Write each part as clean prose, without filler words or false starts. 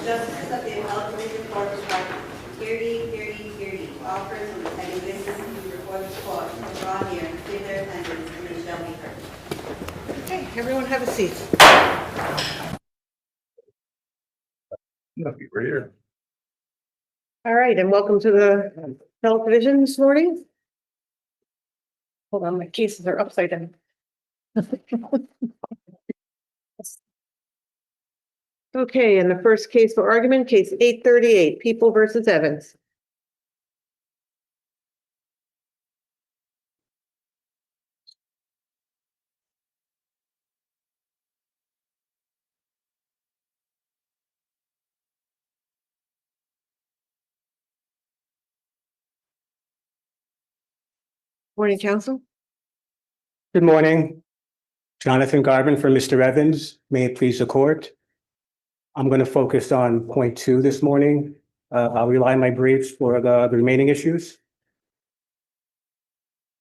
Justice of the Appellate Division Court of Strike, hear ye, hear ye, hear ye. All persons having business before this court shall draw near and give their attendance, and they shall be heard. Okay, everyone have a seat. No, we're here. All right, and welcome to the Appellate Division this morning. Hold on, my cases are upside down. Okay, and the first case for argument, case 838, People versus Evans. Morning, counsel. Good morning. Jonathan Garvin for Mr. Evans. May it please the court. I'm going to focus on point 2 this morning. I'll rely on my briefs for the remaining issues.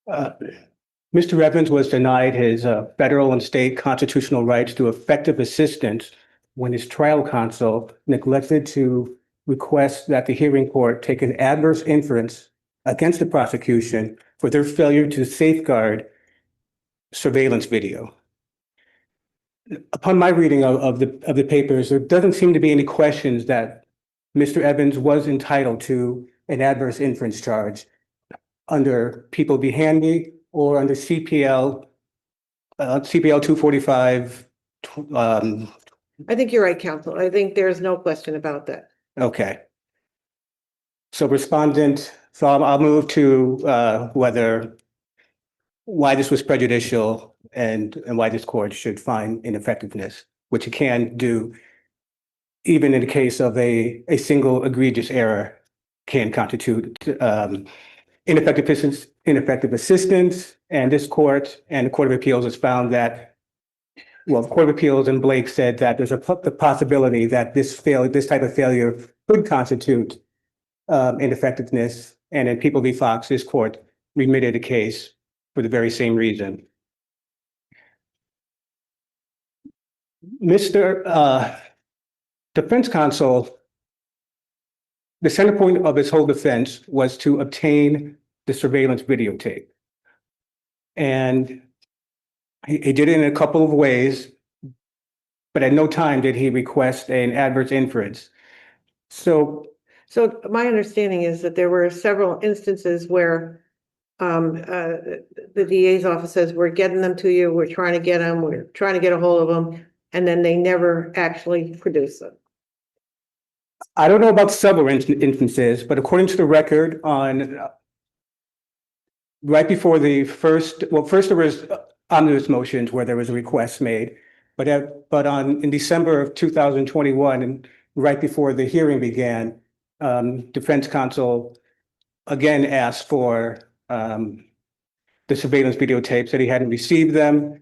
Mr. Evans was denied his federal and state constitutional rights to effective assistance when his trial counsel neglected to request that the hearing court take an adverse inference against the prosecution for their failure to safeguard surveillance video. Upon my reading of the papers, there doesn't seem to be any questions that Mr. Evans was entitled to an adverse inference charge under People v. Handy or under CPL 245. I think you're right, counsel. I think there's no question about that. Okay. So I'll move to why this was prejudicial and why this court should find ineffectiveness, which it can do even in the case of a single egregious error can constitute ineffective assistance. And this court and the Court of Appeals has found that, well, the Court of Appeals and Blake said that there's the possibility that this type of failure could constitute ineffectiveness. And in People v. Fox, this court remitted a case for the very same reason. Mr. Defense counsel, the center point of his whole defense was to obtain the surveillance videotape. And he did it in a couple of ways, but at no time did he request an adverse inference. So my understanding is that there were several instances where the DA's office says, we're getting them to you, we're trying to get them, we're trying to get a hold of them, and then they never actually produce them. I don't know about several instances, but according to the record right before first there was omnibus motions where there was a request made, but in December of 2021, and right before the hearing began, defense counsel again asked for the surveillance videotapes, that he hadn't received them.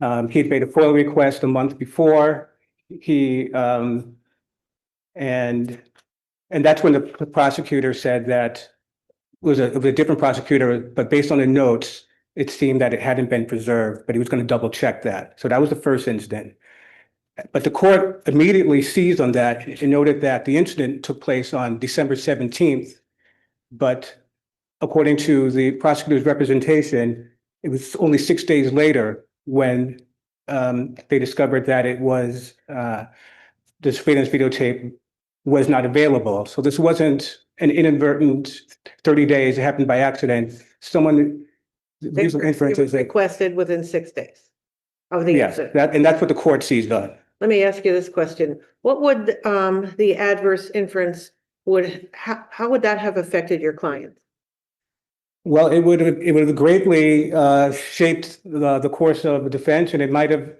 He had made a FOIL request a month before. And that's when the prosecutor said that it was a different prosecutor, but based on the notes, it seemed that it hadn't been preserved, but he was going to double check that. So that was the first incident. But the court immediately seized on that and noted that the incident took place on December 17th, but according to the prosecutor's representation, it was only 6 days later when they discovered that it was the surveillance videotape was not available. So this wasn't an inadvertent 30 days. It happened by accident. These were inferences requested within 6 days of the incident. And that's what the court seized on. Let me ask you this question. What would the adverse inference how would that have affected your client? Well, it would have greatly shaped the course of the defense, and it might have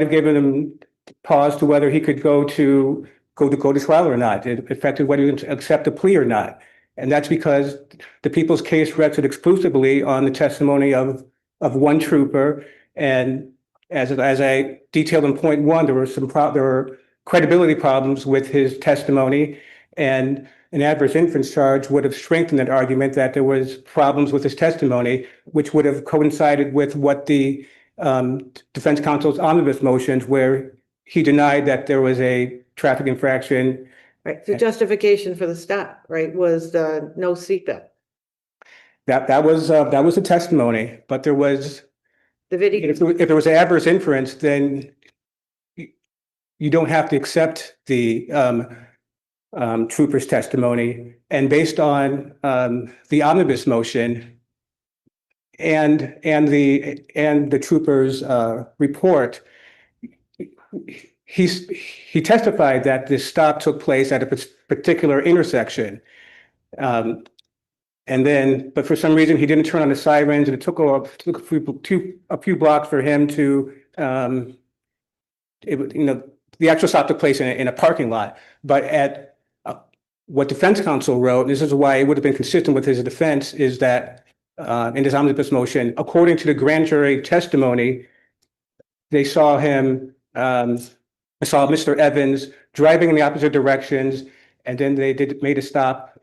given him pause to whether he could go to trial or not. It affected whether he would accept a plea or not. And that's because the people's case rested exclusively on the testimony of one trooper. And as I detailed in point 1, there were credibility problems with his testimony, and an adverse inference charge would have strengthened that argument that there was problems with his testimony, which would have coincided with what the defense counsel's omnibus motions, where he denied that there was a traffic infraction. Right, the justification for the stop, right, was the no seatbelt. That was the testimony, but there was, The video, if there was adverse inference, then you don't have to accept the trooper's testimony. And based on the omnibus motion and the trooper's report, he testified that this stop took place at a particular intersection. And then, but for some reason, he didn't turn on the sirens, and it took a few blocks for him to, the actual stop took place in a parking lot. But at what defense counsel wrote, and this is why it would have been consistent with his defense, is that in his omnibus motion, according to the grand jury testimony, they saw him, I saw Mr. Evans driving in the opposite directions, and then they made a stop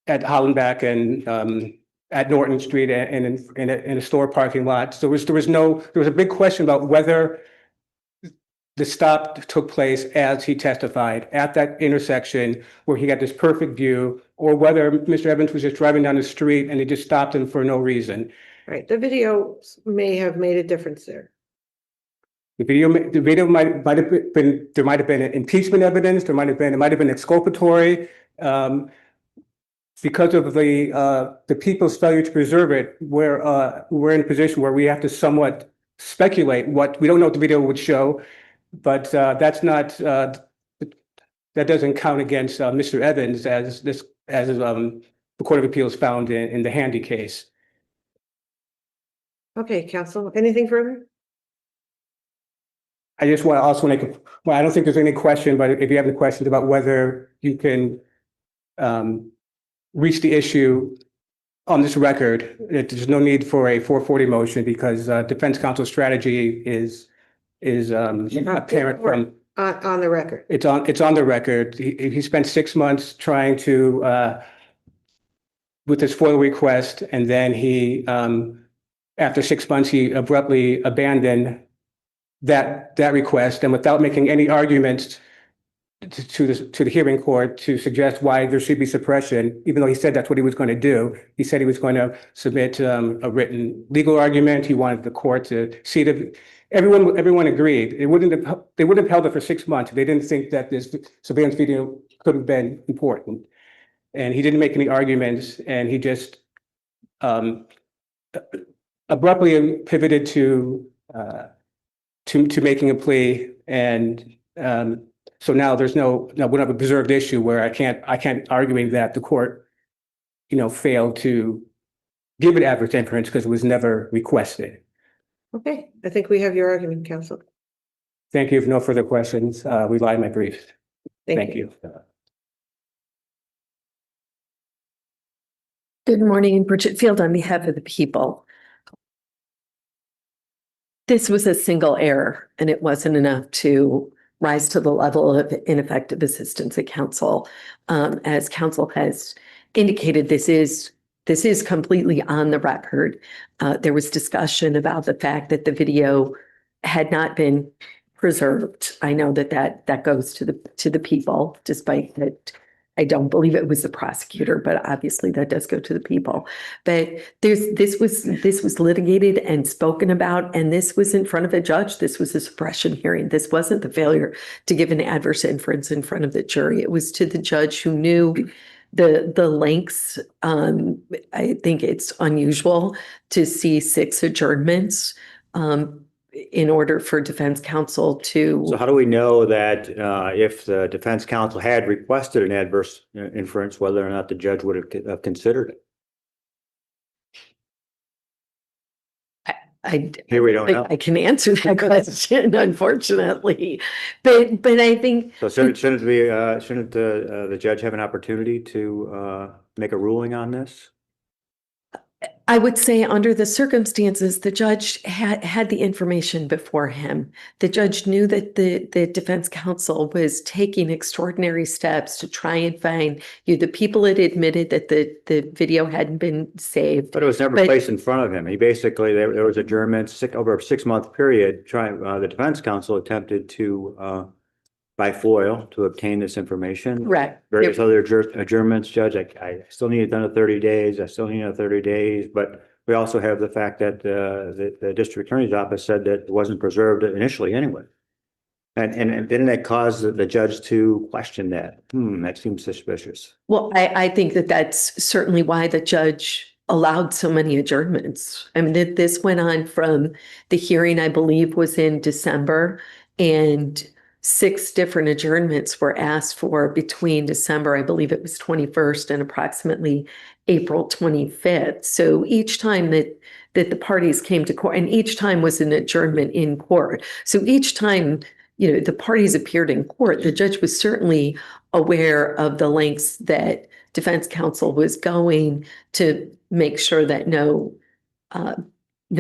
at Hollenbach and at Norton Street and in a store parking lot. So there was a big question about whether the stop took place as he testified at that intersection where he got this perfect view, or whether Mr. Evans was just driving down the street and they just stopped him for no reason. right, the video may have made a difference there. The video might have been, there might have been impeachment evidence, it might have been exculpatory. Because of the people's failure to preserve it, we're in a position where we have to somewhat speculate we don't know what the video would show, but that's not, that doesn't count against Mr. Evans as the Court of Appeals found in the Handy case. Okay, counsel, anything further? I just want to also make I don't think there's any question, but if you have any questions about whether you can reach the issue on this record, there's no need for a 440 motion because defense counsel's strategy is apparent from On the record. it's on the record. He spent 6 months trying to with his FOIL request, and then he after 6 months he abruptly abandoned that request, and without making any arguments to the hearing court to suggest why there should be suppression, even though he said that's what he was going to do. He said he was going to submit a written legal argument. He wanted the court to see that everyone agreed. They wouldn't have held it for 6 months if they didn't think that this surveillance video could have been important. And he didn't make any arguments, and he just abruptly pivoted to making a plea, and so now we don't have a preserved issue where I can't arguing that the court, failed to give it adverse inference because it was never requested. Okay, I think we have your argument, counsel. Thank you. If no further questions, we lie in my brief. Thank you. Good morning, Bridget Field on behalf of the people. This was a single error, and it wasn't enough to rise to the level of ineffective assistance of counsel. As counsel has indicated, this is completely on the record. There was discussion about the fact that the video had not been preserved. I know that goes to the people, despite that I don't believe it was the prosecutor, but obviously that does go to the people. But this was litigated and spoken about, and this was in front of a judge. This was a suppression hearing. This wasn't the failure to give an adverse inference in front of the jury. It was to the judge who knew the lengths. I think it's unusual to see 6 adjournments in order for defense counsel to. So how do we know that if the defense counsel had requested an adverse inference, whether or not the judge would have considered it? Here we don't know. I can answer that question, unfortunately, but I think. So shouldn't the judge have an opportunity to make a ruling on this? I would say under the circumstances, the judge had the information before him. The judge knew that the defense counsel was taking extraordinary steps to try and find the people had admitted that the video hadn't been saved. But it was never placed in front of him. He basically, there was adjournments over a 6-month period, the defense counsel attempted to by FOIL to obtain this information. Correct. Various other adjournments, Judge, I still need it done in 30 days. I still need it in 30 days. But we also have the fact that the district attorney's office said that it wasn't preserved initially anyway. And didn't that cause the judge to question that? That seems suspicious. Well, I think that that's certainly why the judge allowed so many adjournments. I mean, this went on from the hearing, I believe, was in December, and 6 different adjournments were asked for between December, I believe it was 21st, and approximately April 25th. So each time that the parties came to court, and each time was an adjournment in court. So each time, the parties appeared in court, the judge was certainly aware of the lengths that defense counsel was going to make sure that no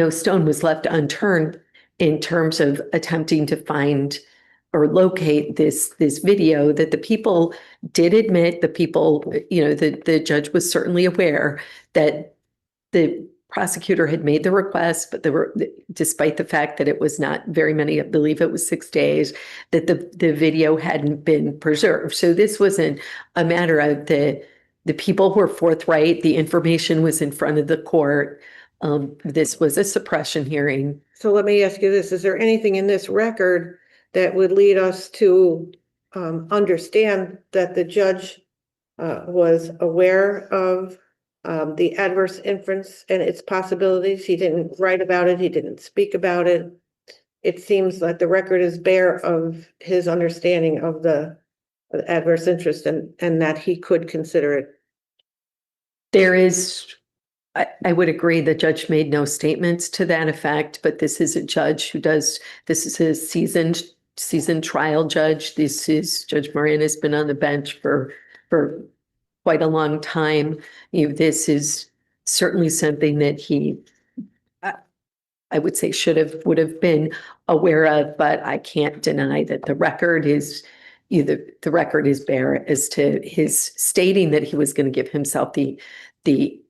stone was left unturned in terms of attempting to find or locate this video that the people did admit. The people, the judge was certainly aware that the prosecutor had made the request, but despite the fact that it was not very many, I believe it was 6 days, that the video hadn't been preserved. So this wasn't a matter of the people were forthright. The information was in front of the court. This was a suppression hearing. So let me ask you this, is there anything in this record that would lead us to understand that the judge was aware of the adverse inference and its possibilities? He didn't write about it. He didn't speak about it. It seems like the record is bare of his understanding of the adverse interest and that he could consider it. There is, I would agree, the judge made no statements to that effect, but this is a judge this is a seasoned trial judge. Judge Moran has been on the bench for quite a long time. This is certainly something that he, I would say, would have been aware of, but I can't deny that the record is bare as to his stating that he was going to give himself the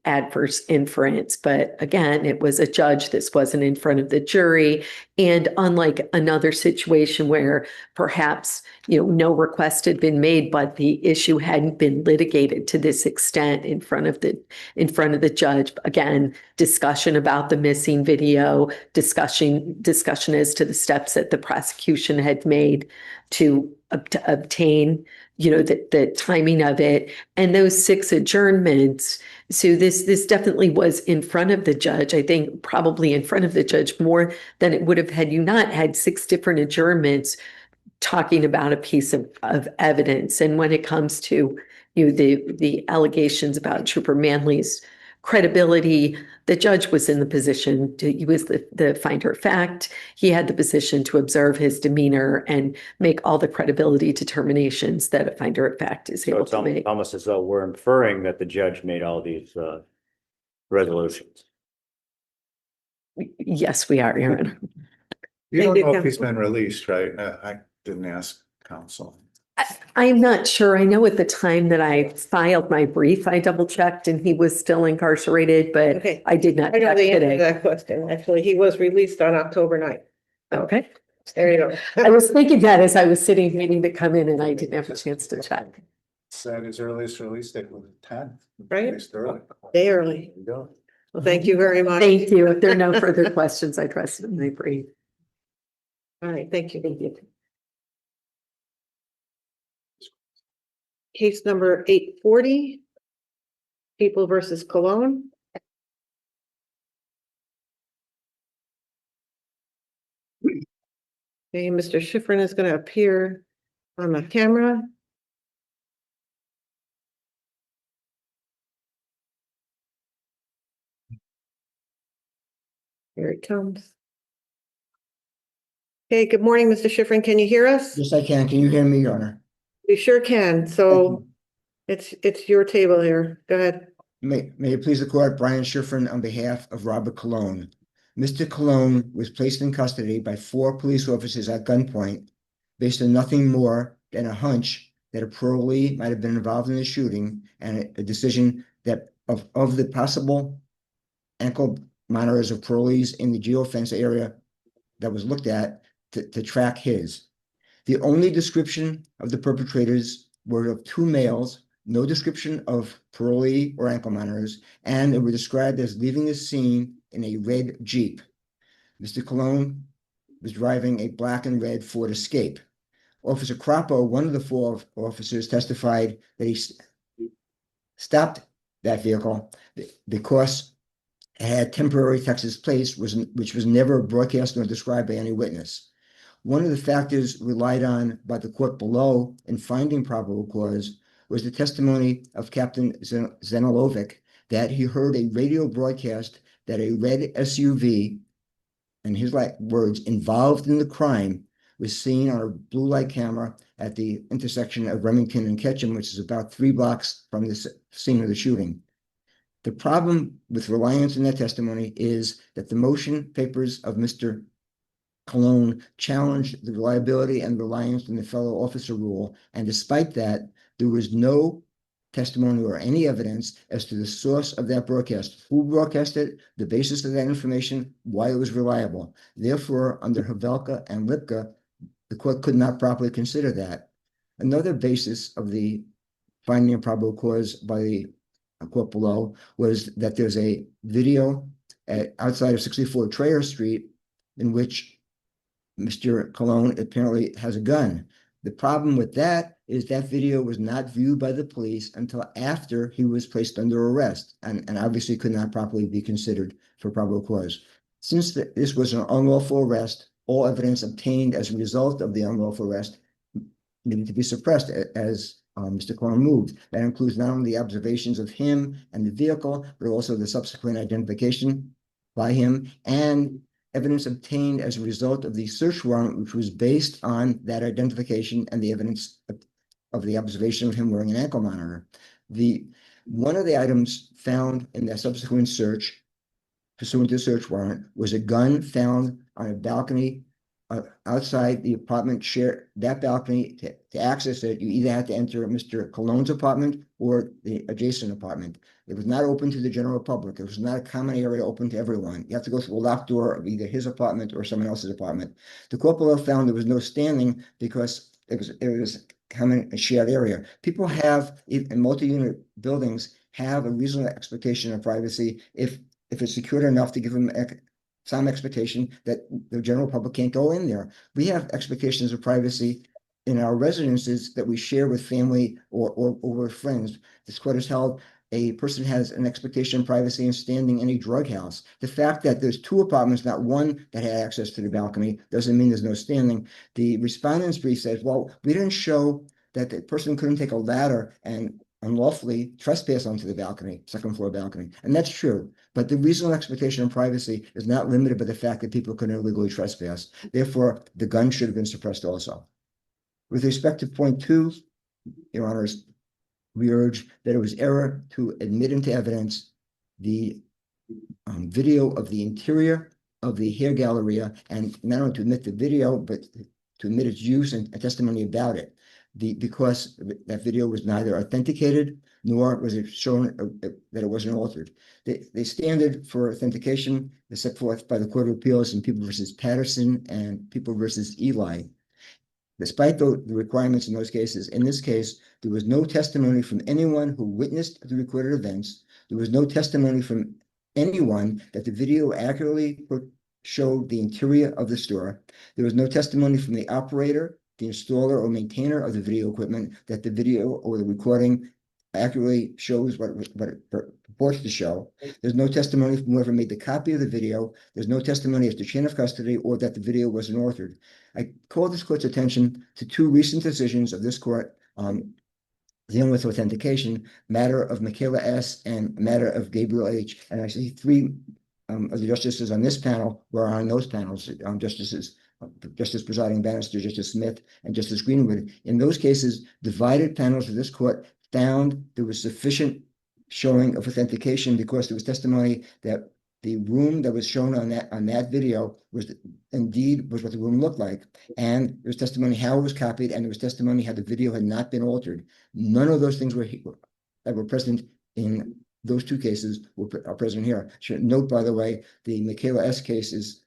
adverse inference. But again, it was a judge. This wasn't in front of the jury. And unlike another situation where perhaps, no request had been made, but the issue hadn't been litigated to this extent in front of the judge. Again, discussion about the missing video, discussion as to the steps that the prosecution had made to obtain, the timing of it, and those 6 adjournments. So this definitely was in front of the judge. I think probably in front of the judge more than it would have had you not had 6 different adjournments talking about a piece of evidence. And when it comes to the allegations about Trooper Manley's credibility, the judge was in the position he was the finder of fact. He had the position to observe his demeanor and make all the credibility determinations that a finder of fact is able to make. It's almost as though we're inferring that the judge made all these resolutions. Yes, we are, Aaron. You don't Thank you, know if he's Counsel. been released, right? I didn't ask counsel. I'm not sure. I know at the time that I filed my brief, I double checked and he was still incarcerated, but Okay. I did not I know check the answer to today. that question. Actually, he was released on October 9th. Okay. There you go. I was thinking that as I was sitting waiting to come in and I didn't have a chance to check. Said his earliest release date was the 10th. Right. Released early. Day early. There you go. Well, thank you very much. Thank you. If there are no further questions, I addressed them in my brief. All right, thank you. Thank you. Case number 840, People versus Cologne. Okay, Mr. Schifrin is going to appear on the camera. Here it comes. Okay, good morning, Mr. Schifrin. Can you hear us? Yes, I can. Can you hear me, Your Honor? We sure can. So it's your table here. Go ahead. May it please the court, Brian Schiffern on behalf of Robert Cologne. Mr. Cologne was placed in custody by 4 police officers at gunpoint based on nothing more than a hunch that a parolee might have been involved in the shooting and a decision that of the possible ankle monitors of parolees in the geofence area that was looked at to track his. The only description of the perpetrators were of 2 males, no description of parolee or ankle monitors, and they were described as leaving the scene in a red Jeep. Mr. Cologne was driving a black and red Ford Escape. Officer Croppo, one of the 4 officers, testified that he stopped that vehicle because it had temporary Texas plates, which was never broadcast nor described by any witness. One of the factors relied on by the court below in finding probable cause was the testimony of Captain Zenilovic that he heard a radio broadcast that a red SUV, in his words, involved in the crime, was seen on a blue light camera at the intersection of Remington and Ketchum, which is about 3 blocks from the scene of the shooting. The problem with reliance on that testimony is that the motion papers of Mr. Cologne challenged the reliability and reliance on the fellow officer rule, and despite that, there was no testimony or any evidence as to the source of that broadcast, who broadcast it, the basis of that information, why it was reliable. Therefore, under Havelka and Lipka, the court could not properly consider that. Another basis of the finding of probable cause by the court below was that there's a video outside of 64 Trayer Street in which Mr. Cologne apparently has a gun. The problem with that is that video was not viewed by the police until after he was placed under arrest and obviously could not properly be considered for probable cause. Since this was an unlawful arrest, all evidence obtained as a result of the unlawful arrest needed to be suppressed as Mr. Cologne moved. That includes not only the observations of him and the vehicle, but also the subsequent identification by him and evidence obtained as a result of the search warrant, which was based on that identification and the evidence of the observation of him wearing an ankle monitor. One of the items found in that subsequent search, pursuant to the search warrant, was a gun found on a balcony outside the apartment share. That balcony, to access it, you either had to enter Mr. Cologne's apartment or the adjacent apartment. It was not open to the general public. It was not a common area open to everyone. You have to go through a locked door of either his apartment or someone else's apartment. The court below found there was no standing because it was common a shared area. People have, in multi-unit buildings, have a reasonable expectation of privacy if it's secured enough to give them some expectation that the general public can't go in there. We have expectations of privacy in our residences that we share with family or with friends. This court has held a person has an expectation of privacy in standing in a drug house. The fact that there's 2 apartments, not one, that had access to the balcony doesn't mean there's no standing. The respondent's brief says, well, we didn't show that the person couldn't take a ladder and unlawfully trespass onto the balcony, 2nd floor balcony. And that's true. But the reasonable expectation of privacy is not limited by the fact that people couldn't illegally trespass. Therefore, the gun should have been suppressed also. With respect to point 2, Your Honors, we urge that it was error to admit into evidence the video of the interior of the hair galleria, and not only to admit the video, but to admit its use and a testimony about it. Because that video was neither authenticated nor was it shown that it wasn't altered. The standard for authentication is set forth by the Court of Appeals in People versus Patterson and People versus Eli. Despite the requirements in those cases, in this case, there was no testimony from anyone who witnessed the recorded events. There was no testimony from anyone that the video accurately showed the interior of the store. There was no testimony from the operator, the installer or maintainer of the video equipment that the video or the recording accurately shows what it purports to show. There's no testimony from whoever made the copy of the video. There's no testimony as to chain of custody or that the video wasn't altered. I call this court's attention to 2 recent decisions of this court dealing with authentication, matter of Michaela S. and matter of Gabriel H. And I see 3 of the justices on this panel were on those panels, Justice Presiding Bannister, Justice Smith, and Justice Greenwood. In those cases, divided panels of this court found there was sufficient showing of authentication because there was testimony that the room that was shown on that video was indeed what the room looked like. And there was testimony how it was copied, and there was testimony how the video had not been altered. None of those things that were present in those two cases are present here. Should note, by the way, the Michaela S. case is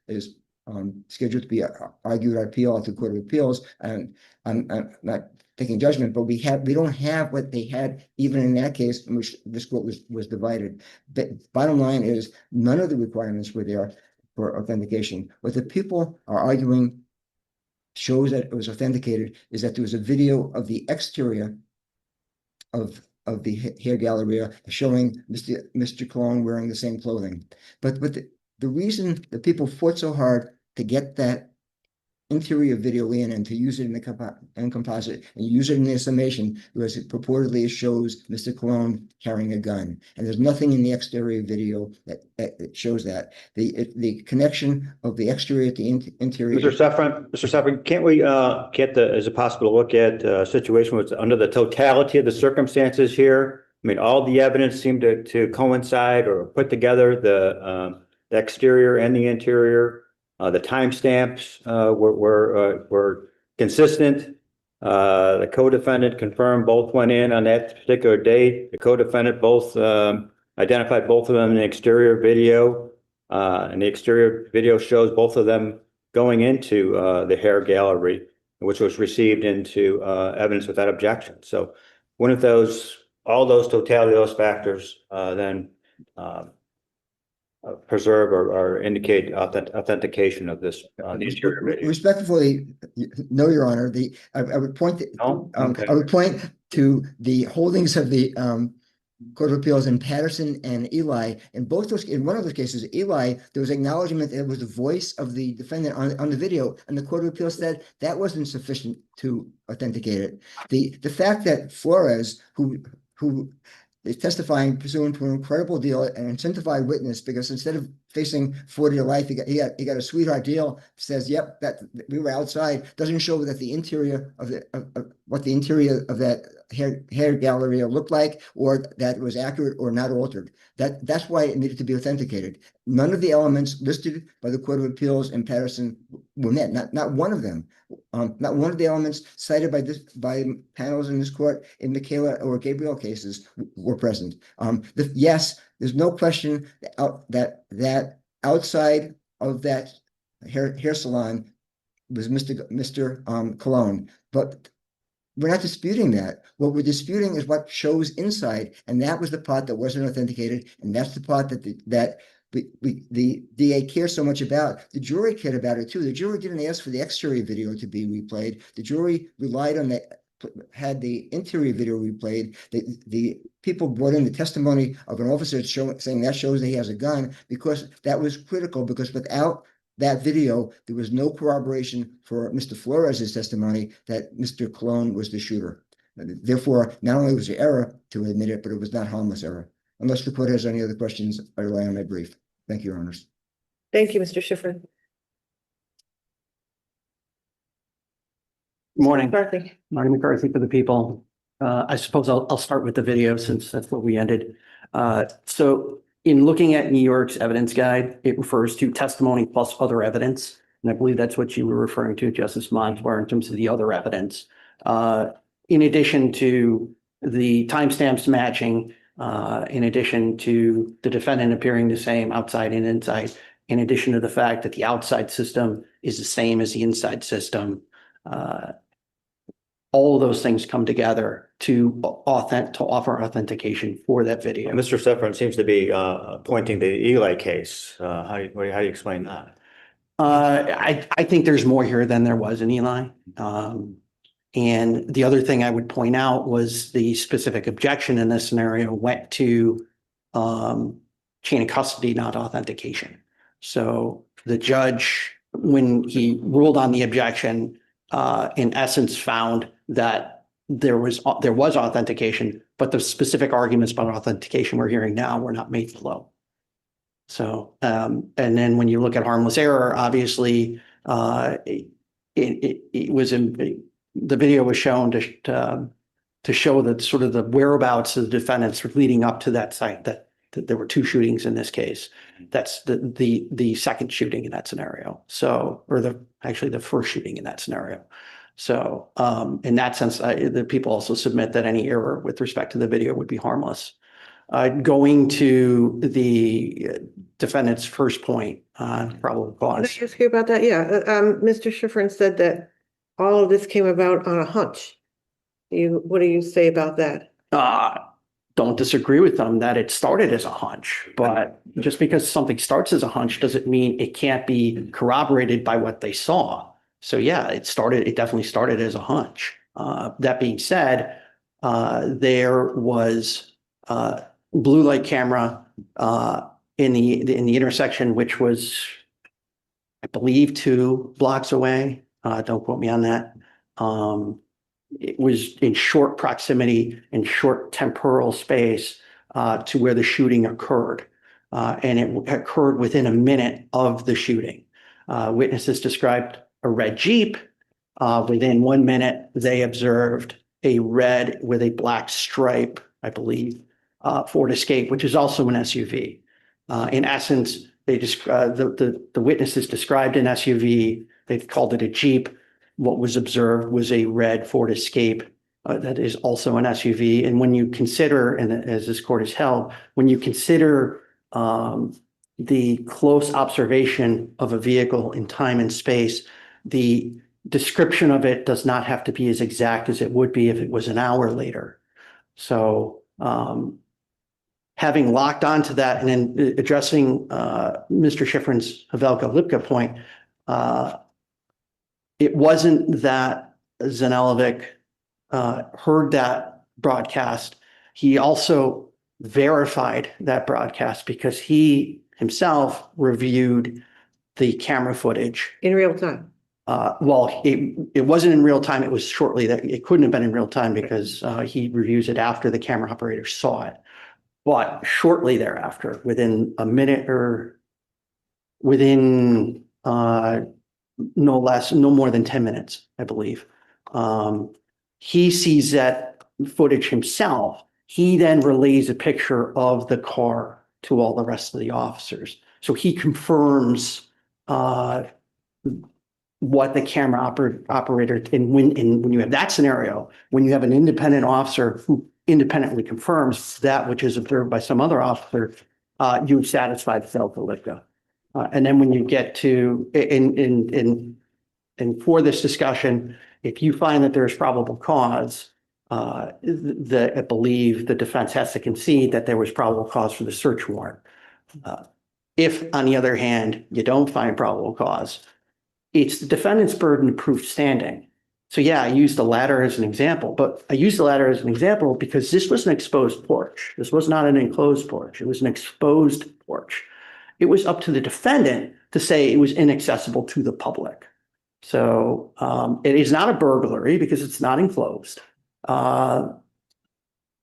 scheduled to be argued at appeal at the Court of Appeals, and I'm not taking judgment, but we don't have what they had even in that case in which this court was divided. But bottom line is none of the requirements were there for authentication. What the people are arguing shows that it was authenticated is that there was a video of the exterior of the hair galleria showing Mr. Cologne wearing the same clothing. But the reason that people fought so hard to get that interior video in and to use it in composite and use it in the summation because it purportedly shows Mr. Cologne carrying a gun. And there's nothing in the exterior video that shows that. The connection of the exterior to the interior. Mr. Seffron, can't we is it possible to look at a situation where it's under the totality of the circumstances here? I mean, all the evidence seemed to coincide or put together the exterior and the interior. The timestamps were consistent. The co-defendant confirmed both went in on that particular date. The co-defendant both identified both of them in the exterior video. And the exterior video shows both of them going into the hair gallery, which was received into evidence without objection. So wouldn't all those totality of those factors then preserve or indicate authentication of this the interior video? Respectfully, no, Your Honor. I would point I would point to the holdings of the Court of Appeals in Patterson and Eli. In one of those cases, Eli, there was acknowledgement that it was the voice of the defendant on the video, and the Court of Appeals said that wasn't sufficient to authenticate it. The fact that Flores, who is testifying pursuant to an incredible deal, an incentivized witness, because instead of facing 40 to life, he got a sweetheart deal, says, yep, that we were outside, doesn't show that the interior of what the interior of that hair gallery looked like, or that it was accurate or not altered. That's why it needed to be authenticated. None of the elements listed by the Court of Appeals in Patterson were met. Not one of them. Not one of the elements cited by panels in this court in Michaela or Gabriel cases were present. Yes, there's no question that outside of that hair salon was Mr. Cologne, but we're not disputing that. What we're disputing is what shows inside, and that was the part that wasn't authenticated, and that's the part that the DA cares so much about. The jury cared about it too. The jury didn't ask for the exterior video to be replayed. The jury relied on had the interior video replayed. The people brought in the testimony of an officer saying that shows that he has a gun, because that was critical, because without that video, there was no corroboration for Mr. Flores' testimony that Mr. Cologne was the shooter. Therefore, not only was it error to admit it, but it was not harmless error. Unless the court has any other questions, I rely on my brief. Thank you, Your Honors. Thank you, Mr. Schifrin. Morning, McCarthy. Marty McCarthy for the people. I suppose I'll start with the video since that's what we ended. So in looking at New York's evidence guide, it refers to testimony plus other evidence. And I believe that's what you were referring to, Justice Montour, in terms of the other evidence. In addition to the timestamps matching, in addition to the defendant appearing the same outside and inside, in addition to the fact that the outside system is the same as the inside system, all of those things come together to offer authentication for that video. Mr. Seffron seems to be pointing to the Eli case. How do you explain that? I think there's more here than there was in Eli. And the other thing I would point out was the specific objection in this scenario went to chain of custody, not authentication. So the judge, when he ruled on the objection, in essence found that there was authentication, but the specific arguments about authentication we're hearing now were not made below. So, and then when you look at harmless error, obviously, it was in the video was shown to to show that sort of the whereabouts of the defendants leading up to that site, that there were two shootings in this case. That's the second shooting in that scenario. So, or actually the first shooting in that scenario. So, in that sense, the people also submit that any error with respect to the video would be harmless. Going to the defendant's first point on probable Can I cause. ask you about that? Yeah, Mr. Schifrin said that all of this came about on a hunch. What do you say about that? Don't disagree with them that it started as a hunch, but just because something starts as a hunch doesn't mean it can't be corroborated by what they saw. So yeah, it definitely started as a hunch. That being said, there was blue light camera in the intersection, which was, I believe, 2 blocks away. Don't quote me on that. It was in short proximity, in short temporal space to where the shooting occurred. And it occurred within a minute of the shooting. Witnesses described a red Jeep. Within 1 minute, they observed a red with a black stripe, I believe, Ford Escape, which is also an SUV. In essence, they the witnesses described an SUV. They've called it a Jeep. What was observed was a red Ford Escape that is also an SUV. And when you consider, and as this court has held, when you consider the close observation of a vehicle in time and space, the description of it does not have to be as exact as it would be if it was an hour later. So having locked onto that and then addressing Mr. Schifrin's Havelka Lipka point, it wasn't that Zanelovic heard that broadcast. He also verified that broadcast because he himself reviewed the camera footage. In real time? Well, it wasn't in real time. It was shortly that it couldn't have been in real time because he reviews it after the camera operator saw it. But shortly thereafter, within a minute or within no more than 10 minutes, I believe. He sees that footage himself. He then relays a picture of the car to all the rest of the officers. So he confirms what the camera operator, and when you have that scenario, when you have an independent officer who independently confirms that which is observed by some other officer, you've satisfied the Havelka. And then when you get to, and for this discussion, if you find that there's probable cause, I believe the defense has to concede that there was probable cause for the search warrant. If, on the other hand, you don't find probable cause, it's the defendant's burden to prove standing. So yeah, I used the ladder as an example, but I used the ladder as an example because this was an exposed porch. This was not an enclosed porch. It was an exposed porch. It was up to the defendant to say it was inaccessible to the public. So it is not a burglary because it's not enclosed.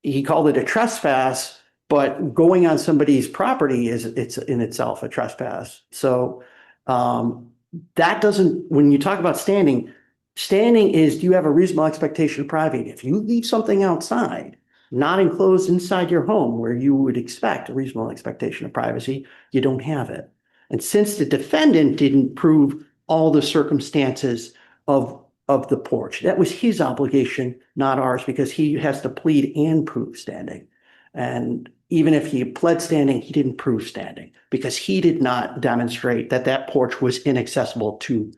He called it a trespass, but going on somebody's property it's in itself a trespass. So that doesn't, when you talk about standing is, do you have a reasonable expectation of privacy? If you leave something outside, not enclosed inside your home where you would expect a reasonable expectation of privacy, you don't have it. And since the defendant didn't prove all the circumstances of the porch, that was his obligation, not ours, because he has to plead and prove standing. And even if he pled standing, he didn't prove standing because he did not demonstrate that that porch was inaccessible to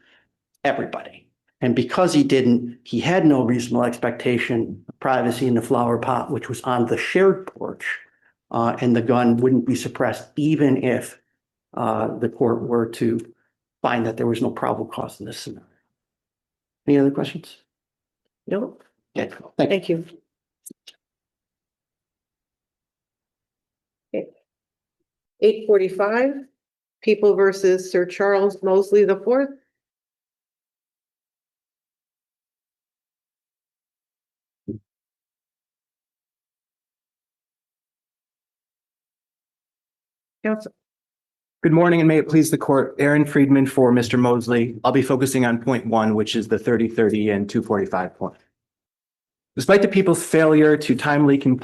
everybody. And because he didn't, he had no reasonable expectation of privacy in the flower pot, which was on the shared porch, and the gun wouldn't be suppressed even if the court were to find that there was no probable cause in this scenario. Any other questions? No, Okay, thank you. thank you. Okay. 8:45, People versus Sir Charles Mosley IV. Counsel. Good morning, and may it please the court. Aaron Friedman for Mr. Mosley. I'll be focusing on point 1, which is the 30-30 and 245 point. Despite the people's failure to timely to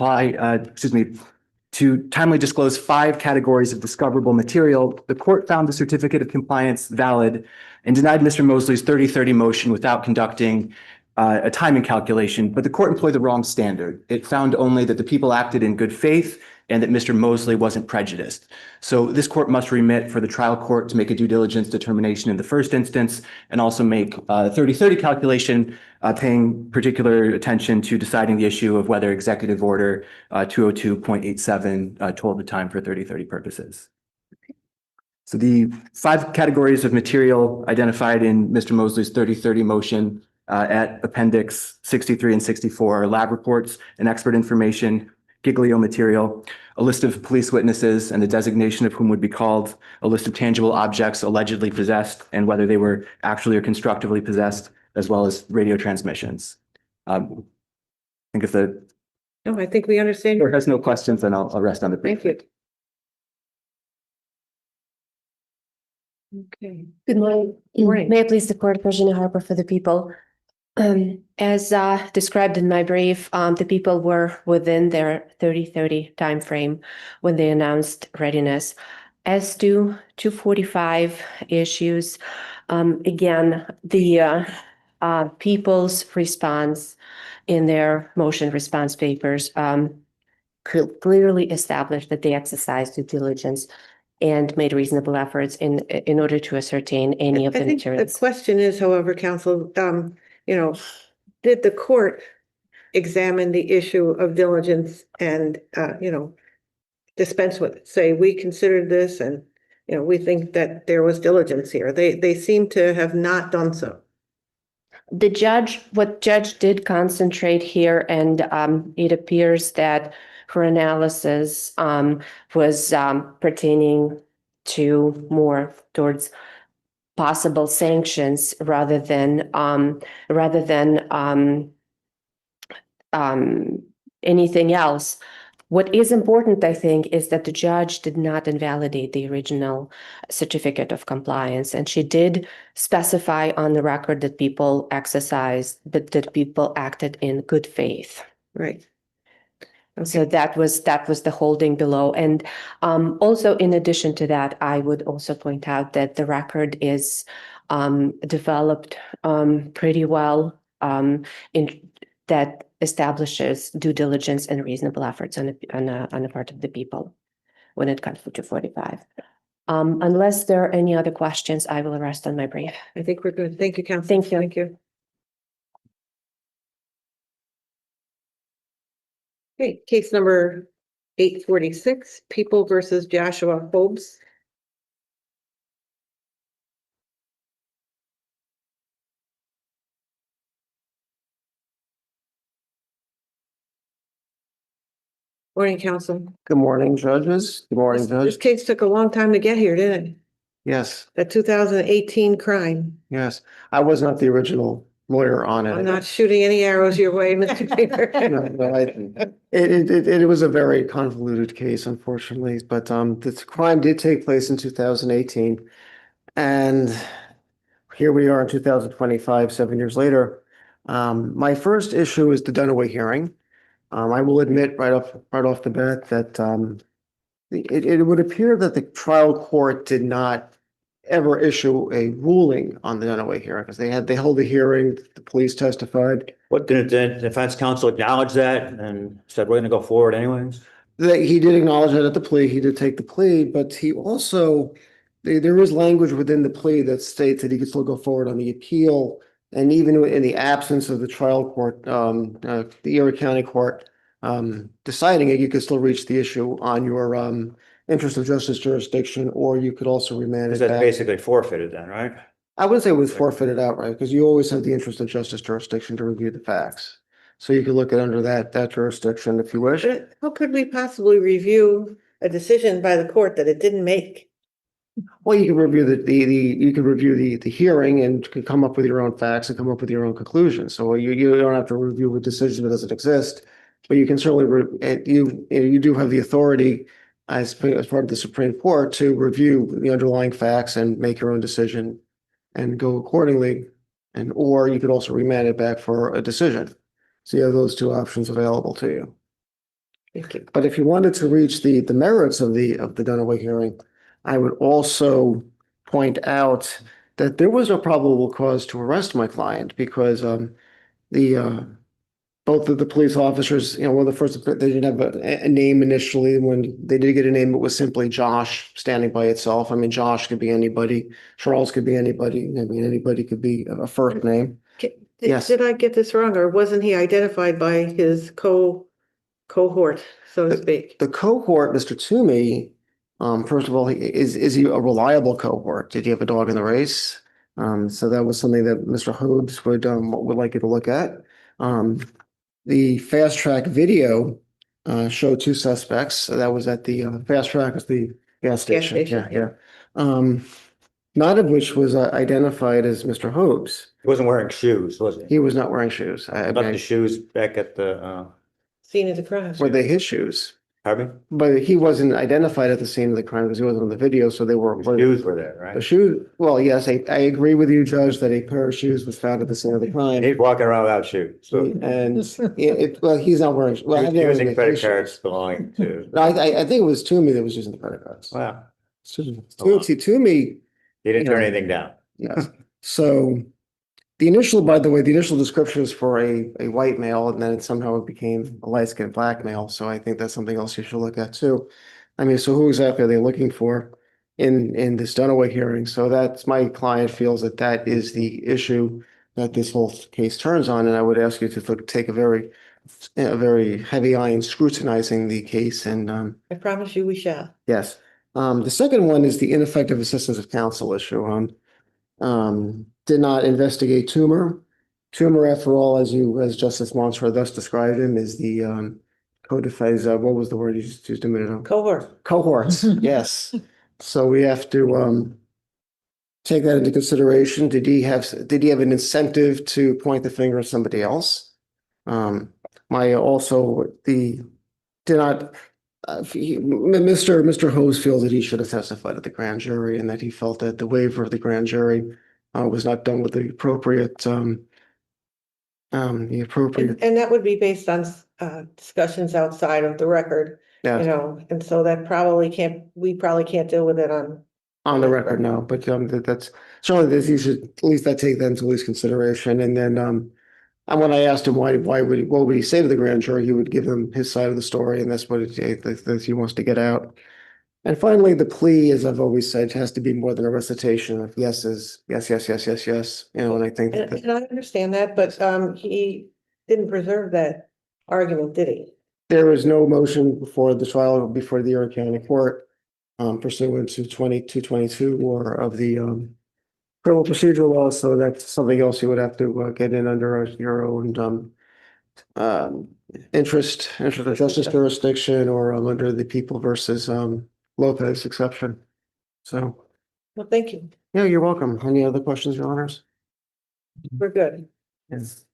timely disclose 5 categories of discoverable material, the court found the certificate of compliance valid and denied Mr. Mosley's 3030 motion without conducting a timing calculation, but the court employed the wrong standard. It found only that the people acted in good faith and that Mr. Mosley wasn't prejudiced. So this court must remit for the trial court to make a due diligence determination in the first instance and also make a 3030 calculation, paying particular attention to deciding the issue of whether Executive Order 202.87 told the time for 3030 purposes. So the 5 categories of material identified in Mr. Mosley's 3030 motion at Appendix 63 and 64 are lab reports and expert information, Giglio material, a list of police witnesses and the designation of whom would be called, a list of tangible objects allegedly possessed and whether they were actually or constructively possessed, as well as radio transmissions. I think if the No, I think we understand. court has no questions, then I'll rest on the brief. Thank you. Okay. Good morning. Morning. May I please the court, Virginia Harper for the people. As described in my brief, the people were within their 30-30 timeframe when they announced readiness. As to 245 issues, again, the people's response in their motion response papers clearly established that they exercised due diligence and made reasonable efforts in order to ascertain any of the I think the materials. question is, however, counsel, did the court examine the issue of diligence and, dispense with it? Say, we considered this and, we think that there was diligence here. They seem to have not done so. What judge did concentrate here, and it appears that her analysis was pertaining to more towards possible sanctions rather than anything else. What is important, I think, is that the judge did not invalidate the original certificate of compliance, and she did specify on the record that people exercised, that people acted in good faith. Right. So that was the holding below. And also, in addition to that, I would also point out that the record is developed pretty well in that establishes due diligence and reasonable efforts on the part of the people when it comes to 245. Unless there are any other questions, I will rest on my brief. I think we're good. Thank you, counsel. Thank you. Thank you. Okay, case number 846, People versus Joshua Hobbs. Morning, counsel. Good morning, judges. Good morning, This Judge. case took a long time to get here, didn't it? Yes, That 2018 crime. yes. I was not the original lawyer on it. I'm not shooting any arrows your way, Mr. Taylor. No, but it was a very convoluted case, unfortunately, but this crime did take place in 2018. And here we are in 2025, 7 years later. My first issue is the Dunaway hearing. I will admit right off the bat that it would appear that the trial court did not ever issue a ruling on the Dunaway hearing because they held a hearing, the police testified. What did the defense counsel acknowledge that and said, we're gonna go forward anyways? That he did acknowledge that at the plea, he did take the plea, but he also, there is language within the plea that states that he could still go forward on the appeal. And even in the absence of the trial court, the Erie County Court deciding it, you could still reach the issue on your interest of justice jurisdiction, or you could also remand Is it that back. basically forfeited then, right? I wouldn't say it was forfeited outright, because you always have the interest of justice jurisdiction to review the facts. So you could look at under that jurisdiction if you wish. But how could we possibly review a decision by the court that it didn't make? Well, you can review the hearing and could come up with your own facts and come up with your own conclusions. So you don't have to review a decision that doesn't exist, but you can certainly you do have the authority as part of the Supreme Court to review the underlying facts and make your own decision and go accordingly. Or you could also remand it back for a decision. So you have those two options available to you. Thank you. But if you wanted to reach the merits of the Dunaway hearing, I would also point out that there was no probable cause to arrest my client because both of the police officers, one of the first, they didn't have a name initially. When they did get a name, it was simply Josh standing by itself. I mean, Josh could be anybody. Charles could be anybody. I mean, anybody could be a first name. Yes. Did I get this wrong, or wasn't he identified by his cohort, so to speak? The cohort, Mr. Toomey, first of all, is he a reliable cohort? Did he have a dog in the race? So that was something that Mr. Hobbs would like you to look at. The fast track video showed two suspects. So that was at the fast track is the gas station. Yeah. None of which was identified as Mr. Hobbs. He wasn't wearing shoes, was he? He was not wearing shoes. Left the shoes back at the, Scene of the crime. Were they his shoes? pardon me? But he wasn't identified at the scene of the crime because he wasn't on the video, so they were. The shoes were there, The right? shoe, well, yes, I agree with you, Judge, that a pair of shoes was found at the scene of the crime. He's walking around without shoes, so. And well, he's not wearing. Well, I've never Using seen credit his cards shoes. belonging to, No, I think it was Toomey that was using the credit cards. wow, Toomey, he didn't You turn know. anything down. yes. So by the way, the initial description is for a white male, and then somehow it became a light-skinned black male. So I think that's something else you should look at too. I mean, so who exactly are they looking for in this Dunaway hearing? So that's, my client feels that is the issue that this whole case turns on, and I would ask you to take a very heavy eye in scrutinizing the case. And I promise you we shall. yes, the second one is the ineffective assistance of counsel issue. Did not investigate Toomer. Toomer, after all, as Justice Montour thus described him, is the codifies, what was the word you just used a minute ago? Cohort. Cohorts, yes. So we have to take that into consideration. Did he have an incentive to point the finger at somebody else? Mr. Hose feels that he should have testified at the grand jury, and that he felt that the waiver of the grand jury was not done with the appropriate. And that would be based on discussions outside of the record, Yeah, and so that we probably can't deal with it on the record now, but that's certainly this, you should at least take that into at least consideration. And then and when I asked him what would he say to the grand jury, he would give them his side of the story, and that's what that he wants to get out. And finally, the plea, as I've always said, has to be more than a recitation of yeses, yes, and I think that. And I understand that, but he didn't preserve that argument, did he? There is no motion before the trial, before the Erie County Court, pursuant to 2222 or of the criminal procedure law. So that's something else you would have to get in under your own interest of justice jurisdiction, or under the People versus Lopez exception. So, Well, thank you. yeah, you're welcome. Any other questions, Your Honors? We're good. Yes.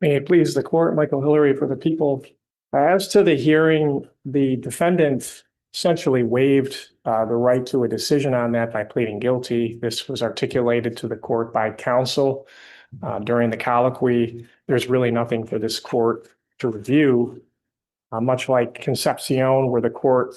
May it please the court, Michael Hillary for the people. As to the hearing, the defendant essentially waived the right to a decision on that by pleading guilty. This was articulated to the court by counsel during the colloquy. There's really nothing for this court to review, much like Concepcion, where the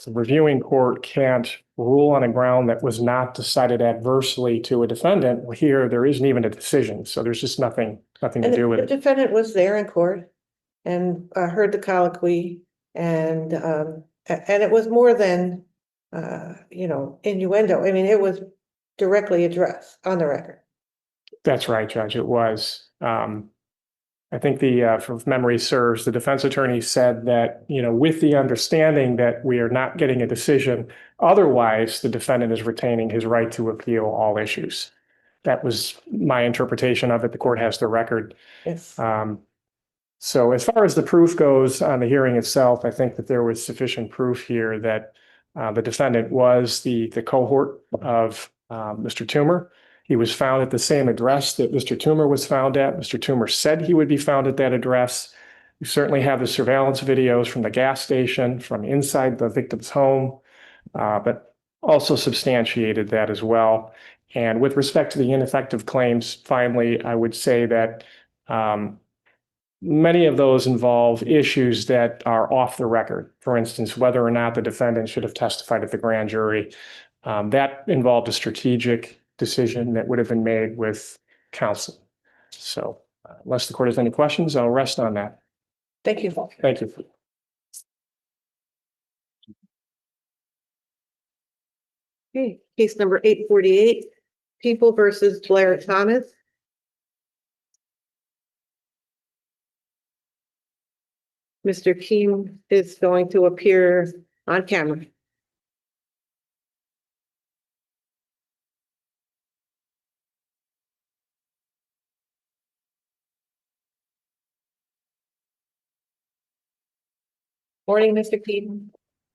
reviewing court can't rule on a ground that was not decided adversely to a defendant. Well, here, there isn't even a decision, so there's just nothing to do with The it. defendant was there in court and heard the colloquy, and it was more than innuendo. I mean, it was directly addressed on the record. That's right, Judge, it was. I think if memory serves, the defense attorney said that, with the understanding that we are not getting a decision, otherwise the defendant is retaining his right to appeal all issues. That was my interpretation of it. The court has the record. Yes. So as far as the proof goes on the hearing itself, I think that there was sufficient proof here that the defendant was the cohort of Mr. Toomer. He was found at the same address that Mr. Toomer was found at. Mr. Toomer said he would be found at that address. You certainly have the surveillance videos from the gas station, from inside the victim's home, but also substantiated that as well. And with respect to the ineffective claims, finally, I would say that many of those involve issues that are off the record. For instance, whether or not the defendant should have testified at the grand jury. That involved a strategic decision that would have been made with counsel. So unless the court has any questions, I'll rest on that. Thank you. Thank you. Okay, case number 848, People versus Blair Thomas. Mr. Keem is going to appear on camera. Morning, Mr. Keem.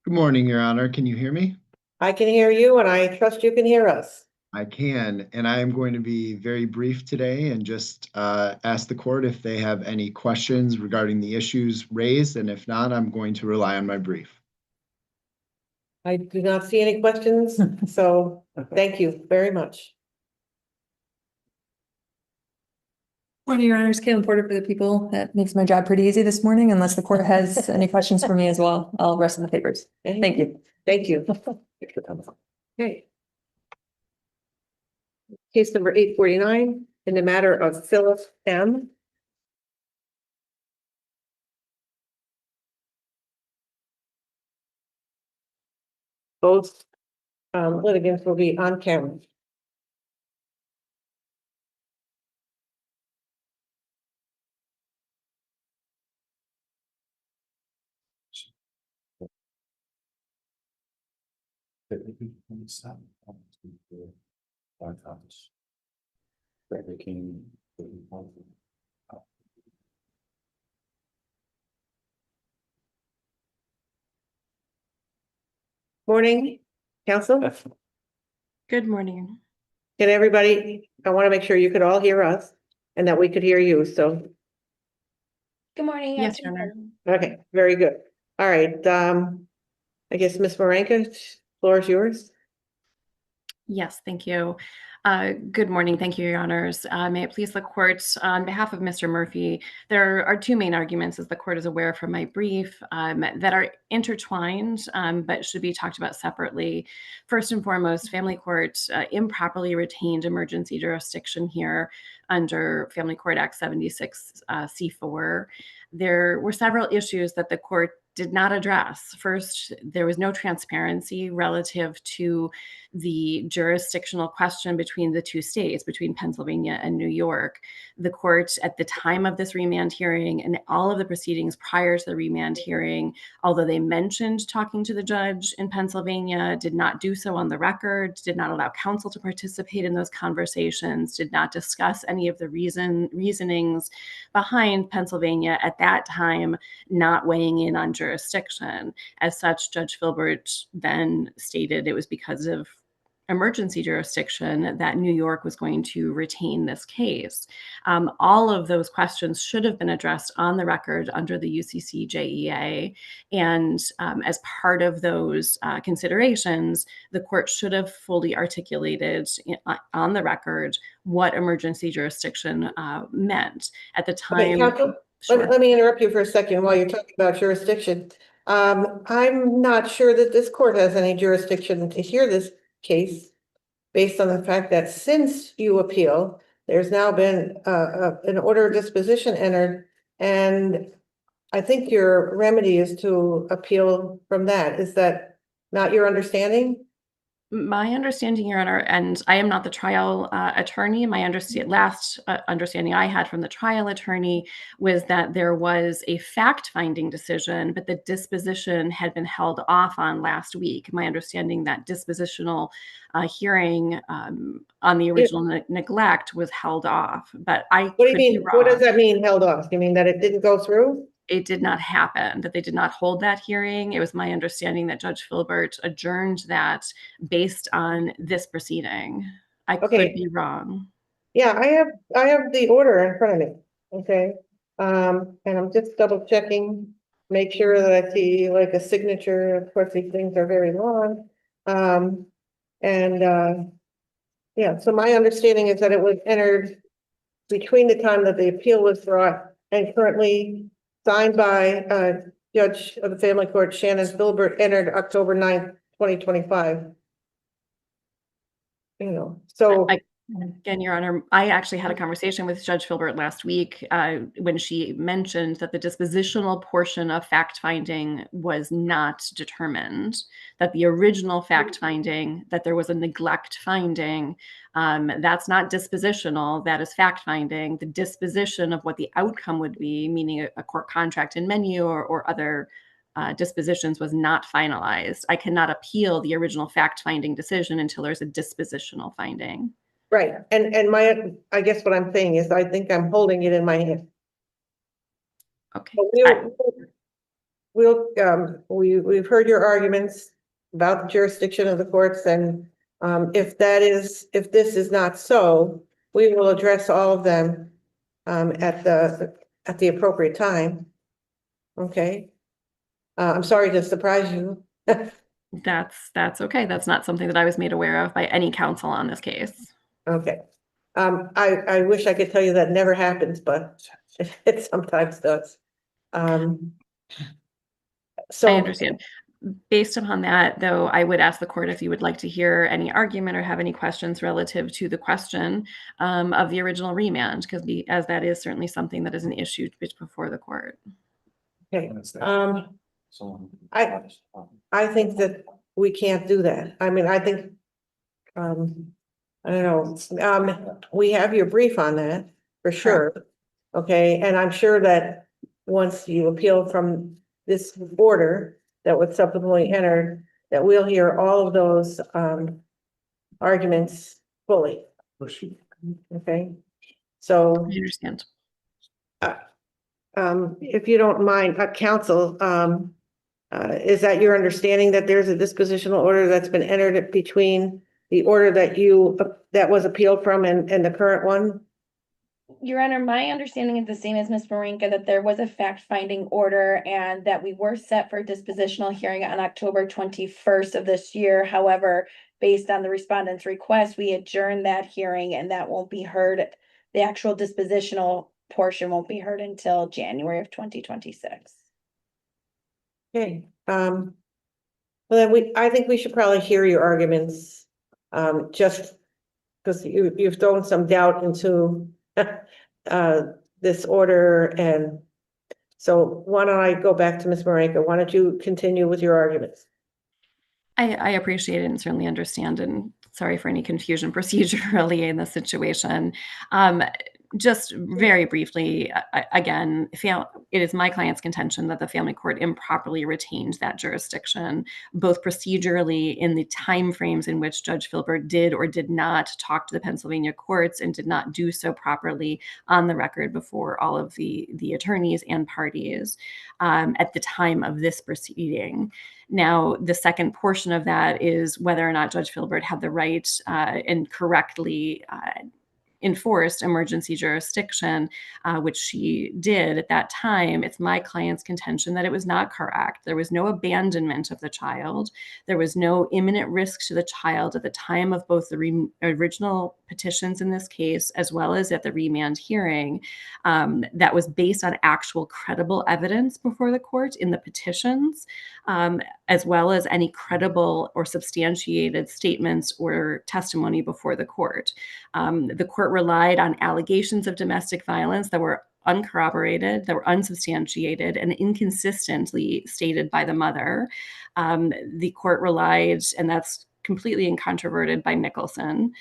Good morning, Your Honor. Can you hear me? I can hear you and I trust you can hear us. I can, and I am going to be very brief today and just ask the court if they have any questions regarding the issues raised, and if not, I'm going to rely on my brief. I do not see any questions, so thank you very much. Morning, Your Honors. Caitlin Porter for the People. That makes my job pretty easy this morning, unless the court has any questions for me as well. I'll rest in the papers. Thank you. Thank you. Okay. Case number 849, in the matter of Philip M. Both litigants will be on camera. Morning, counsel. Good morning. Can everybody, I want to make sure you could all hear us and that we could hear you, so. Good morning. Yes, Your Honor. Okay, very good. All right, I guess Ms. Marenka, floor is yours. Yes, thank you. Good morning. Thank you, Your Honors. May it please the court, on behalf of Mr. Murphy, there are two main arguments, as the court is aware from my brief, that are intertwined, but should be talked about separately. First and foremost, family court improperly retained emergency jurisdiction here under Family Court Act 76 C4. There were several issues that the court did not address. First, there was no transparency relative to the jurisdictional question between the two states, between Pennsylvania and New York. The court, at the time of this remand hearing and all of the proceedings prior to the remand hearing, although they mentioned talking to the judge in Pennsylvania, did not do so on the record, did not allow counsel to participate in those conversations, did not discuss any of the reasonings behind Pennsylvania at that time not weighing in on jurisdiction. As such, Judge Filbert then stated it was because of emergency jurisdiction that New York was going to retain this case. All of those questions should have been addressed on the record under the UCC JEA. And as part of those considerations, the court should have fully articulated on the record what emergency jurisdiction meant. At the time, Okay, counsel, sure. let me interrupt you for a second while you're talking about jurisdiction. I'm not sure that this court has any jurisdiction to hear this case based on the fact that since you appeal, there's now been an order of disposition entered, and I think your remedy is to appeal from that. Is that not your understanding? My understanding, Your Honor, and I am not the trial attorney, my last understanding I had from the trial attorney was that there was a fact-finding decision, but the disposition had been held off on last week. My understanding that dispositional hearing on the original neglect was held off, but I What do you could be mean? What does wrong. that mean, held off? You mean that it didn't go through? It did not happen, that they did not hold that hearing. It was my understanding that Judge Filbert adjourned that based on this proceeding. I could be wrong. Yeah, I have the order in front of me. Okay. And I'm just double checking, make sure that I see like a signature. Of course, these things are very long. Yeah, so my understanding is that it was entered between the time that the appeal was brought and currently signed by Judge of the Family Court Shannon Filbert, entered October 9th, 2025. You know, so. Again, Your Honor, I actually had a conversation with Judge Filbert last week when she mentioned that the dispositional portion of fact-finding was not determined, that the original fact-finding, that there was a neglect finding, that's not dispositional, that is fact-finding. The disposition of what the outcome would be, meaning a court contract in menu or other dispositions, was not finalized. I cannot appeal the original fact-finding decision until there's a dispositional finding. Right, and I guess what I'm saying is I think I'm holding it in my hand. Okay. We've heard your arguments about the jurisdiction of the courts, and if this is not so, we will address all of them at the appropriate time. Okay. I'm sorry to surprise you. That's okay. That's not something that I was made aware of by any counsel on this case. Okay. I wish I could tell you that never happens, but it sometimes does. So I understand. Based upon that, though, I would ask the court if you would like to hear any argument or have any questions relative to the question of the original remand, because as that is certainly something that is an issue before the court. Okay. I think that we can't do that. I mean, I think, I don't know, we have your brief on that for sure. Okay, and I'm sure that once you appeal from this order that was subsequently entered, that we'll hear all of those arguments fully. Okay, so I understand. if you don't mind, counsel, is that your understanding that there's a dispositional order that's been entered between the order that was appealed from and the current one? Your Honor, my understanding is the same as Ms. Marinka, that there was a fact-finding order and that we were set for a dispositional hearing on October 21st of this year. However, based on the respondent's request, we adjourned that hearing and that won't be heard. The actual dispositional portion won't be heard until January of 2026. Okay, well then I think we should probably hear your arguments, just because you've thrown some doubt into this order, and so why don't I go back to Ms. Marinka? Why don't you continue with your arguments? I appreciate it and certainly understand, and sorry for any confusion procedurally in this situation. Just very briefly, again, it is my client's contention that the family court improperly retained that jurisdiction, both procedurally in the timeframes in which Judge Filbert did or did not talk to the Pennsylvania courts and did not do so properly on the record before all of the attorneys and parties at the time of this proceeding. Now, the second portion of that is whether or not Judge Filbert had the right and correctly enforced emergency jurisdiction, which she did at that time. It's my client's contention that it was not correct. There was no abandonment of the child. There was no imminent risk to the child at the time of both the original petitions in this case, as well as at the remand hearing, that was based on actual credible evidence before the court in the petitions, as well as any credible or substantiated statements or testimony before the court. The court relied on allegations of domestic violence that were uncorroborated, that were unsubstantiated, and inconsistently stated by the mother. The court relied, and that's completely incontroverted by Nicholson.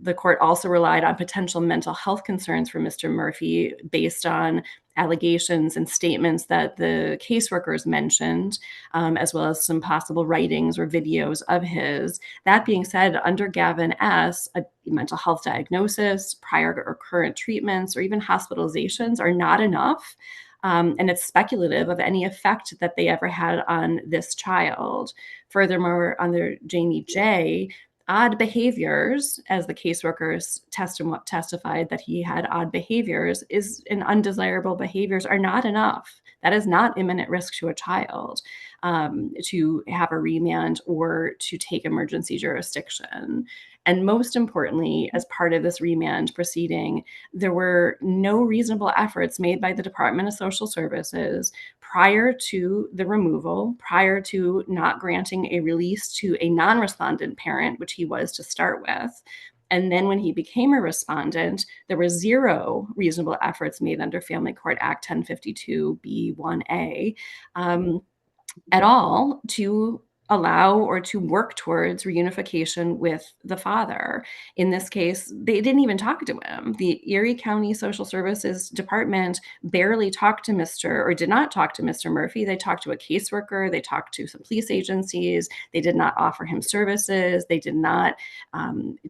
The court also relied on potential mental health concerns for Mr. Murphy based on allegations and statements that the caseworkers mentioned, as well as some possible writings or videos of his. That being said, under Gavin S., a mental health diagnosis, prior or current treatments, or even hospitalizations are not enough. And it's speculative of any effect that they ever had on this child. Furthermore, under Jamie J., odd behaviors, as the caseworkers testified that he had odd behaviors, and undesirable behaviors are not enough. That is not imminent risk to a child to have a remand or to take emergency jurisdiction. And most importantly, as part of this remand proceeding, there were no reasonable efforts made by the Department of Social Services prior to the removal, prior to not granting a release to a non-respondent parent, which he was to start with. And then when he became a respondent, there were zero reasonable efforts made under Family Court Act 1052B1A at all to allow or to work towards reunification with the father. In this case, they didn't even talk to him. The Erie County Social Services Department barely talked to or did not talk to Mr. Murphy. They talked to a caseworker. They talked to some police agencies. They did not offer him services. They did not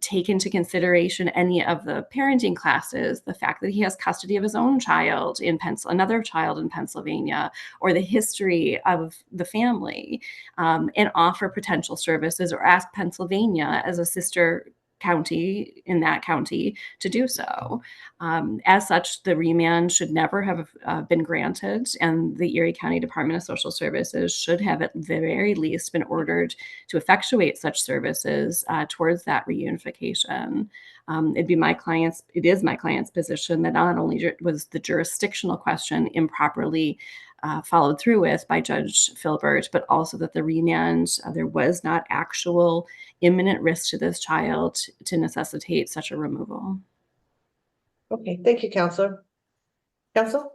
take into consideration any of the parenting classes, the fact that he has custody of his own child in another child in Pennsylvania, or the history of the family, and offer potential services or ask Pennsylvania as a sister county in that county to do so. As such, the remand should never have been granted, and the Erie County Department of Social Services should have at the very least been ordered to effectuate such services towards that reunification. It is my client's position that not only was the jurisdictional question improperly followed through with by Judge Filbert, but also that the remand, there was not actual imminent risk to this child to necessitate such a removal. Okay, thank you, Counselor. Counsel?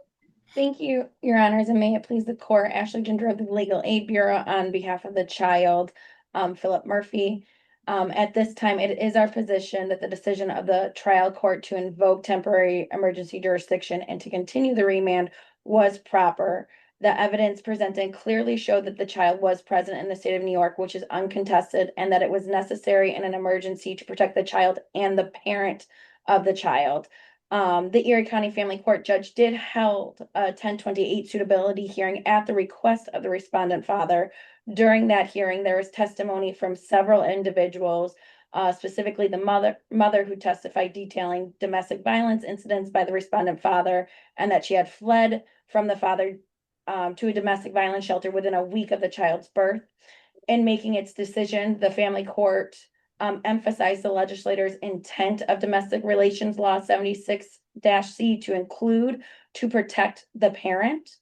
Thank you, Your Honors, and may it please the court, Ashley Ginger of the Legal Aid Bureau on behalf of the child, Philip Murphy. At this time, it is our position that the decision of the trial court to invoke temporary emergency jurisdiction and to continue the remand was proper. The evidence presented clearly showed that the child was present in the state of New York, which is uncontested, and that it was necessary in an emergency to protect the child and the parent of the child. The Erie County Family Court judge did held a 1028 suitability hearing at the request of the respondent father. During that hearing, there was testimony from several individuals, specifically the mother who testified detailing domestic violence incidents by the respondent father, and that she had fled from the father to a domestic violence shelter within a week of the child's birth. In making its decision, the family court emphasized the legislator's intent of domestic relations law 76-C to include to protect the parent.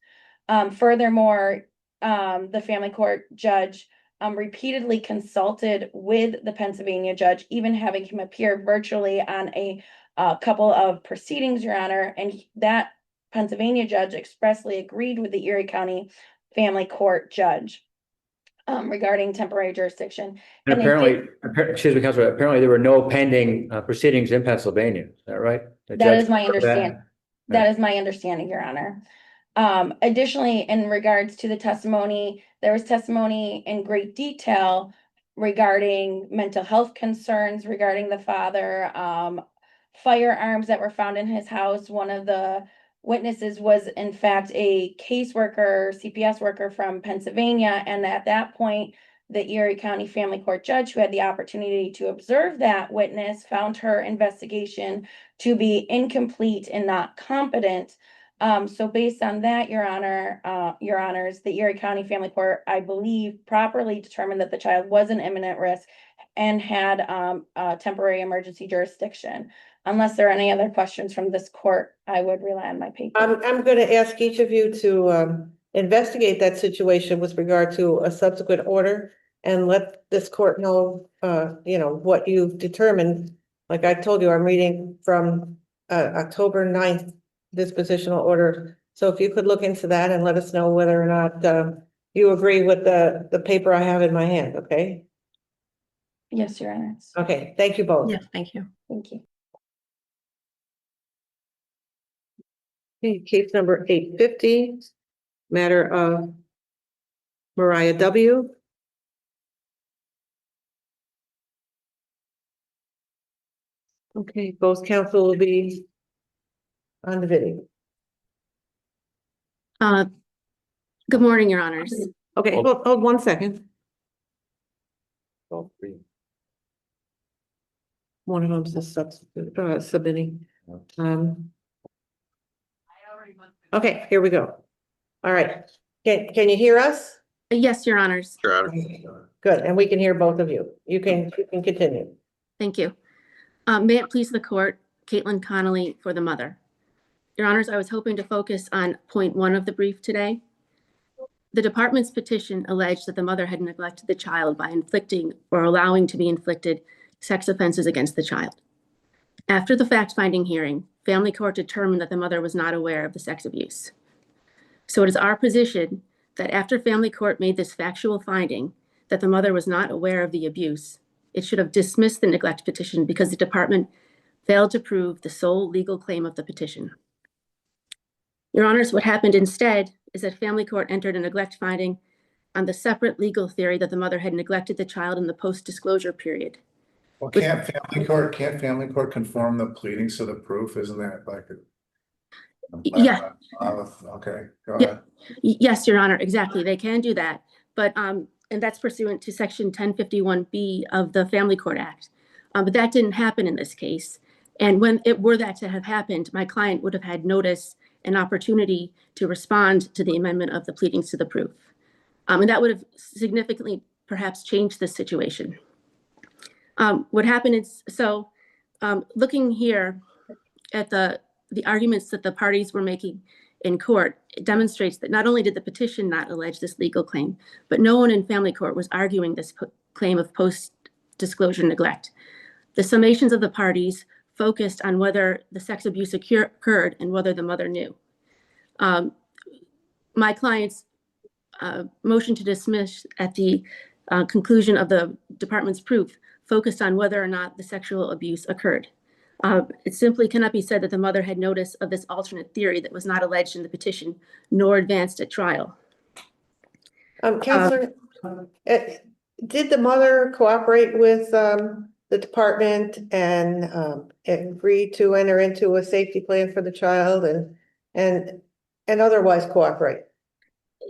Furthermore, the family court judge repeatedly consulted with the Pennsylvania judge, even having him appear virtually on a couple of proceedings, Your Honor, and that Pennsylvania judge expressly agreed with the Erie County Family Court judge regarding temporary jurisdiction. And apparently, excuse me, Counselor, apparently there were no pending proceedings in Pennsylvania. Is that right? That is my understanding. That is my understanding, Your Honor. Additionally, in regards to the testimony, there was testimony in great detail regarding mental health concerns regarding the father, firearms that were found in his house. One of the witnesses was in fact a caseworker, CPS worker from Pennsylvania. And at that point, the Erie County Family Court judge, who had the opportunity to observe that witness, found her investigation to be incomplete and not competent. So based on that, Your Honors, the Erie County Family Court, I believe, properly determined that the child was an imminent risk and had temporary emergency jurisdiction. Unless there are any other questions from this court, I would rely on my paper. I'm going to ask each of you to investigate that situation with regard to a subsequent order and let this court know, what you've determined. Like I told you, I'm reading from October 9th dispositional order. So if you could look into that and let us know whether or not you agree with the paper I have in my hand, okay? Yes, Your Honor. Okay, thank you both. Yes, thank you. Thank you. Okay, case number 850, matter of Mariah W. Okay, both counsel will be on the video. Good morning, Your Honors. Okay, hold 1 second. One of them's the submitting. Okay, here we go. All right. Can you hear us? Yes, Your Honors. Good, and we can hear both of you. You can continue. Thank you. May it please the court, Caitlin Connolly for the mother. Your Honors, I was hoping to focus on point 1 of the brief today. The department's petition alleged that the mother had neglected the child by inflicting or allowing to be inflicted sex offenses against the child. After the fact-finding hearing, family court determined that the mother was not aware of the sex abuse. So it is our position that after family court made this factual finding that the mother was not aware of the abuse, it should have dismissed the neglect petition because the department failed to prove the sole legal claim of the petition. Your Honors, what happened instead is that family court entered a neglect finding on the separate legal theory that the mother had neglected the child in the post-disclosure period. Well, can't family court conform the pleadings to the proof? Isn't that like a? Yeah. Okay, go Yeah. ahead. Yes, Your Honor, exactly. They can do that. But, and that's pursuant to section 1051B of the Family Court Act. But that didn't happen in this case. And when it were that to have happened, my client would have had notice and opportunity to respond to the amendment of the pleadings to the proof. And that would have significantly perhaps changed the situation. What happened is, so looking here at the arguments that the parties were making in court, it demonstrates that not only did the petition not allege this legal claim, but no one in family court was arguing this claim of post-disclosure neglect. The summations of the parties focused on whether the sex abuse occurred and whether the mother knew. My client's motion to dismiss at the conclusion of the department's proof focused on whether or not the sexual abuse occurred. It simply cannot be said that the mother had notice of this alternate theory that was not alleged in the petition, nor advanced at trial. Counselor, did the mother cooperate with the department and agree to enter into a safety plan for the child and otherwise cooperate?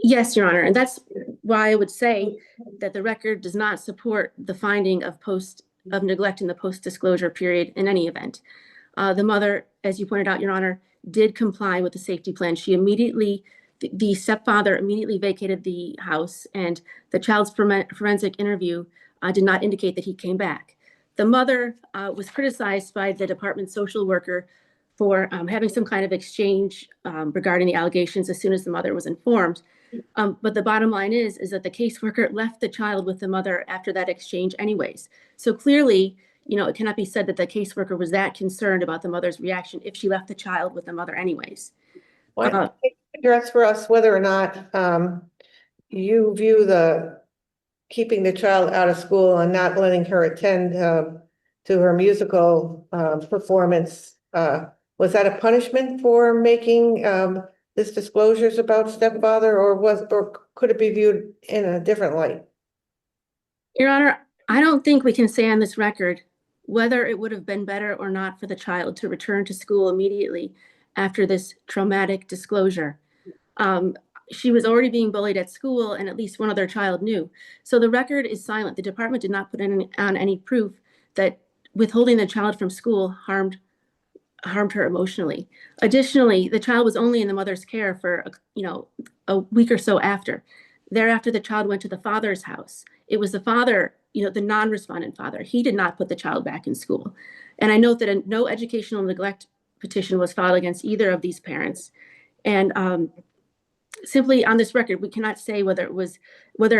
Yes, Your Honor, and that's why I would say that the record does not support the finding of neglect in the post-disclosure period in any event. The mother, as you pointed out, Your Honor, did comply with the safety plan. She immediately, the stepfather immediately vacated the house, and the child's forensic interview did not indicate that he came back. The mother was criticized by the department's social worker for having some kind of exchange regarding the allegations as soon as the mother was informed. But the bottom line is that the caseworker left the child with the mother after that exchange anyways. So clearly, you know, it cannot be said that the caseworker was that concerned about the mother's reaction if she left the child with the mother anyways. Address for us whether or not you view the keeping the child out of school and not letting her attend to her musical performance, was that a punishment for making this disclosures about stepfather, or could it be viewed in a different light? Your Honor, I don't think we can say on this record whether it would have been better or not for the child to return to school immediately after this traumatic disclosure. She was already being bullied at school, and at least one other child knew. So the record is silent. The department did not put on any proof that withholding the child from school harmed her emotionally. Additionally, the child was only in the mother's care for a week or so after. Thereafter, the child went to the father's house. It was the father, the non-respondent father. He did not put the child back in school. And I note that no educational neglect petition was filed against either of these parents. And simply on this record, we cannot say whether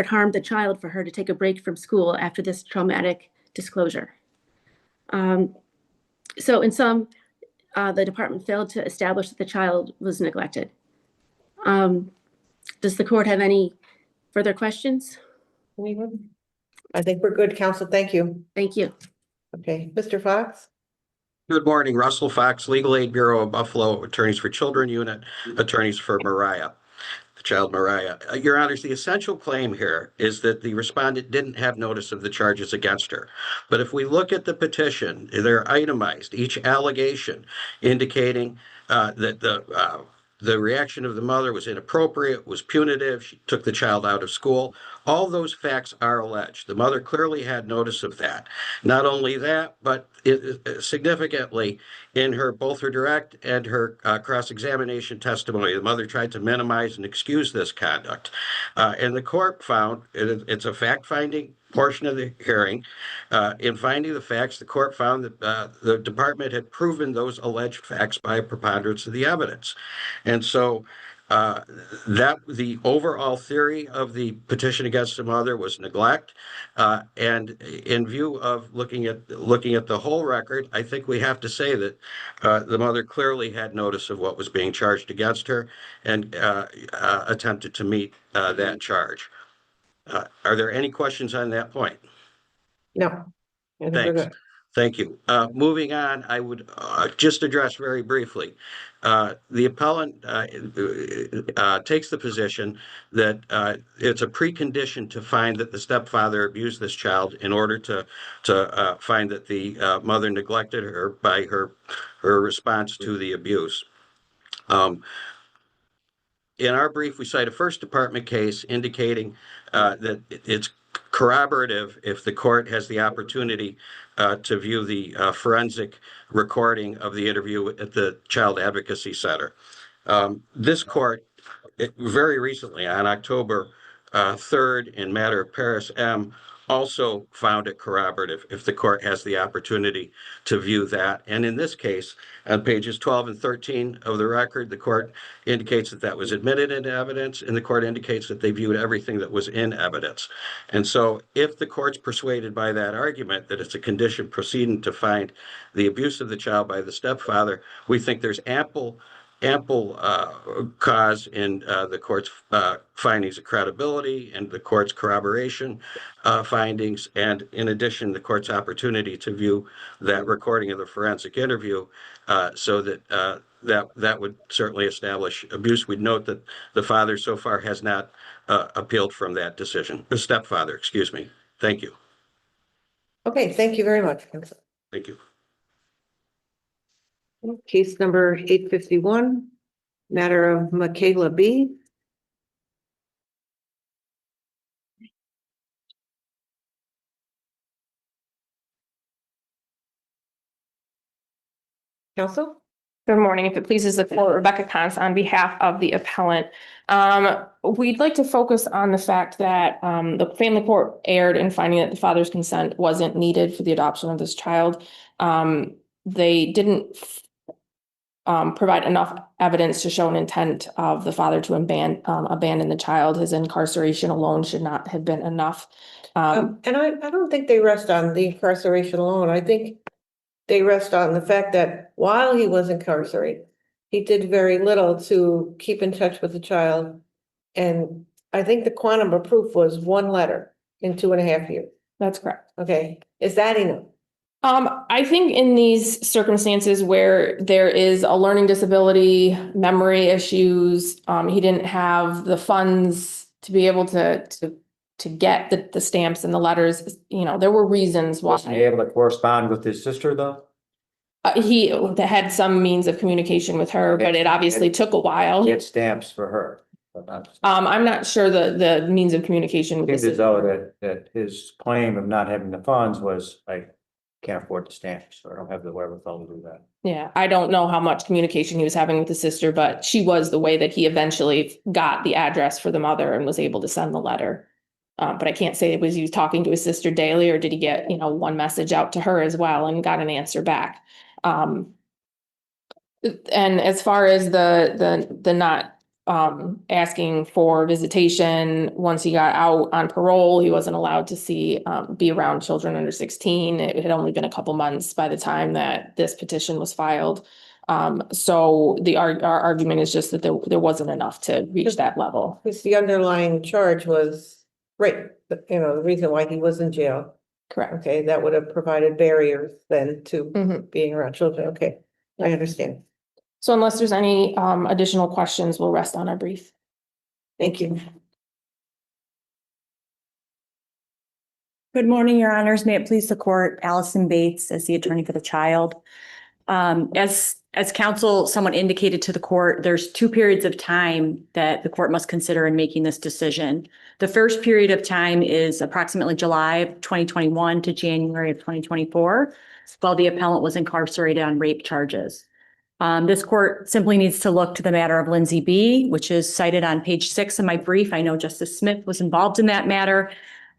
it harmed the child for her to take a break from school after this traumatic disclosure. So in sum, the department failed to establish that the child was neglected. Does the court have any further questions? Anyone? I think we're good, counsel. Thank you. Thank you. Okay, Mr. Fox? Good morning, Russell Fox, Legal Aid Bureau of Buffalo, Attorneys for Children Unit, attorneys for Mariah, the child Mariah. Your Honors, the essential claim here is that the respondent didn't have notice of the charges against her. But if we look at the petition, they're itemized, each allegation indicating that the reaction of the mother was inappropriate, was punitive, she took the child out of school. All those facts are alleged. The mother clearly had notice of that. Not only that, but significantly in both her direct and her cross-examination testimony, the mother tried to minimize and excuse this conduct. And the court found, it's a fact-finding portion of the hearing. In finding the facts, the court found that the department had proven those alleged facts by a preponderance of the evidence. And so that the overall theory of the petition against the mother was neglect. And in view of looking at the whole record, I think we have to say that the mother clearly had notice of what was being charged against her and attempted to meet that charge. Are there any questions on that point? No. I think we're Thanks. good. Thank you. Moving on, I would just address very briefly. The appellant takes the position that it's a precondition to find that the stepfather abused this child in order to find that the mother neglected her by her response to the abuse. In our brief, we cite a First Department case indicating that it's corroborative if the court has the opportunity to view the forensic recording of the interview at the Child Advocacy Center. This court, very recently, on October 3rd, in matter of Paris M., also found it corroborative if the court has the opportunity to view that. And in this case, on pages 12 and 13 of the record, the court indicates that that was admitted into evidence, and the court indicates that they viewed everything that was in evidence. And so if the court's persuaded by that argument that it's a condition proceeding to find the abuse of the child by the stepfather, we think there's ample cause in the court's findings of credibility and the court's corroboration findings, and in addition, the court's opportunity to view that recording of the forensic interview so that that would certainly establish abuse. We'd note that the father so far has not appealed from that decision. The stepfather, excuse me. Thank you. Okay, thank you very much. Thank you. Case number 851, matter of Michaela B. Counsel? Good morning. If it pleases the court, Rebecca Cons on behalf of the appellant. We'd like to focus on the fact that the family court erred in finding that the father's consent wasn't needed for the adoption of this child. They didn't provide enough evidence to show an intent of the father to abandon the child. His incarceration alone should not have been enough. And I don't think they rest on the incarceration alone. I think they rest on the fact that while he was incarcerated, he did very little to keep in touch with the child. And I think the quantum of proof was one letter in 2.5 years. That's correct. Okay. Is that enough? I think in these circumstances where there is a learning disability, memory issues, he didn't have the funds to be able to get the stamps and the letters, there were reasons why. Wasn't he able to correspond with his sister, though? He had some means of communication with her, but it obviously took a while. He had stamps for her. But not. I'm not sure the means of communication. It seems as though that his claim of not having the funds was, I can't afford the stamps, so I don't have the wherewithal to do that. Yeah, I don't know how much communication he was having with his sister, but she was the way that he eventually got the address for the mother and was able to send the letter. But I can't say was he talking to his sister daily, or did he get, one message out to her as well and got an answer back. And as far as the not asking for visitation, once he got out on parole, he wasn't allowed to be around children under 16. It had only been a couple months by the time that this petition was filed. So our argument is just that there wasn't enough to reach that level. Because the underlying charge was rape, the reason why he was in jail. Correct. Okay, that would have provided barriers then to being around children. Okay, I understand. So unless there's any additional questions, we'll rest on our brief. Thank you. Good morning, Your Honors. May it please the court, Allison Bates as the attorney for the child. As counsel somewhat indicated to the court, there's 2 periods of time that the court must consider in making this decision. The first period of time is approximately July of 2021 to January of 2024, while the appellant was incarcerated on rape charges. This court simply needs to look to the matter of Lindsay B., which is cited on page 6 of my brief. I know Justice Smith was involved in that matter.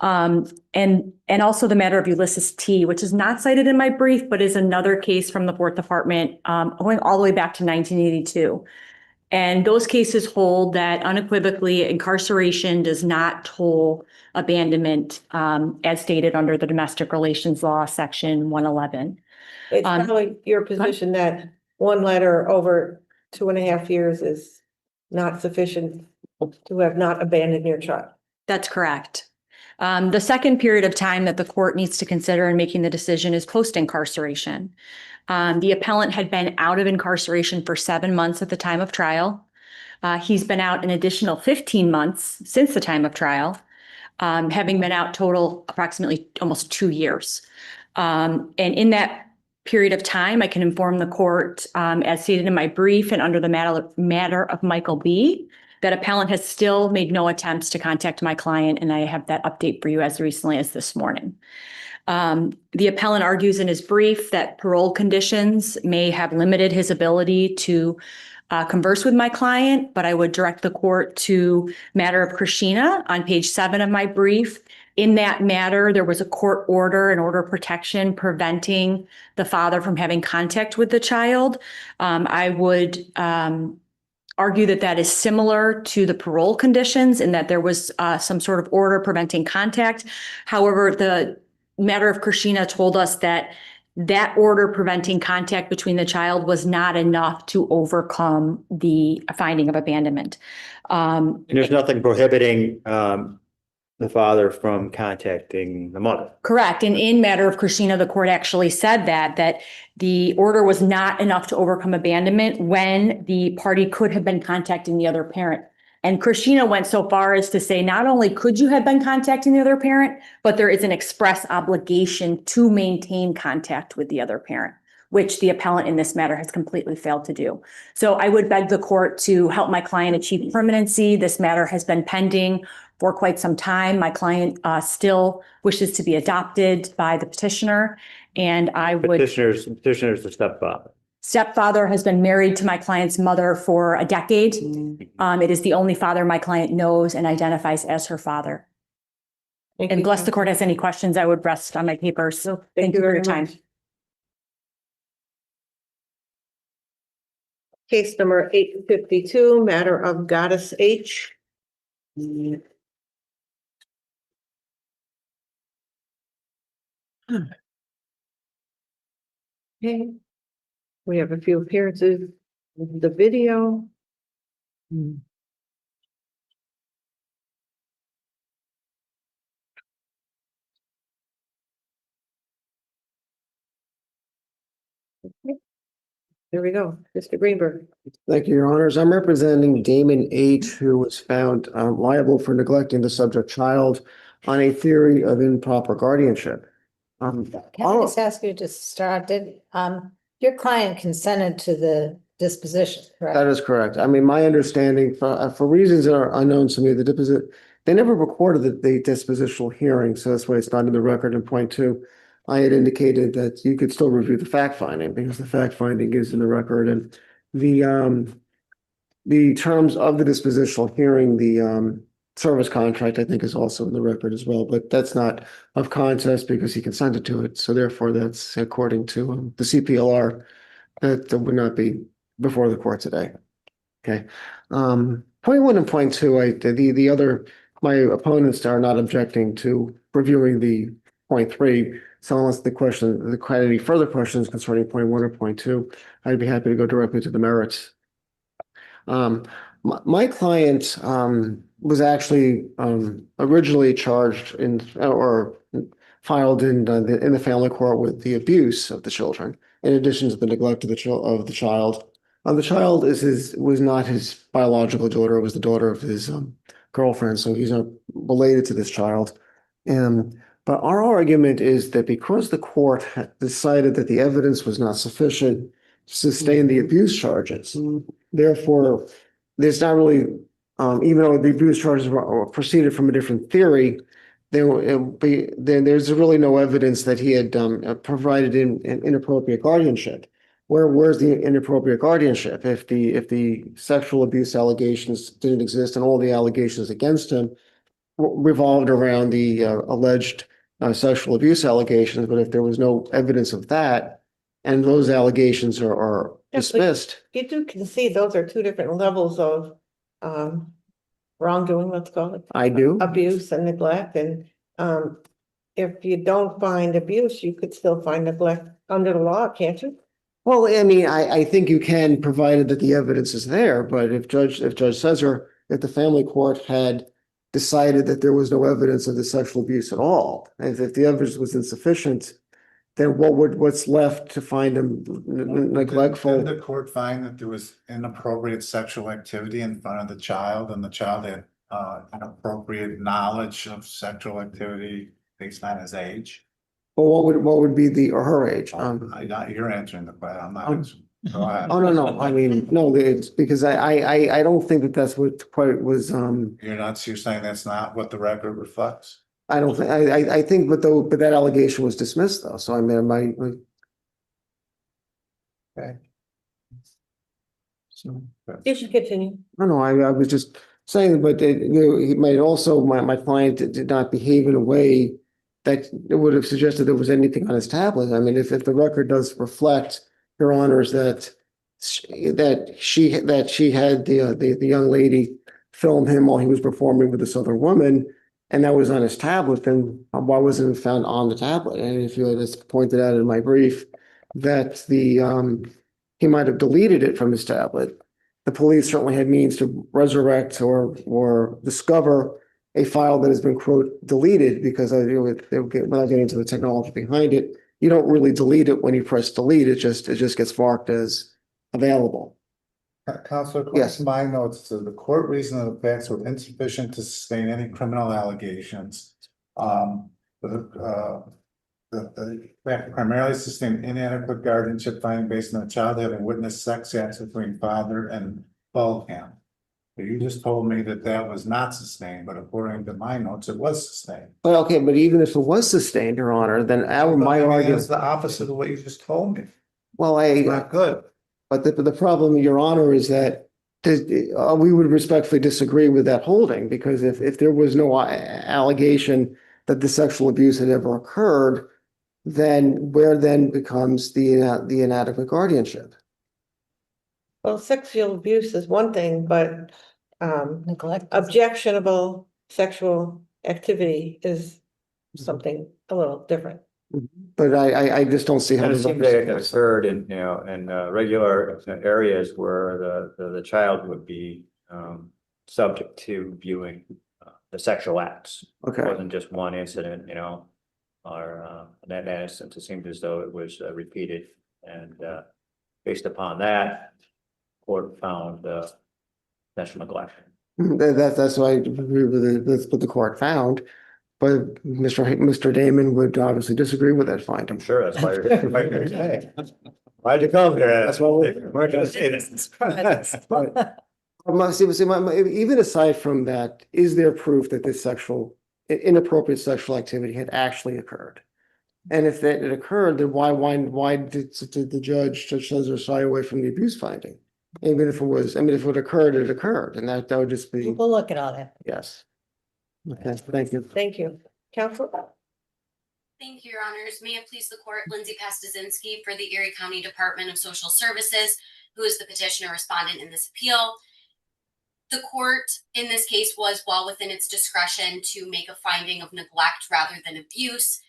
And also the matter of Ulysses T, which is not cited in my brief, but is another case from the Fourth Department, going all the way back to 1982. And those cases hold that unequivocally incarceration does not toll abandonment, as stated under the Domestic Relations Law, Section 111. It's probably your position that one letter over 2.5 years is not sufficient to have not abandoned your child. That's correct. The second period of time that the court needs to consider in making the decision is post-incarceration. The appellant had been out of incarceration for 7 months at the time of trial. He's been out an additional 15 months since the time of trial, having been out total approximately almost 2 years. And in that period of time, I can inform the court, as stated in my brief and under the matter of Michael B., that appellant has still made no attempts to contact my client, and I have that update for you as recently as this morning. The appellant argues in his brief that parole conditions may have limited his ability to converse with my client, but I would direct the court to matter of Krishna on page 7 of my brief. In that matter, there was a court order, an order of protection preventing the father from having contact with the child. I would argue that that is similar to the parole conditions in that there was some sort of order preventing contact. However, the matter of Krishna told us that that order preventing contact between the child was not enough to overcome the finding of abandonment. And there's nothing prohibiting the father from contacting the mother. Correct. And in matter of Krishna, the court actually said that the order was not enough to overcome abandonment when the party could have been contacting the other parent. And Krishna went so far as to say, not only could you have been contacting the other parent, but there is an express obligation to maintain contact with the other parent, which the appellant in this matter has completely failed to do. So I would beg the court to help my client achieve permanency. This matter has been pending for quite some time. My client still wishes to be adopted by the petitioner, and I would. Petitioner's the stepfather. Stepfather has been married to my client's mother for a decade. It is the only father my client knows and identifies as her father. And unless the court has any questions, I would rest on my papers. So thank you for your time. Case number 852, matter of Goddess H. Okay. We have a few appearances in the video. Okay. There we go, Mr. Greenberg. Thank you, Your Honors. I'm representing Damon H., who was found liable for neglecting the subject child on a theory of improper guardianship. Can I just ask you to start, your client consented to the disposition, correct? That is correct. I mean, my understanding, for reasons that are unknown to me, they never recorded the dispositional hearing, so that's why it's not in the record. In point 2, I had indicated that you could still review the fact finding because the fact finding is in the record, and the terms of the dispositional hearing, the service contract, I think, is also in the record as well, but that's not of contest because he consented to it. So therefore, that's according to the CPLR, that would not be before the court today. Okay. Point 1 and point 2, the other, my opponents are not objecting to reviewing the point 3. So unless any further questions concerning point 1 or point 2, I'd be happy to go directly to the merits. My client was actually originally charged or filed in the family court with the abuse of the children, in addition to the neglect of the child. The child was not his biological daughter; it was the daughter of his girlfriend. So he's not related to this child. But our argument is that because the court decided that the evidence was not sufficient to sustain the abuse charges, therefore, there's not really, even though the abuse charges were proceeded from a different theory, there's really no evidence that he had provided inappropriate guardianship. Where's the inappropriate guardianship? If the sexual abuse allegations didn't exist and all the allegations against him revolved around the alleged sexual abuse allegations, but if there was no evidence of that, and those allegations are Yes, but dismissed, you do concede those are two different levels of wrongdoing, let's call it. I do. Abuse and neglect, and if you don't find abuse, you could still find neglect under the law, can't you? Well, I mean, I think you can, provided that the evidence is there, but if Judge Cesar, if the family court had decided that there was no evidence of the sexual abuse at all, and if the evidence was insufficient, then what's left to find him neglectful? Did the court find that there was inappropriate sexual activity in front of the child, and the child had inappropriate knowledge of sexual activity based on his age? Well, what would be the, or her age? You're answering the question, I'm not answering. Go ahead. Oh, no, I mean, no, it's because I don't think that that's what quite was, You're saying that's not what the record reflects? I don't think, I think, but that allegation was dismissed though, so I mean, Okay. So. You should continue. I was just saying, but he might also, my client did not behave in a way that it would have suggested there was anything on his tablet. I mean, if the record does reflect, Your Honors, that she had the young lady film him while he was performing with this other woman, and that was on his tablet, then why wasn't it found on the tablet? And if you had just pointed out in my brief that he might have deleted it from his tablet, the police certainly had means to resurrect or discover a file that has been, quote, deleted, because without getting into the technology behind it, you don't really delete it when you press delete. It just gets marked as available. Counselor, Yes. my notes says the court reasoned that the facts were insufficient to sustain any criminal allegations. The fact primarily sustained inadequate guardianship finding based on the child having witnessed sex acts between father and Balcam. But you just told me that that was not sustained, but according to my notes, it was sustained. Well, okay, but even if it was sustained, Your Honor, then my argument is the opposite of what you just told me. Well, Not good. But the problem, Your Honor, is that we would respectfully disagree with that holding, because if there was no allegation that the sexual abuse had ever occurred, then where then becomes the inadequate guardianship? Well, sexual abuse is one thing, but neglect, objectionable sexual activity is something a little different. But I just don't see how. And it seems like it occurred in, in regular areas where the child would be subject to viewing the sexual acts. Okay. It wasn't just one incident, or in that instance, it seemed as though it was repeated. And based upon that, court found potential neglect. That's why I agree with that's what the court found. But Mr. Damon would obviously disagree with that finding. I'm sure that's why you're saying. Why'd you come here? That's what we're gonna say this. Even aside from that, is there proof that this inappropriate sexual activity had actually occurred? And if that had occurred, then why did the Judge Cesar shy away from the abuse finding? Even if it was, if it occurred, it occurred, and that would just be. We'll look at all that. Yes. Okay, thank you. Thank you. Counsel? Thank you, Your Honors. May it please the court, Lindsay Pastazinski for the Erie County Department of Social Services, who is the petitioner respondent in this appeal. The court in this case was well within its discretion to make a finding of neglect rather than abuse.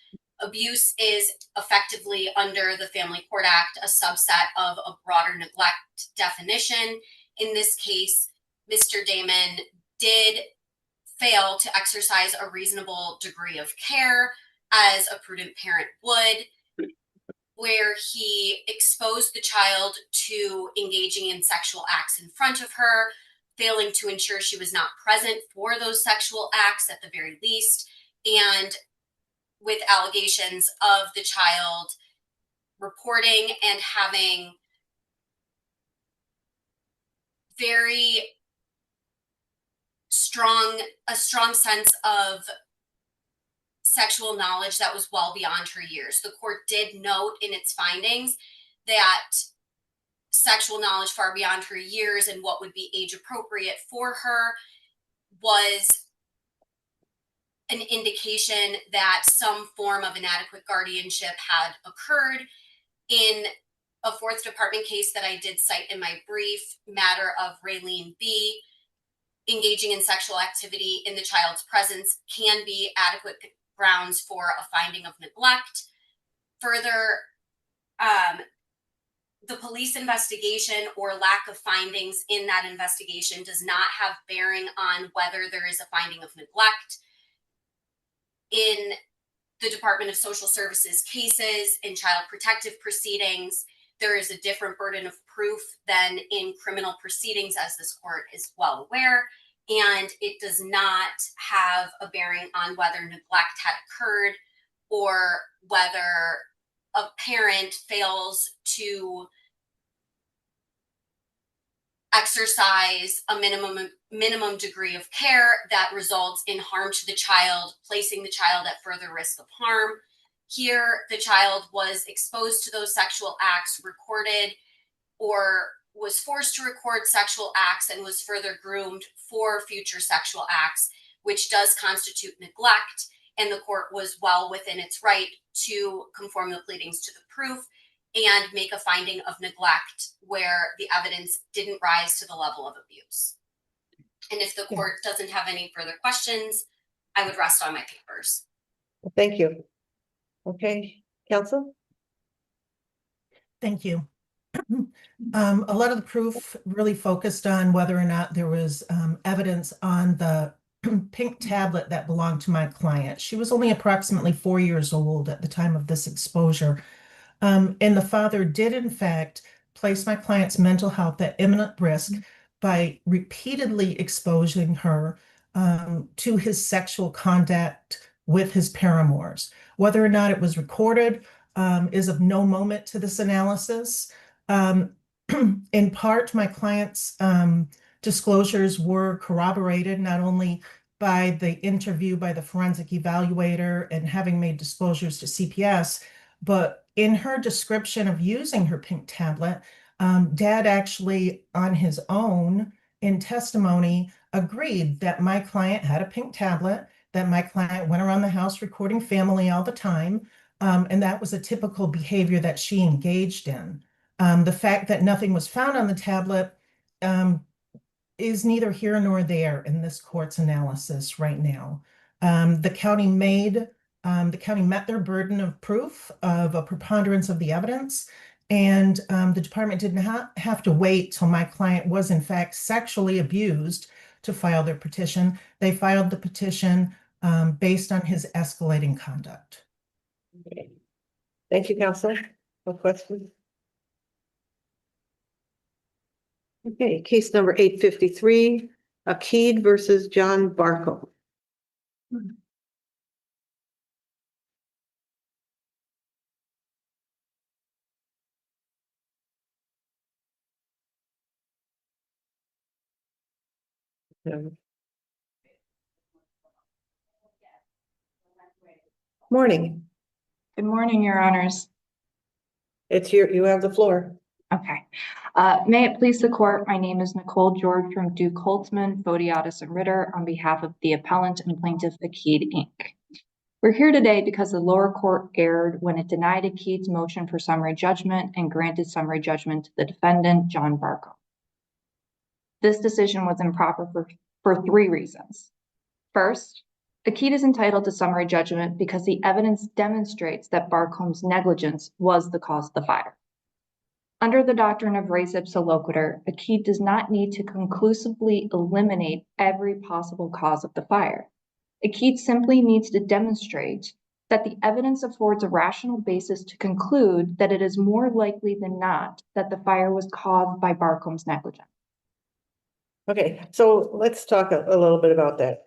Abuse is effectively, under the Family Court Act, a subset of a broader neglect definition. In this case, Mr. Damon did fail to exercise a reasonable degree of care as a prudent parent would, where he exposed the child to engaging in sexual acts in front of her, failing to ensure she was not present for those sexual acts at the very least, and with allegations of the child reporting and having a strong sense of sexual knowledge that was well beyond her years. The court did note in its findings that sexual knowledge far beyond her years and what would be age appropriate for her was an indication that some form of inadequate guardianship had occurred. In a fourth department case that I did cite in my brief, matter of Raylene B, engaging in sexual activity in the child's presence can be adequate grounds for a finding of neglect. Further, the police investigation or lack of findings in that investigation does not have bearing on whether there is a finding of neglect. In the Department of Social Services cases, in child protective proceedings, there is a different burden of proof than in criminal proceedings, as this court is well aware, and it does not have a bearing on whether neglect had occurred or whether a parent fails to exercise a minimum degree of care that results in harm to the child, placing the child at further risk of harm. Here, the child was exposed to those sexual acts, recorded, or was forced to record sexual acts and was further groomed for future sexual acts, which does constitute neglect, and the court was well within its right to conform the pleadings to the proof and make a finding of neglect where the evidence didn't rise to the level of abuse. And if the court doesn't have any further questions, I would rest on my papers. Thank you. Okay, counsel? Thank you. A lot of the proof really focused on whether or not there was evidence on the pink tablet that belonged to my client. She was only approximately 4 years old at the time of this exposure. And the father did, in fact, place my client's mental health at imminent risk by repeatedly exposing her to his sexual contact with his paramours. Whether or not it was recorded is of no moment to this analysis. In part, my client's disclosures were corroborated not only by the interview by the forensic evaluator and having made disclosures to CPS, but in her description of using her pink tablet, Dad actually on his own in testimony agreed that my client had a pink tablet, that my client went around the house recording family all the time, and that was a typical behavior that she engaged in. The fact that nothing was found on the tablet is neither here nor there in this court's analysis right now. The county met their burden of proof of a preponderance of the evidence, and the department did not have to wait till my client was in fact sexually abused to file their petition. They filed the petition based on his escalating conduct. Okay. Thank you, counsel. No questions? Okay, case number 853, Akid versus John Barkle. Morning. Good morning, Your Honors. You have the floor. Okay. May it please the court, my name is Nicole George from Duke Holtzman, Fodiatis and Ritter on behalf of the appellant and plaintiff Akid Inc. We're here today because the lower court erred when it denied Akid's motion for summary judgment and granted summary judgment to the defendant, John Barkle. This decision was improper for 3 reasons. First, Akid is entitled to summary judgment because the evidence demonstrates that Barkle's negligence was the cause of the fire. Under the doctrine of res ipsa loquitur, Akid does not need to conclusively eliminate every possible cause of the fire. Akid simply needs to demonstrate that the evidence affords a rational basis to conclude that it is more likely than not that the fire was caused by Barkle's negligence. Okay, so let's talk a little bit about that.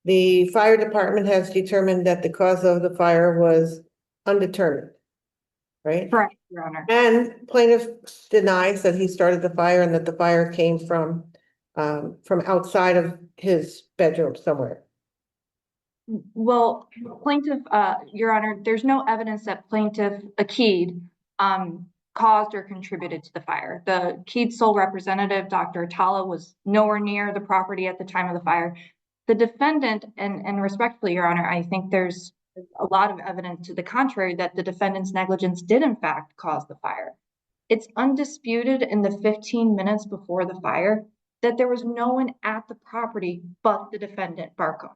The fire department has determined that the cause of the fire was undetermined, right? Correct, Your Honor. And plaintiff denies that he started the fire and that the fire came from outside of his bedroom somewhere. Well, plaintiff, Your Honor, there's no evidence that plaintiff Akid caused or contributed to the fire. The Akid's sole representative, Dr. Atala, was nowhere near the property at the time of the fire. The defendant, and respectfully, Your Honor, I think there's a lot of evidence to the contrary that the defendant's negligence did in fact cause the fire. It's undisputed in the 15 minutes before the fire that there was no one at the property but the defendant, Barcombe.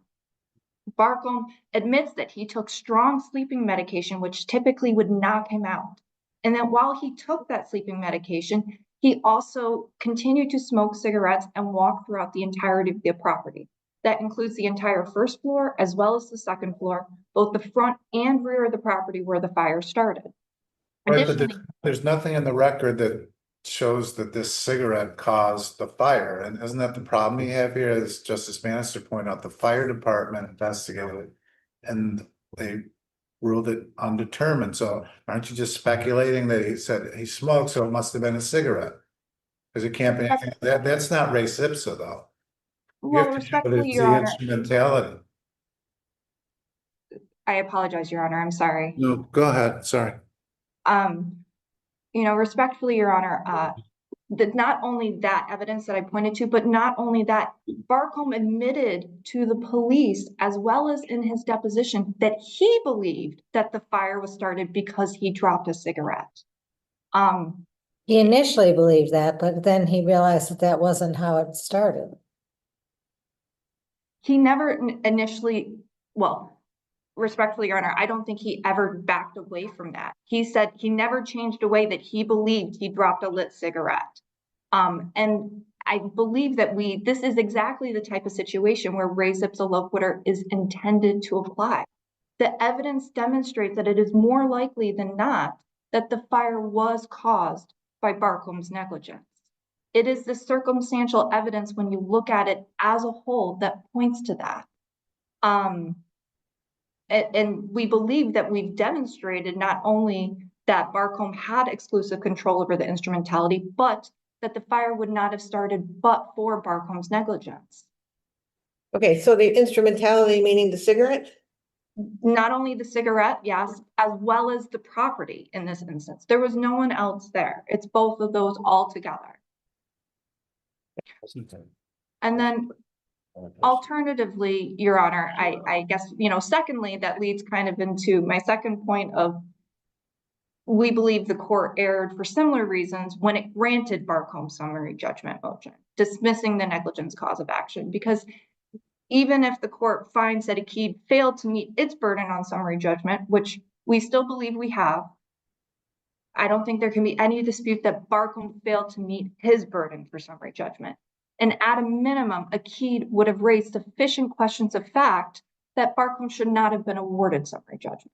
Barcombe admits that he took strong sleeping medication, which typically would knock him out. And that while he took that sleeping medication, he also continued to smoke cigarettes and walk throughout the entirety of the property. That includes the entire first floor as well as the second floor, both the front and rear of the property where the fire started. Right, but there's nothing in the record that shows that this cigarette caused the fire. And isn't that the problem you have here? As Justice Bannister pointed out, the fire department investigated and they ruled it undetermined. So aren't you just speculating that he said he smoked, so it must have been a cigarette? Because it can't be anything. That's not res ipsa, though. Well, respectfully, Your Honor, instrumentality. I apologize, Your Honor. I'm sorry. No, go ahead. Sorry. Respectfully, Your Honor, that not only that evidence that I pointed to, but not only that, Barcombe admitted to the police as well as in his deposition that he believed that the fire was started because he dropped a cigarette. He initially believed that, but then he realized that that wasn't how it started. He never initially, well, respectfully, Your Honor, I don't think he ever backed away from that. He said he never changed away that he believed he dropped a lit cigarette. And I believe that this is exactly the type of situation where res ipsa loquitur is intended to apply. The evidence demonstrates that it is more likely than not that the fire was caused by Barcombe's negligence. It is the circumstantial evidence when you look at it as a whole that points to that. And we believe that we've demonstrated not only that Barcombe had exclusive control over the instrumentality, but that the fire would not have started but for Barcombe's negligence. Okay, so the instrumentality meaning the cigarette? Not only the cigarette, yes, as well as the property in this instance. There was no one else there. It's both of those all together. And then alternatively, Your Honor, I guess, secondly, that leads kind of into my second point of we believe the court erred for similar reasons when it granted Barcombe's summary judgment motion, dismissing the negligence cause of action. Because even if the court finds that Akid failed to meet its burden on summary judgment, which we still believe we have, I don't think there can be any dispute that Barcombe failed to meet his burden for summary judgment. And at a minimum, Akid would have raised sufficient questions of fact that Barcombe should not have been awarded summary judgment.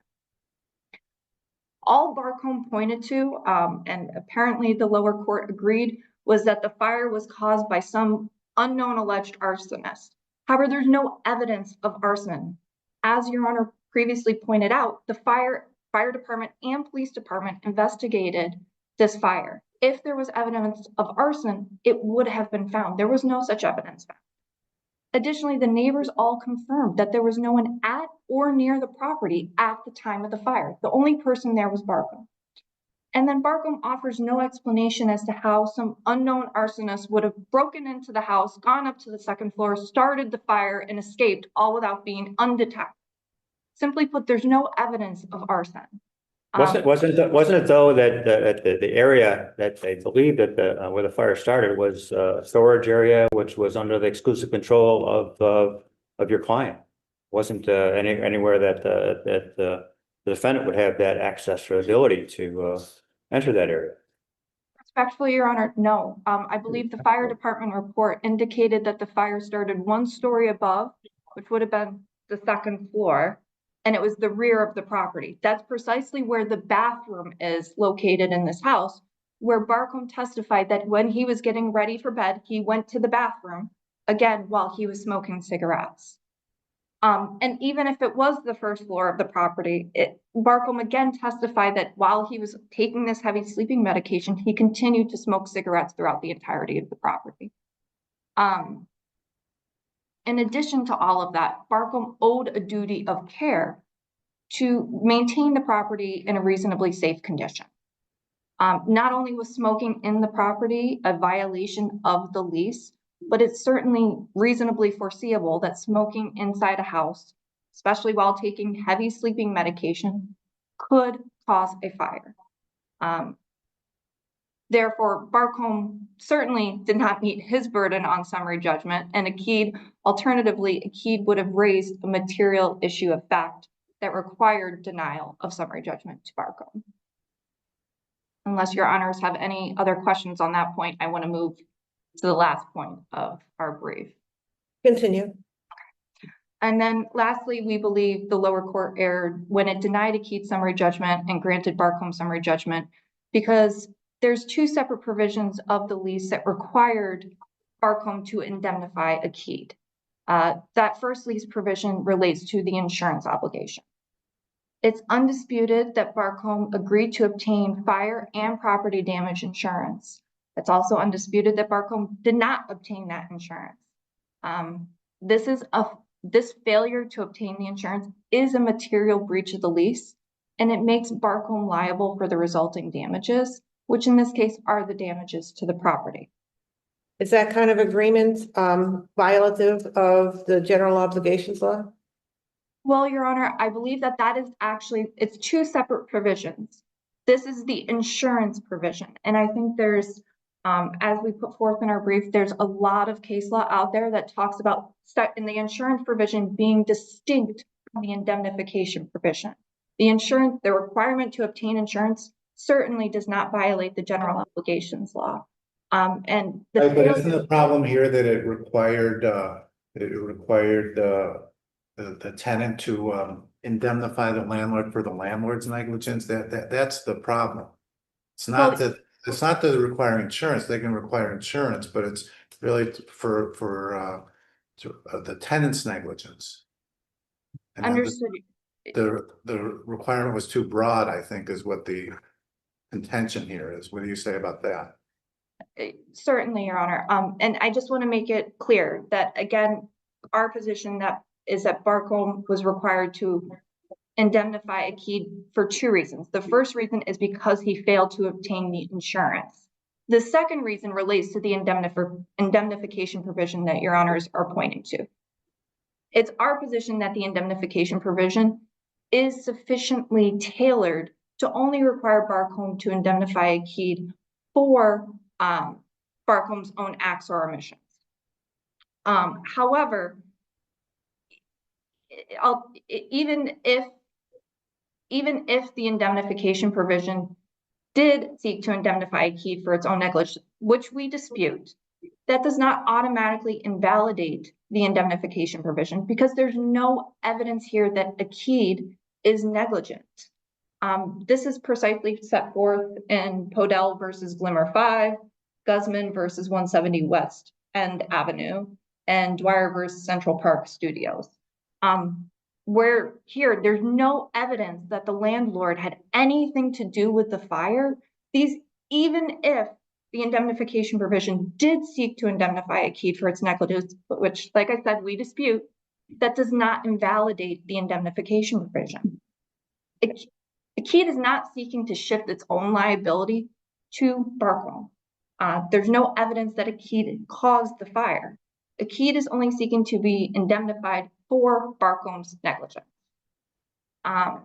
All Barcombe pointed to, and apparently the lower court agreed, was that the fire was caused by some unknown alleged arsonist. However, there's no evidence of arson. As Your Honor previously pointed out, the fire department and police department investigated this fire. If there was evidence of arson, it would have been found. There was no such evidence found. Additionally, the neighbors all confirmed that there was no one at or near the property at the time of the fire. The only person there was Barcombe. And then Barcombe offers no explanation as to how some unknown arsonist would have broken into the house, gone up to the second floor, started the fire, and escaped, all without being undetected. Simply put, there's no evidence of arson. Wasn't it though that the area that they believed that where the fire started was a storage area which was under the exclusive control of your client? Wasn't anywhere that the defendant would have that access or ability to enter that area? Respectfully, Your Honor, no. I believe the fire department report indicated that the fire started one story above, which would have been the second floor, and it was the rear of the property. That's precisely where the bathroom is located in this house, where Barcombe testified that when he was getting ready for bed, he went to the bathroom, again, while he was smoking cigarettes. And even if it was the first floor of the property, Barcombe again testified that while he was taking this heavy sleeping medication, he continued to smoke cigarettes throughout the entirety of the property. In addition to all of that, Barcombe owed a duty of care to maintain the property in a reasonably safe condition. Not only was smoking in the property a violation of the lease, but it's certainly reasonably foreseeable that smoking inside a house, especially while taking heavy sleeping medication, could cause a fire. Therefore, Barcombe certainly did not meet his burden on summary judgment, and alternatively, Akeed would have raised a material issue of fact that required denial of summary judgment to Barcombe. Unless your honors have any other questions on that point, I want to move to the last point of our brief. Continue. And then lastly, we believe the lower court erred when it denied Akeed summary judgment and granted Barcombe summary judgment, because there's two separate provisions of the lease that required Barcombe to indemnify Akeed. That first lease provision relates to the insurance obligation. It's undisputed that Barcombe agreed to obtain fire and property damage insurance. It's also undisputed that Barcombe did not obtain that insurance. This failure to obtain the insurance is a material breach of the lease, and it makes Barcombe liable for the resulting damages, which in this case are the damages to the property. Is that kind of agreement violative of the general obligations law? Well, Your Honor, I believe that is actually, it's two separate provisions. This is the insurance provision. And I think there's, as we put forth in our brief, there's a lot of case law out there that talks about in the insurance provision being distinct from the indemnification provision. The requirement to obtain insurance certainly does not violate the general obligations law. And but isn't the problem here that it required the tenant to indemnify the landlord for the landlord's negligence? That's the problem. It's not that they require insurance. They can require insurance, but it's really for the tenant's negligence. And understood. the requirement was too broad, I think, is what the contention here is. What do you say about that? Certainly, Your Honor. And I just want to make it clear that, again, our position is that Barcombe was required to indemnify Akeed for two reasons. The first reason is because he failed to obtain the insurance. The second reason relates to the indemnification provision that Your Honors are pointing to. It's our position that the indemnification provision is sufficiently tailored to only require Barcombe to indemnify Akeed for Barcombe's own acts or omissions. However, even if the indemnification provision did seek to indemnify Akeed for its own negligence, which we dispute, that does not automatically invalidate the indemnification provision, because there's no evidence here that Akeed is negligent. This is precisely set forth in Podell versus Glimmer 5, Guzman versus 170 West End Avenue, and Dwyer versus Central Park Studios. Where here, there's no evidence that the landlord had anything to do with the fire. Even if the indemnification provision did seek to indemnify Akeed for its negligence, which, like I said, we dispute, that does not invalidate the indemnification provision. Akeed is not seeking to shift its own liability to Barcombe. There's no evidence that Akeed caused the fire. Akeed is only seeking to be indemnified for Barcombe's negligence. I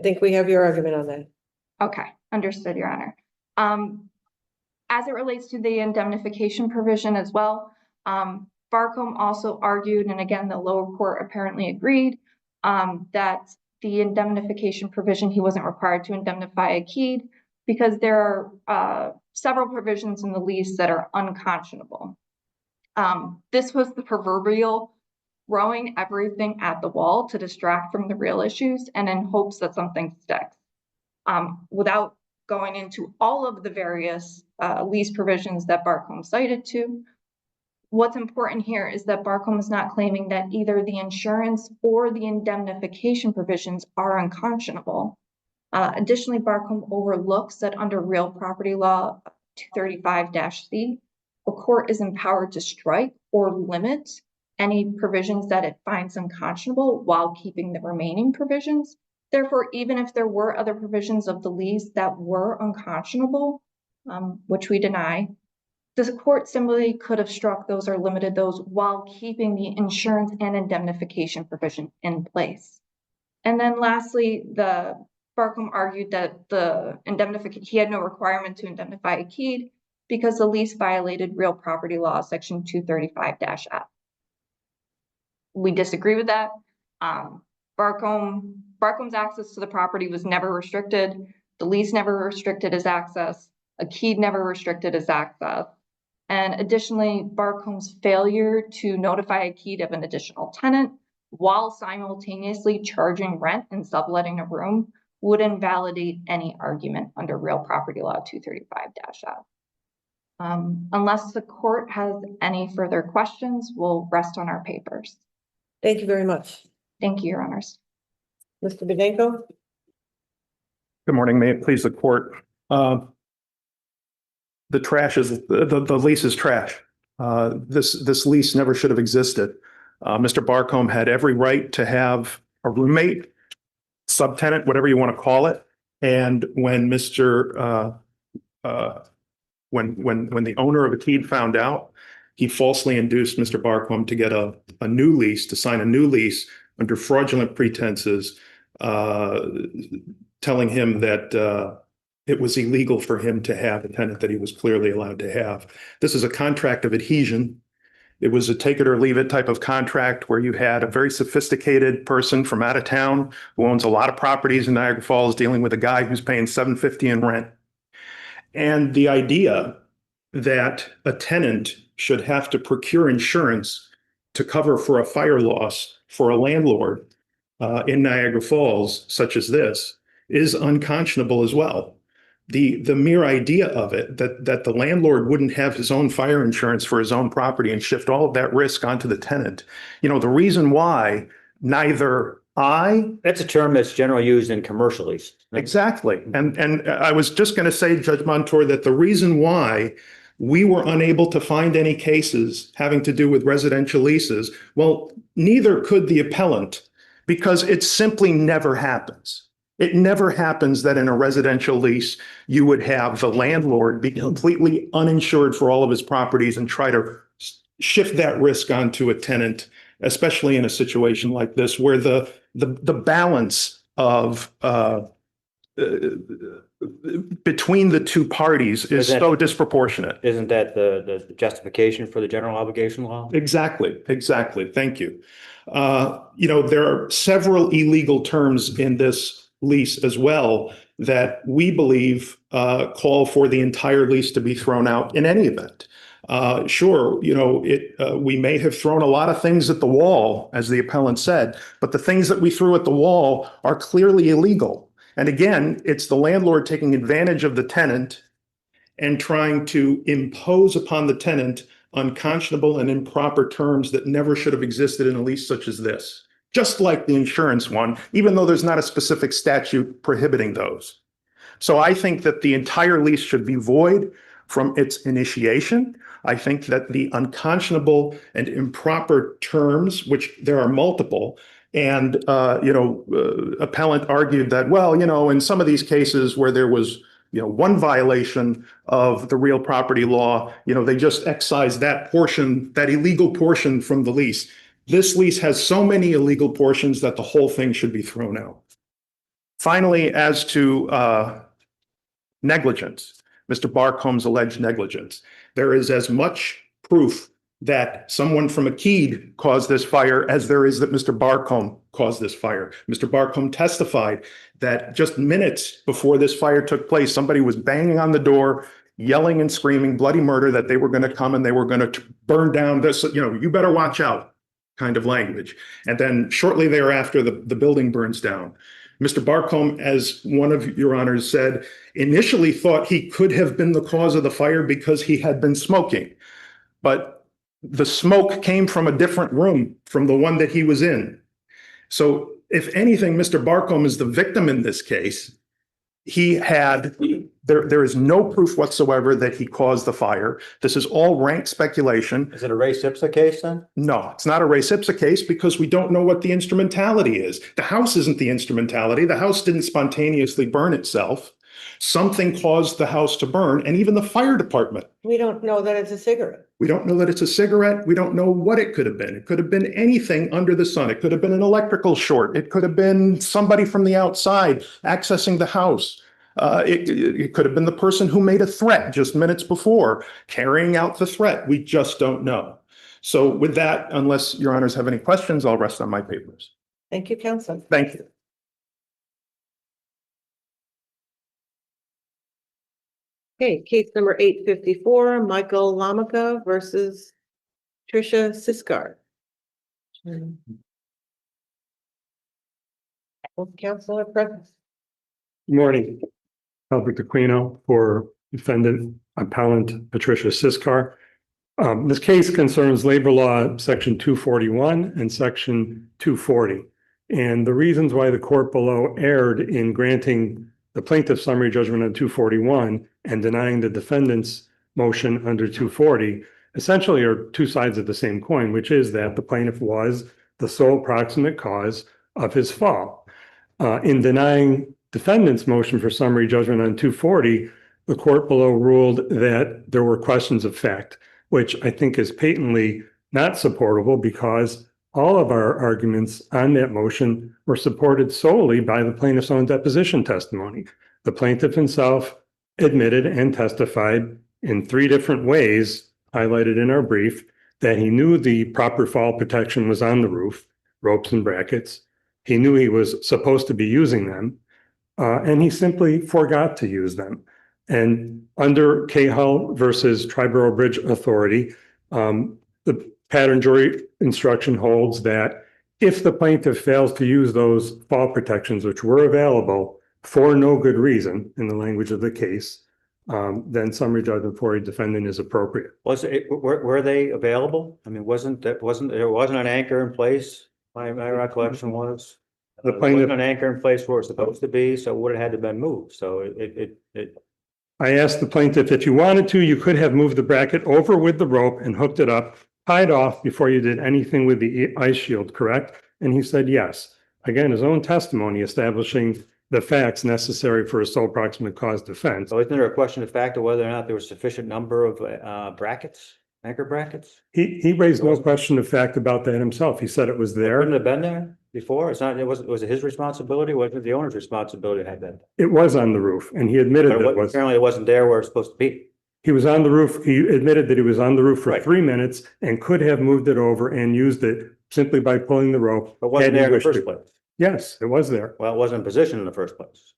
think we have your argument on that. Okay, understood, Your Honor. As it relates to the indemnification provision as well, Barcombe also argued, and again, the lower court apparently agreed, that the indemnification provision, he wasn't required to indemnify Akeed because there are several provisions in the lease that are unconscionable. This was the proverbial throwing everything at the wall to distract from the real issues and in hopes that something sticks. Without going into all of the various lease provisions that Barcombe cited to, what's important here is that Barcombe is not claiming that either the insurance or the indemnification provisions are unconscionable. Additionally, Barcombe overlooks that under real property law 235-C, a court is empowered to strike or limit any provisions that it finds unconscionable while keeping the remaining provisions. Therefore, even if there were other provisions of the lease that were unconscionable, which we deny, The court simply could have struck those or limited those while keeping the insurance and indemnification provision in place. And then lastly, the Barcombe argued that the indemnification, he had no requirement to indemnify a Keed because the lease violated real property law, section 235-F. We disagree with that. Barcombe's access to the property was never restricted. The lease never restricted his access. A Keed never restricted his access. And additionally, Barcombe's failure to notify a Keed of an additional tenant while simultaneously charging rent and subletting a room would invalidate any argument under real property law 235-F. Unless the court has any further questions, we'll rest on our papers. Thank you very much. Thank you, Your Honors. Mr. Bedenko? Good morning. May it please the court. The lease is trash. This lease never should have existed. Mr. Barcombe had every right to have a roommate, subtenant, whatever you want to call it. And when when the owner of a Keed found out, he falsely induced Mr. Barcombe to get a new lease, to sign a new lease under fraudulent pretenses, telling him that it was illegal for him to have a tenant that he was clearly allowed to have. This is a contract of adhesion. It was a take it or leave it type of contract where you had a very sophisticated person from out of town who owns a lot of properties in Niagara Falls dealing with a guy who's paying $750 in rent. And the idea that a tenant should have to procure insurance to cover for a fire loss for a landlord in Niagara Falls, such as this, is unconscionable as well. The mere idea of it, that the landlord wouldn't have his own fire insurance for his own property and shift all of that risk onto the tenant. You know, the reason why neither That's a term that's generally used in commercial leases. Exactly. And I was just going to say, Judge Montour, that the reason why we were unable to find any cases having to do with residential leases, well, neither could the appellant, because it simply never happens. It never happens that in a residential lease, you would have the landlord be completely uninsured for all of his properties and try to shift that risk onto a tenant, especially in a situation like this, where the balance of between the two parties is so disproportionate. Isn't that the justification for the general obligation law? Exactly. Thank you. You know, there are several illegal terms in this lease as well that we believe call for the entire lease to be thrown out in any event. Sure, you know, we may have thrown a lot of things at the wall, as the appellant said, but the things that we threw at the wall are clearly illegal. And again, it's the landlord taking advantage of the tenant and trying to impose upon the tenant unconscionable and improper terms that never should have existed in a lease such as this. Just like the insurance one, even though there's not a specific statute prohibiting those. So I think that the entire lease should be void from its initiation. I think that the unconscionable and improper terms, which there are multiple, and appellant argued that, well, you know, in some of these cases where there was, you know, one violation of the real property law, you know, they just excised that portion, that illegal portion from the lease. This lease has so many illegal portions that the whole thing should be thrown out. Finally, as to negligence, Mr. Barcombe's alleged negligence, there is as much proof that someone from a Keed caused this fire as there is that Mr. Barcombe caused this fire. Mr. Barcombe testified that just minutes before this fire took place, somebody was banging on the door, yelling and screaming bloody murder, that they were going to come and they were going to burn down this, you know, you better watch out kind of language. And then shortly thereafter, the building burns down. Mr. Barcombe, as one of your honors said, initially thought he could have been the cause of the fire because he had been smoking. But the smoke came from a different room from the one that he was in. So if anything, Mr. Barcombe is the victim in this case. There is no proof whatsoever that he caused the fire. This is all rank speculation. Is it a res ipsa case then? No, it's not a res ipsa case because we don't know what the instrumentality is. The house isn't the instrumentality. The house didn't spontaneously burn itself. Something caused the house to burn, and even the fire department. We don't know that it's a cigarette. We don't know that it's a cigarette. We don't know what it could have been. It could have been anything under the sun. It could have been an electrical short. It could have been somebody from the outside accessing the house. It could have been the person who made a threat just minutes before, carrying out the threat. We just don't know. So with that, unless your honors have any questions, I'll rest on my papers. Thank you, counsel. Thank you. Okay, case number 854, Michael Lamica versus Tricia Siskar. Both counsel are present. Good morning. Albert Aquino for defendant appellant Patricia Siskar. This case concerns labor law section 241 and section 240. And the reasons why the court below erred in granting the plaintiff's summary judgment on 241 and denying the defendant's motion under 240 essentially are two sides of the same coin, which is that the plaintiff was the sole proximate cause of his fall. In denying defendant's motion for summary judgment on 240, the court below ruled that there were questions of fact, which I think is patently not supportable because all of our arguments on that motion were supported solely by the plaintiff's own deposition testimony. The plaintiff himself admitted and testified in 3 different ways, highlighted in our brief, that he knew the proper fall protection was on the roof, ropes and brackets. He knew he was supposed to be using them, and he simply forgot to use them. And under Cahill versus Triborough Bridge Authority, the pattern jury instruction holds that if the plaintiff fails to use those fall protections, which were available for no good reason in the language of the case, then summary judgment for a defendant is appropriate. Were they available? I mean, there wasn't an anchor in place? My recollection was The there plaintiff, wasn't an anchor in place where it's supposed to be, so it would have had to been moved. So I asked the plaintiff, if you wanted to, you could have moved the bracket over with the rope and hooked it up, tied off before you did anything with the ice shield, correct? And he said yes. Again, his own testimony establishing the facts necessary for a sole proximate cause defense. So isn't there a question of fact of whether or not there was sufficient number of brackets, anchor brackets? He raised no question of fact about that himself. He said it was there. Wouldn't it have been there before? Was it his responsibility? Was it the owner's responsibility to have that? It was on the roof, and he admitted that it was. Apparently it wasn't there where it's supposed to be. He was on the roof. He admitted that he was on the roof for 3 minutes and could have moved it over and used it simply by pulling the rope. But wasn't there in the first place? Yes, it was there. Well, it wasn't in position in the first place.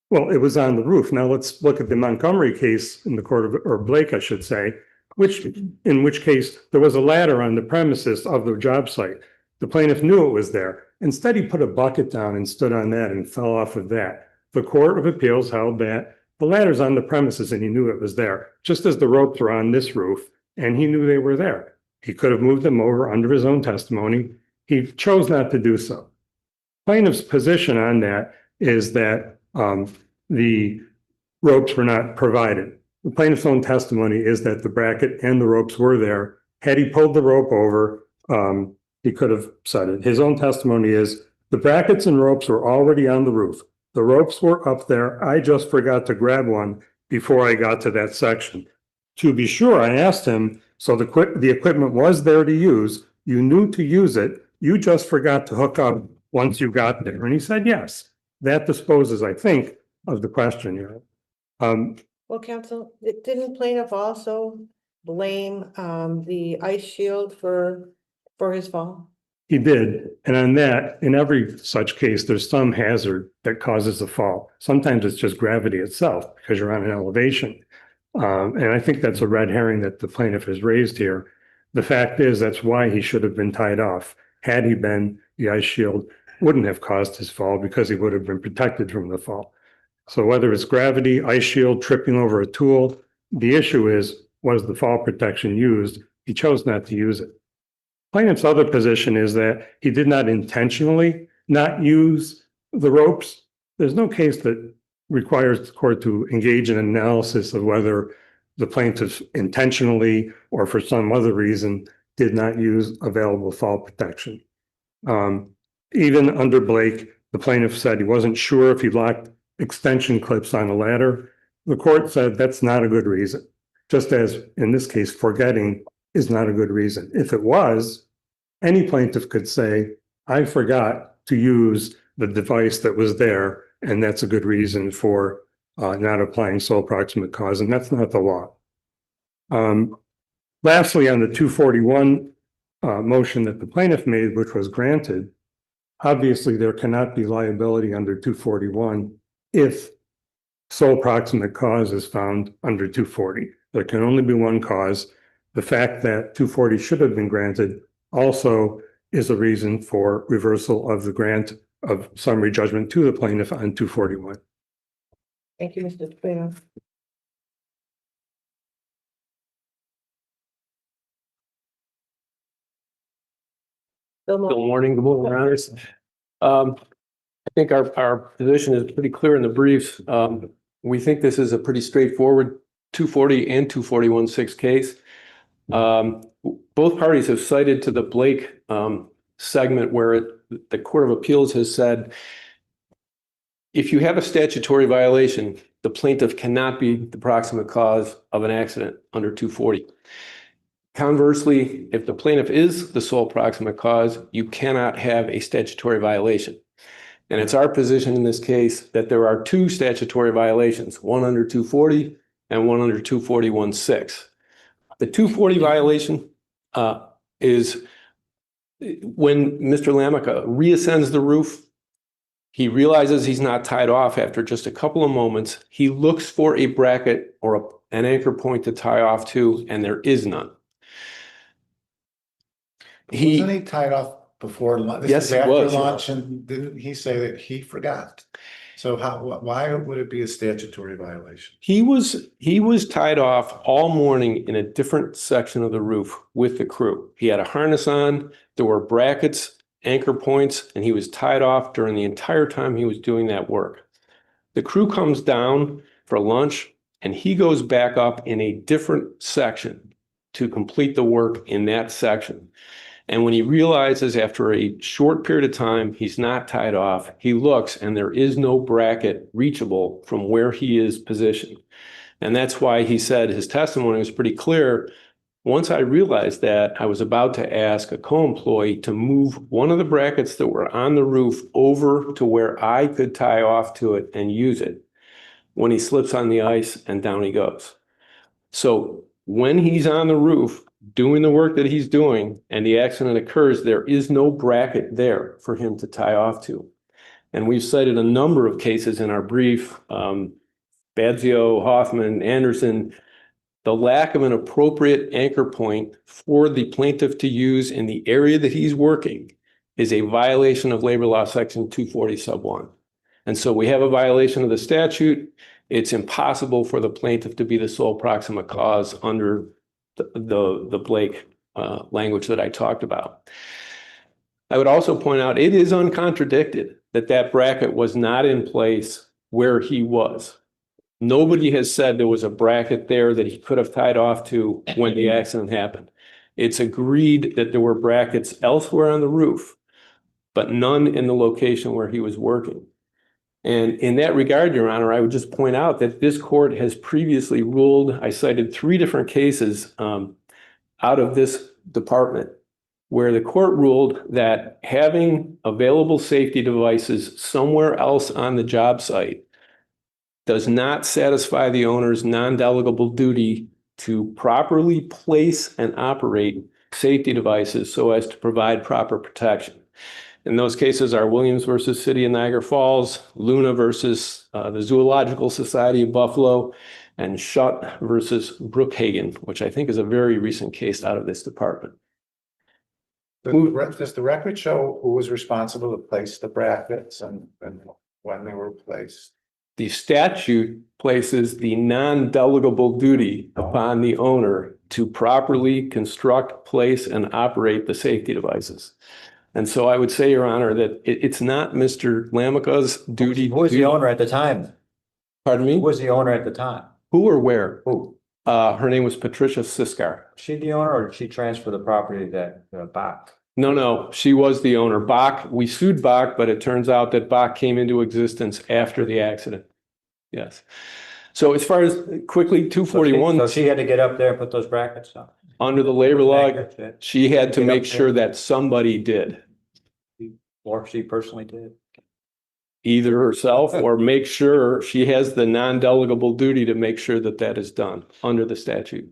Well, it was on the roof. Now let's look at the Montgomery case in the court of, or Blake, I should say, in which case there was a ladder on the premises of the job site. The plaintiff knew it was there. Instead, he put a bucket down and stood on that and fell off of that. The Court of Appeals held that the ladder's on the premises and he knew it was there, just as the ropes were on this roof and he knew they were there. He could have moved them over under his own testimony. He chose not to do so. Plaintiff's position on that is that the ropes were not provided. The plaintiff's own testimony is that the bracket and the ropes were there. Had he pulled the rope over, he could have said it. His own testimony is the brackets and ropes were already on the roof. The ropes were up there. I just forgot to grab one before I got to that section. To be sure, I asked him, so the equipment was there to use. You knew to use it. You just forgot to hook up once you got there. And he said, yes. That disposes, I think, of the question here. Well, counsel, didn't plaintiff also blame the ice shield for his fall? He did. And on that, in every such case, there's some hazard that causes a fall. Sometimes it's just gravity itself because you're on an elevation. And I think that's a red herring that the plaintiff has raised here. The fact is, that's why he should have been tied off. Had he been, the ice shield wouldn't have caused his fall because he would have been protected from the fall. So whether it's gravity, ice shield, tripping over a tool, the issue is, was the fall protection used? He chose not to use it. Plaintiff's other position is that he did not intentionally not use the ropes. There's no case that requires the court to engage in an analysis of whether the plaintiff intentionally or for some other reason did not use available fall protection. Even under Blake, the plaintiff said he wasn't sure if he lacked extension clips on a ladder. The court said that's not a good reason, just as in this case, forgetting is not a good reason. If it was, any plaintiff could say, I forgot to use the device that was there, and that's a good reason for not applying sole proximate cause, and that's not the law. Lastly, on the 241 motion that the plaintiff made, which was granted, obviously there cannot be liability under 241 if sole proximate cause is found under 240. There can only be one cause. The fact that 240 should have been granted also is a reason for reversal of the grant of summary judgment to the plaintiff on 241. Thank you, Mr. Spino. Good morning, Your Honors. I think our position is pretty clear in the briefs. We think this is a pretty straightforward 240 and 241-6 case. Both parties have cited to the Blake segment where the Court of Appeals has said, if you have a statutory violation, the plaintiff cannot be the proximate cause of an accident under 240. Conversely, if the plaintiff is the sole proximate cause, you cannot have a statutory violation. And it's our position in this case that there are two statutory violations, one under 240 and one under 241-6. The 240 violation is when Mr. Lamica reascends the roof, he realizes he's not tied off after just a couple of moments. He looks for a bracket or an anchor point to tie off to, and there is none. Wasn't he tied off before lunch? Yes, he was. After lunch, and didn't he say that he forgot? So why would it be a statutory violation? He was tied off all morning in a different section of the roof with the crew. He had a harness on, there were brackets, anchor points, and he was tied off during the entire time he was doing that work. The crew comes down for lunch, and he goes back up in a different section to complete the work in that section. And when he realizes after a short period of time he's not tied off, he looks and there is no bracket reachable from where he is positioned. And that's why he said his testimony was pretty clear. Once I realized that, I was about to ask a co-employee to move one of the brackets that were on the roof over to where I could tie off to it and use it. When he slips on the ice and down he goes. So when he's on the roof doing the work that he's doing and the accident occurs, there is no bracket there for him to tie off to. And we've cited a number of cases in our brief, Badzio, Hoffman, Anderson. The lack of an appropriate anchor point for the plaintiff to use in the area that he's working is a violation of labor law section 240(1). And so we have a violation of the statute. It's impossible for the plaintiff to be the sole proximate cause under the Blake language that I talked about. I would also point out it is uncontradicted that that bracket was not in place where he was. Nobody has said there was a bracket there that he could have tied off to when the accident happened. It's agreed that there were brackets elsewhere on the roof, but none in the location where he was working. And in that regard, Your Honor, I would just point out that this court has previously ruled, I cited 3 different cases out of this department, where the court ruled that having available safety devices somewhere else on the job site does not satisfy the owner's non-delegable duty to properly place and operate safety devices so as to provide proper protection. And those cases are Williams versus City of Niagara Falls, Luna versus the Zoological Society of Buffalo, and Schutt versus Brookhaven, which I think is a very recent case out of this department. Does the record show who was responsible to place the brackets and when they were placed? The statute places the non-delegable duty upon the owner to properly construct, place, and operate the safety devices. And so I would say, Your Honor, that it's not Mr. Lamica's duty. Who was the owner at the time? Pardon me? Who was the owner at the time? Who or where? Who? Her name was Patricia Siskar. Was she the owner, or did she transfer the property back? No, she was the owner. Bach, we sued Bach, but it turns out that Bach came into existence after the accident. Yes. So as far as quickly, 241. So she had to get up there and put those brackets on. Under the labor law, Brackets, she had to Get up make there. sure that somebody did, Or she personally did. either herself or make sure she has the non-delegable duty to make sure that that is done under the statute.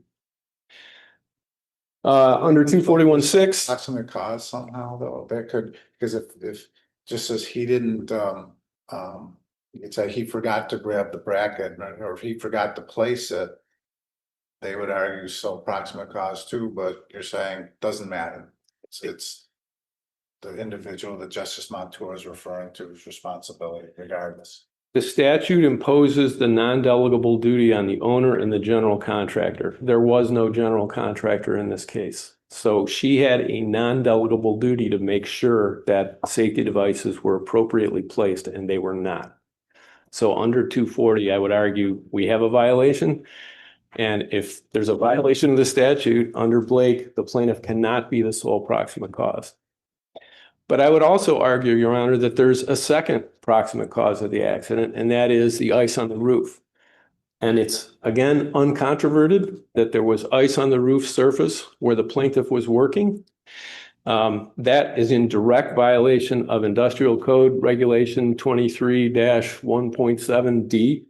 Under 241-6. Proximate cause somehow though, that could, because if just as he didn't, it's like he forgot to grab the bracket, or if he forgot to place it. They would argue so proximate cause too, but you're saying doesn't matter. It's the individual that Justice Montour is referring to is responsibility regardless. The statute imposes the non-delegable duty on the owner and the general contractor. There was no general contractor in this case. So she had a non-delegable duty to make sure that safety devices were appropriately placed, and they were not. So under 240, I would argue we have a violation. And if there's a violation of the statute under Blake, the plaintiff cannot be the sole proximate cause. But I would also argue, Your Honor, that there's a second proximate cause of the accident, and that is the ice on the roof. And it's, again, uncontroverted that there was ice on the roof surface where the plaintiff was working. That is in direct violation of Industrial Code Regulation 23-1.7D.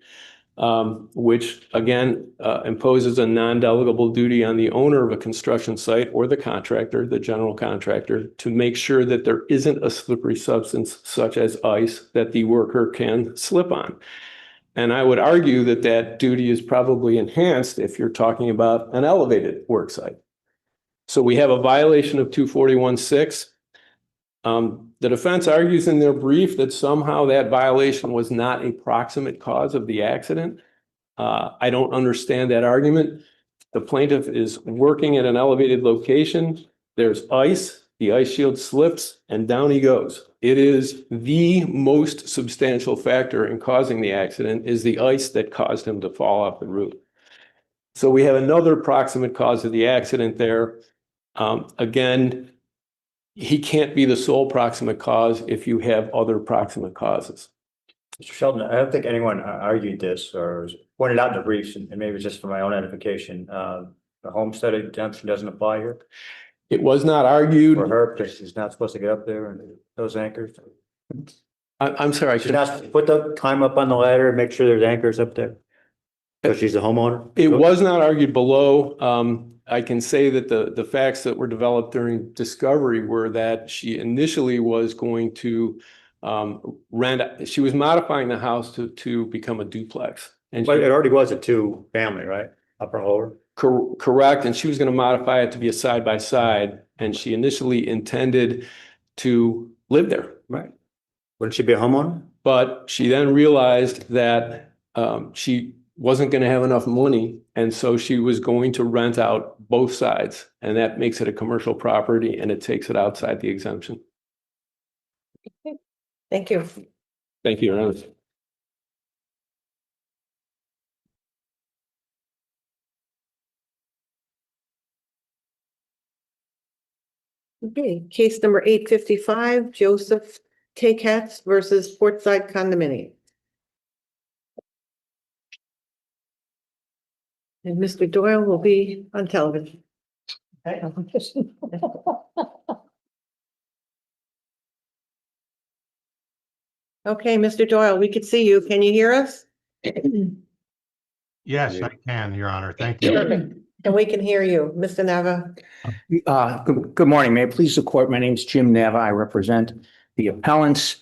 Which again imposes a non-delegable duty on the owner of a construction site or the contractor, the general contractor, to make sure that there isn't a slippery substance such as ice that the worker can slip on. And I would argue that that duty is probably enhanced if you're talking about an elevated work site. So we have a violation of 241-6. The defense argues in their brief that somehow that violation was not a proximate cause of the accident. I don't understand that argument. The plaintiff is working at an elevated location. There's ice, the ice shield slips, and down he goes. It is the most substantial factor in causing the accident is the ice that caused him to fall off the roof. So we have another proximate cause of the accident there. Again, he can't be the sole proximate cause if you have other proximate causes. Mr. Sheldon, I don't think anyone argued this or pointed out in the briefs, and maybe it's just for my own edification. The homestead exemption doesn't apply here It was not argued. for her because she's not supposed to get up there and those anchors. I'm sorry, I She's should not supposed to put the climb up on the ladder and make sure there's anchors up there. So she's a homeowner. It was not argued below. I can say that the facts that were developed during discovery were that she initially was going to she was modifying the house to become a duplex. And But it already was a two-family, right? Upper and lower. correct. And she was going to modify it to be a side-by-side. And she initially intended to live there. Right. Wouldn't she be a homeowner? But she then realized that she wasn't going to have enough money. And so she was going to rent out both sides. And that makes it a commercial property and it takes it outside the exemption. Thank you. Thank you, Your Honor. Okay, case number 855, Joseph Takats versus Portside Condominium. And Mr. Doyle will be on television. Okay, Mr. Doyle, we could see you. Can you hear us? Yes, I can, Your Honor. Thank you. Perfect. And we can hear you, Mr. Nava. Good morning. May it please the court. My name is Jim Nava. I represent the appellants.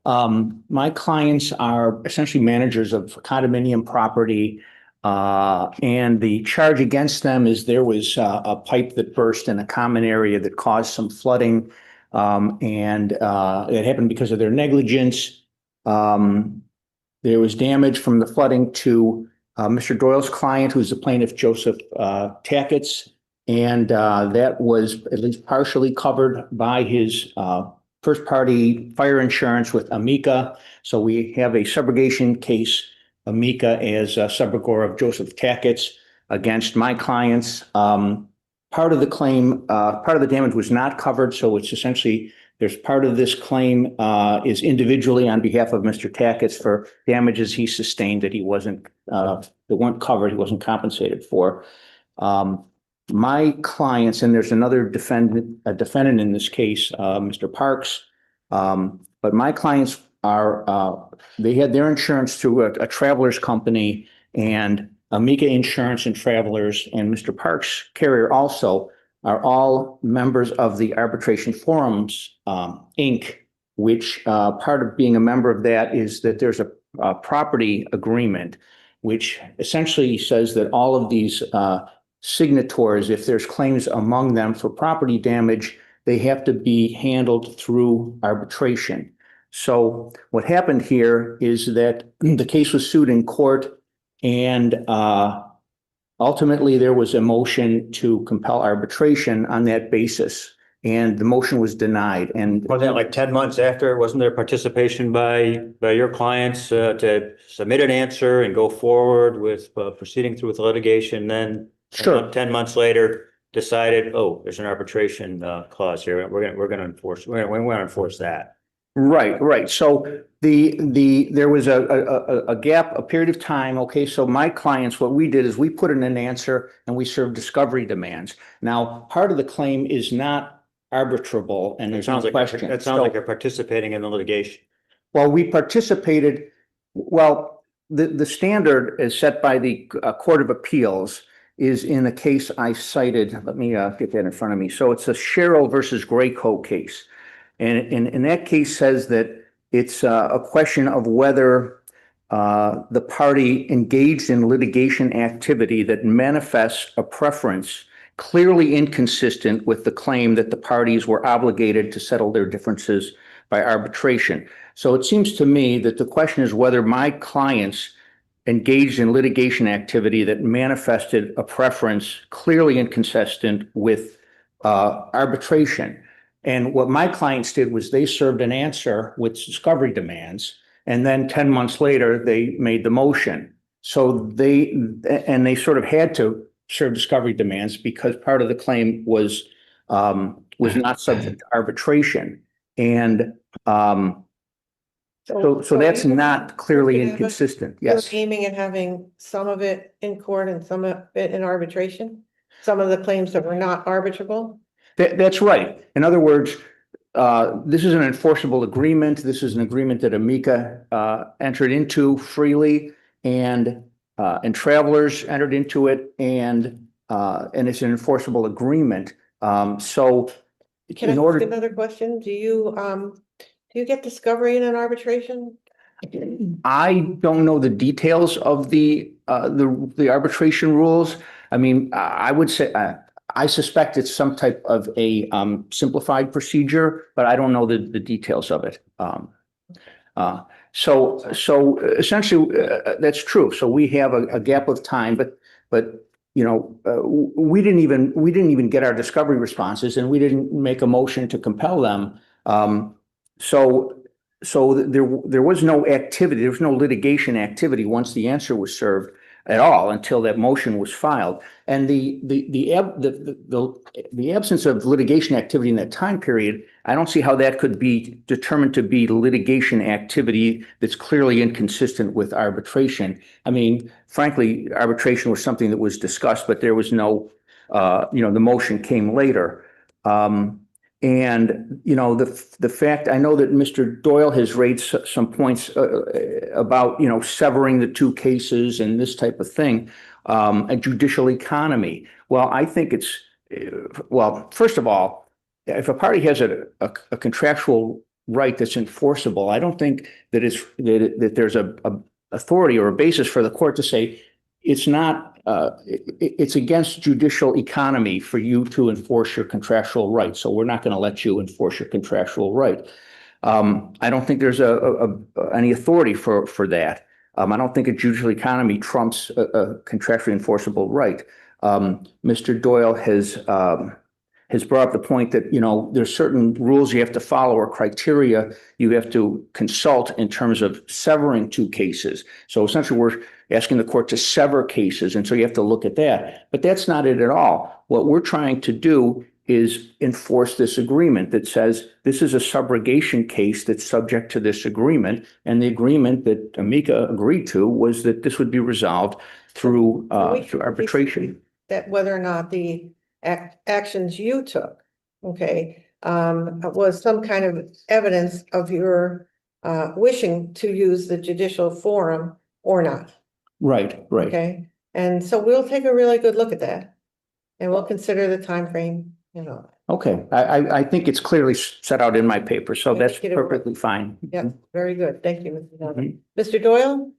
My clients are essentially managers of condominium property. And the charge against them is there was a pipe that burst in a common area that caused some flooding. And it happened because of their negligence. There was damage from the flooding to Mr. Doyle's client, who's the plaintiff, Joseph Takats. And that was at least partially covered by his first party fire insurance with Amica. So we have a subrogation case, Amica as a subrogor of Joseph Takats against my clients. Part part of the claim, part of the damage was not covered, so it's essentially, there's part of this claim is individually on behalf of Mr. Tackett's for damages he sustained that he wasn't, that weren't covered, he wasn't compensated for. My clients, and there's another defendant in this case, Mr. Parks, but my clients are, they had their insurance through a traveler's company, and Amica Insurance and Travelers and Mr. Parks' carrier also are all members of the Arbitration Forums, Inc., which part of being a member of that is that there's a property agreement, which essentially says that all of these signatories, if there's claims among them for property damage, they have to be handled through arbitration. So what happened here is that the case was sued in court, and ultimately there was a motion to compel arbitration on that basis, and the motion was denied. And wasn't that like 10 months after? Wasn't there participation by your clients to submit an answer and go forward with proceeding through with litigation? Then sure, 10 months later, decided, oh, there's an arbitration clause here. We're going to enforce that. Right. So there was a gap, a period of time. Okay, so my clients, what we did is we put in an answer and we served discovery demands. Now, part of the claim is not arbitrable, and there's no question. That sounds like you're participating in the litigation. Well, we participated. Well, the standard is set by the Court of Appeals is in a case I cited. Let me get that in front of me. So it's a Sherrill versus Graycoat case. And in that case says that it's a question of whether the party engaged in litigation activity that manifests a preference clearly inconsistent with the claim that the parties were obligated to settle their differences by arbitration. So it seems to me that the question is whether my clients engaged in litigation activity that manifested a preference clearly inconsistent with arbitration. And what my clients did was they served an answer with discovery demands, and then 10 months later, they made the motion. So they sort of had to serve discovery demands because part of the claim was not subject to arbitration. And so that's not clearly inconsistent. Yes. You're aiming at having some of it in court and some of it in arbitration? Some of the claims that were not arbitrable? That's right. In other words, this is an enforceable agreement. This is an agreement that Amica entered into freely, and Travelers entered into it, and it's an enforceable agreement. So, can I ask another question? Do you get discovery in an arbitration? I don't know the details of the arbitration rules. I mean, I would say. I suspect it's some type of a simplified procedure, but I don't know the details of it. So essentially, that's true. So we have a gap of time, but you know, we didn't even get our discovery responses, and we didn't make a motion to compel them. So there was no activity. There was no litigation activity once the answer was served at all until that motion was filed. And the absence of litigation activity in that time period, I don't see how that could be determined to be litigation activity that's clearly inconsistent with arbitration. I mean, frankly, arbitration was something that was discussed, but there was no, the motion came later. And, you know, the fact, I know that Mr. Doyle has raised some points about, you know, severing the two cases and this type of thing, a judicial economy. Well, I think it's, well, first of all, if a party has a contractual right that's enforceable, I don't think that that there's a authority or a basis for the court to say it's not, it's against judicial economy for you to enforce your contractual right. So we're not going to let you enforce your contractual right. I don't think there's any authority for that. I don't think a judicial economy trumps a contractually enforceable right. Mr. Doyle has brought up the point that, you know, there's certain rules you have to follow or criteria you have to consult in terms of severing two cases. So essentially asking the court to sever cases. And so you have to look at that. But that's not it at all. What we're trying to do is enforce this agreement that says this is a subrogation case that's subject to this agreement. And the agreement that Amika agreed to was that this would be resolved through arbitration. That whether or not the actions you took, okay, was some kind of evidence of your wishing to use the judicial forum or not. Right, right. Okay, and so we'll take a really good look at that, and we'll consider the time frame. Okay, I think it's clearly set out in my paper, so that's perfectly fine. Yeah, very good. Thank you, Mr. Donovan. Mr. Doyle?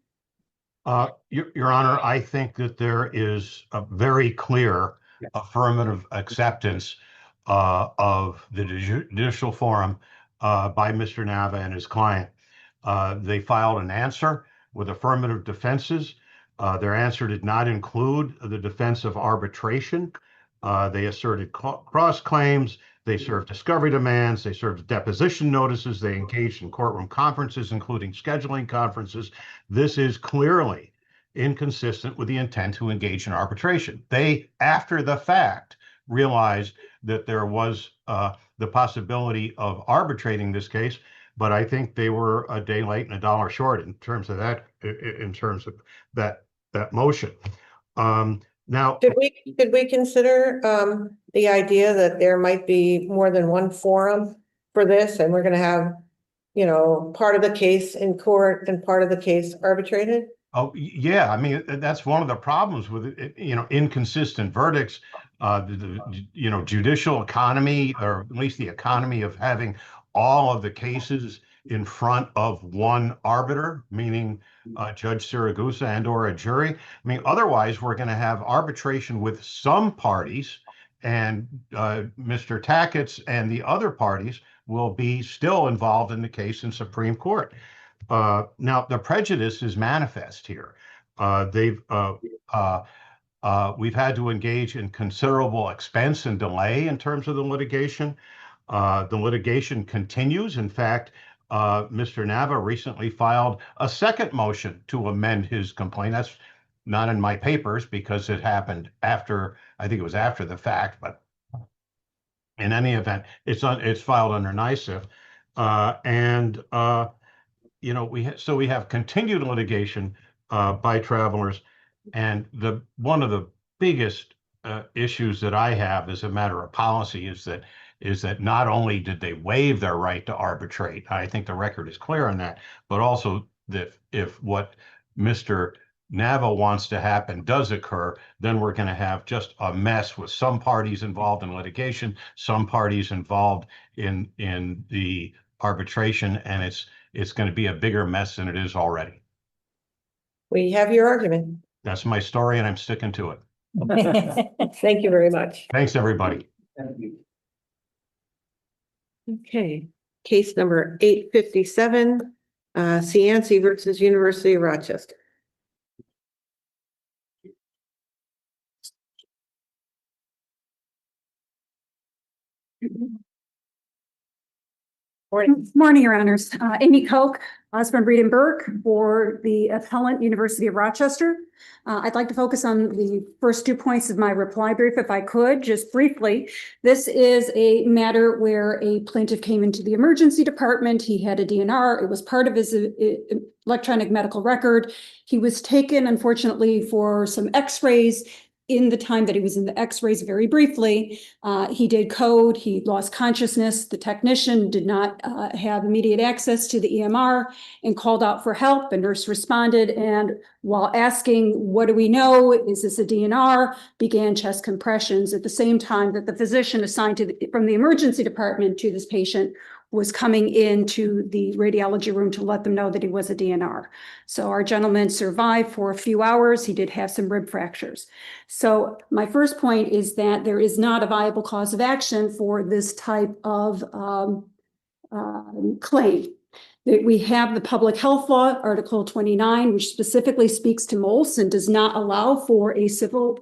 Your Honor, I think that there is a very clear affirmative acceptance of the judicial forum by Mr. Nava and his client. They filed an answer with affirmative defenses. Their answer did not include the defense of arbitration. They asserted cross claims. They served discovery demands. They served deposition notices. They engaged in courtroom conferences, including scheduling conferences. This is clearly inconsistent with the intent to engage in arbitration. They, after the fact, realized that there was the possibility of arbitrating this case, but I think they were a day late and a dollar short in terms of that, that motion. Now, Should we consider the idea that there might be more than one forum for this, and we're going to have, part of the case in court and part of the case arbitrated? Oh, yeah. I mean, that's one of the problems with, inconsistent verdicts. The judicial economy, or at least the economy of having all of the cases in front of one arbiter, meaning Judge Siragusa and or a jury. I mean, otherwise, we're going to have arbitration with some parties, and Mr. Tackett's and the other parties will be still involved in the case in Supreme Court. Now, the prejudice is manifest here. We've had to engage in considerable expense and delay in terms of the litigation. The litigation continues. In fact, Mr. Nava recently filed a second motion to amend his complaint. That's not in my papers because it happened after, I think it was after the fact, but in any event, it's filed under NYSIF. We have continued litigation by travelers, and one of the biggest issues that I have as a matter of policy is that not only did they waive their right to arbitrate, I think the record is clear on that, but also that if what Mr. Nava wants to happen does occur, then we're going to have just a mess with some parties involved in litigation, some parties involved in the arbitration, and it's going to be a bigger mess than it is already. We have your argument. That's my story, and I'm sticking to it. Thank you very much. Thanks, everybody. Okay, case number 857, Cianci versus University of Rochester. Morning, Your Honors. Amy Koch, Osborne Breed and Burke for the Appellant, University of Rochester. I'd like to focus on the first 2 points of my reply brief, if I could, just briefly. This is a matter where a plaintiff came into the emergency department. He had a DNR. It was part of his electronic medical record. He was taken, unfortunately, for some x-rays. In the time that he was in the x-rays, very briefly, he did code, he lost consciousness. The technician did not have immediate access to the EMR and called out for help. A nurse responded, and while asking, what do we know? Is this a DNR? Began chest compressions at the same time that the physician assigned from the emergency department to this patient was coming into the radiology room to let them know that he was a DNR. So our gentleman survived for a few hours. He did have some rib fractures. So my first point is that there is not a viable cause of action for this type of claim. We have the Public Health Law, Article 29, which specifically speaks to MOLST and does not allow for a civil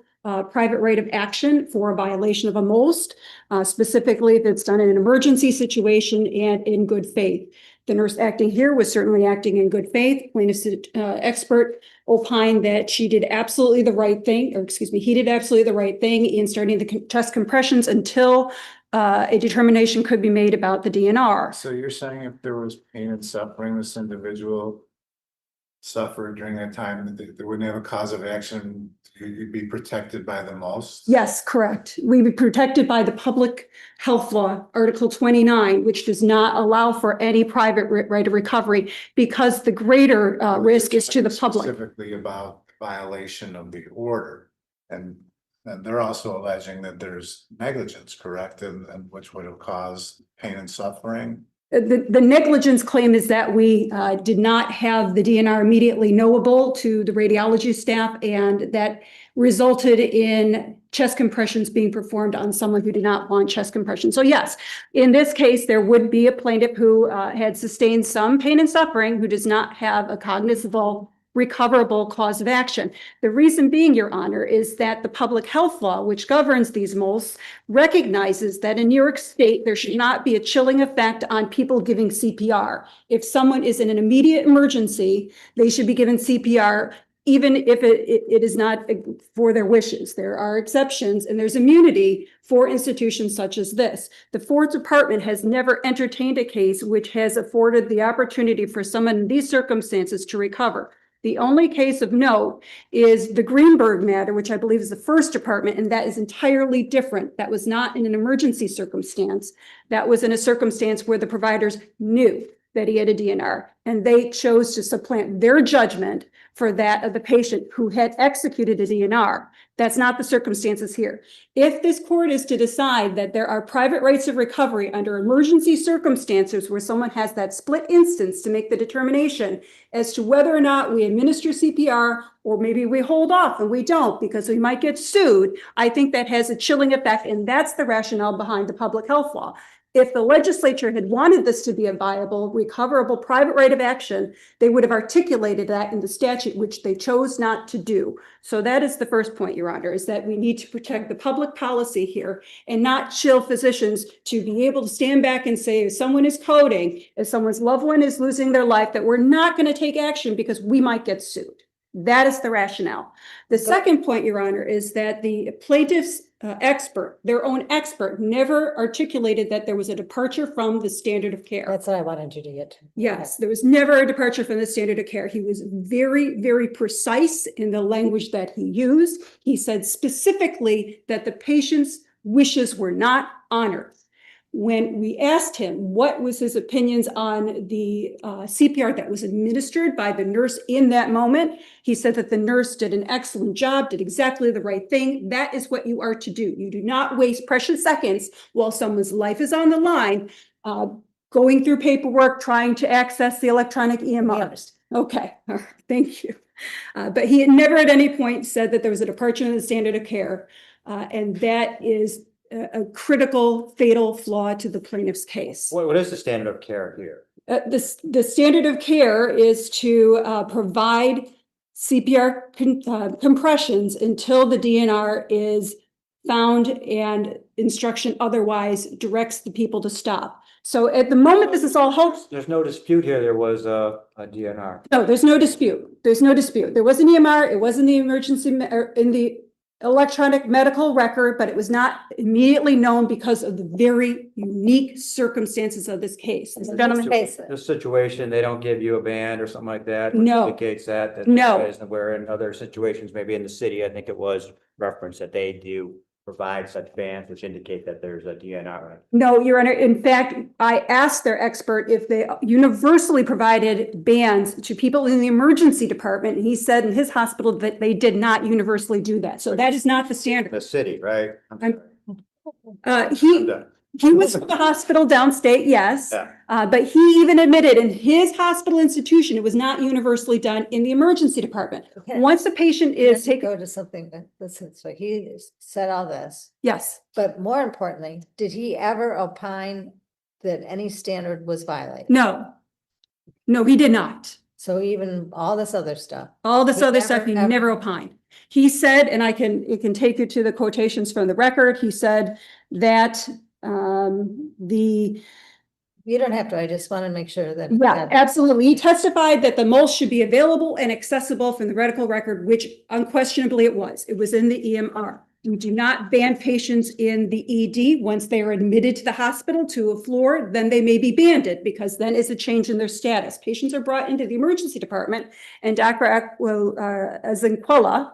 private right of action for a violation of a MOLST, specifically if it's done in an emergency situation and in good faith. The nurse acting here was certainly acting in good faith. Plaintiff's expert opined that she did absolutely the right thing, or excuse me, he did absolutely the right thing in starting the chest compressions until a determination could be made about the DNR. So you're saying if there was pain and suffering this individual suffered during that time, that they wouldn't have a cause of action, you'd be protected by the most? Yes, correct. We be protected by the public health law, Article 29, which does not allow for any private right of recovery because the greater risk is to the public. Specifically about violation of the order. And they're also alleging that there's negligence, correct? And which would have caused pain and suffering. The negligence claim is that we did not have the DNR immediately knowable to the radiology staff, and that resulted in chest compressions being performed on someone who did not want chest compression. So yes, in this case, there would be a plaintiff who had sustained some pain and suffering who does not have a cognizable recoverable cause of action. The reason being, Your Honor, is that the public health law, which governs these MOLS, recognizes that in New York State, there should not be a chilling effect on people giving CPR. If someone is in an immediate emergency, they should be given CPR, even if it is not for their wishes. There are exceptions, and there's immunity for institutions such as this. The Fourth Department has never entertained a case which has afforded the opportunity for someone in these circumstances to recover. The only case of note is the Greenberg matter, which I believe is the First Department, and that is entirely different. That was not in an emergency circumstance. That was in a circumstance where the providers knew that he had a DNR, and they chose to supplant their judgment for that of the patient who had executed a DNR. That's not the circumstances here. If this court is to decide that there are private rights of recovery under emergency circumstances where someone has that split instance to make the determination as to whether or not we administer CPR, or maybe we hold off and we don't because we might get sued, I think that has a chilling effect, and that's the rationale behind the public health law. If the legislature had wanted this to be a viable, recoverable private right of action, they would have articulated that in the statute, which they chose not to do. So that is the first point, Your Honor, is that we need to protect the public policy here and not chill physicians to be able to stand back and say, if someone is coding, if someone's loved one is losing their life, that we're not going to take action because we might get sued. That is the rationale. The second point, Your Honor, is that the plaintiff's expert, their own expert, never articulated that there was a departure from the standard of care. That's what I wanted you to get to. Yes, there was never a departure from the standard of care. He was very, very precise in the language that he used. He said specifically that the patient's wishes were not honored. When we asked him what was his opinions on the CPR that was administered by the nurse in that moment, he said that the nurse did an excellent job, did exactly the right thing. That is what you are to do. You do not waste precious seconds while someone's life is on the line, going through paperwork, trying to access the electronic EMR. Okay, thank you. But he had never at any point said that there was a departure in the standard of care, and that is a critical, fatal flaw to the plaintiff's case. What is the standard of care here? The standard of care is to provide CPR compressions until the DNR is found and instruction otherwise directs the people to stop. So at the moment, this is all hope. There's no dispute here. There was a DNR. No, there's no dispute. There's no dispute. There was an EMR. It was in the emergency or in the electronic medical record, but it was not immediately known because of the very unique circumstances of this case. This gentleman, This situation, they don't give you a band or something like that? Which No. indicates that. No. Where in other situations, maybe in the city, I think it was referenced that they do provide such bands, which indicate that there's a DNR. No, Your Honor. In fact, I asked their expert if they universally provided bands to people in the emergency department. And he said in his hospital that they did not universally do that. So that is not the standard. The city, right? He was at the hospital downstate, yes. Yeah. But he even admitted in his hospital institution, it was not universally done in the emergency department. Okay. Once the patient is Let's go to something that, listen, so he said all this, yes. but more importantly, did he ever opine that any standard was violated? No, he did not. So even all this other stuff. All this He other stuff, he never- never opined. He said, and it can take you to the quotations from the record. He said that the You don't have to, I just want to make sure that. Yeah, absolutely. He testified that the mulch should be available and accessible from the medical record, which unquestionably it was. It was in the EMR. We do not ban patients in the ED. Once they are admitted to the hospital to a floor, then they may be banded because then it's a change in their status. Patients are brought into the emergency department, and Dr. Azinquella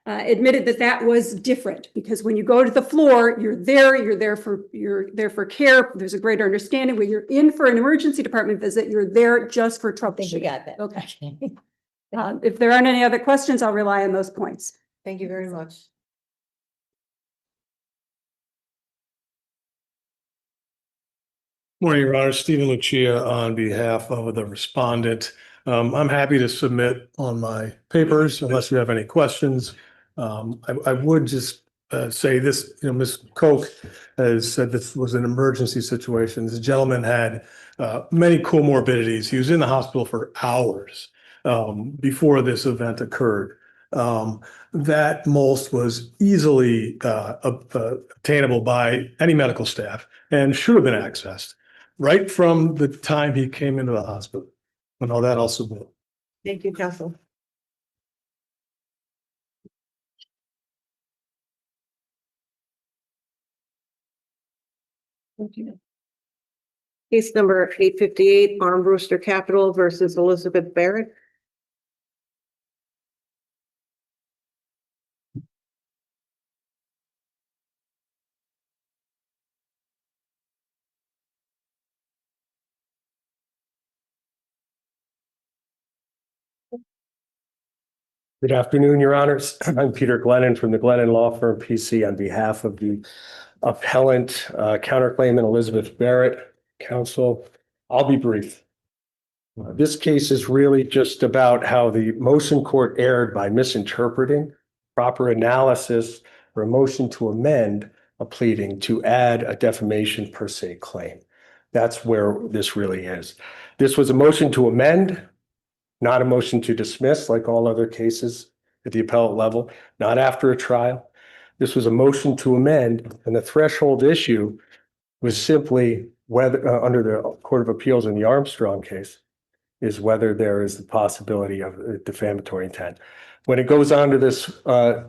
admitted that that was different because when you go to the floor, you're there for care. There's a greater understanding. When you're in for an emergency department visit, you're there just for troubleshooting. You got that. Okay. If there aren't any other questions, I'll rely on those points. Thank you very much. Morning, Your Honor. Stephen Lucia on behalf of the respondent. I'm happy to submit on my papers unless you have any questions. I would just say this, Ms. Koch has said this was an emergency situation. This gentleman had many comorbidities. He was in the hospital for hours before this event occurred. That mulch was easily obtainable by any medical staff and should have been accessed right from the time he came into the hospital. And all that I'll submit. Thank you, counsel. Case number 858, Armbruster Capital versus Elizabeth Barrett. Good afternoon, Your Honors. I'm Peter Glennon from the Glennon Law Firm PC on behalf of the appellant counterclaimant Elizabeth Barrett. Counsel, I'll be brief. This case is really just about how the motion court erred by misinterpreting proper analysis for a motion to amend a pleading to add a defamation per se claim. That's where this really is. This was a motion to amend, not a motion to dismiss like all other cases at the appellate level, not after a trial. This was a motion to amend, and the threshold issue was simply whether, under the Court of Appeals in the Armstrong case, is whether there is the possibility of a defamatory intent. When it goes on to this, the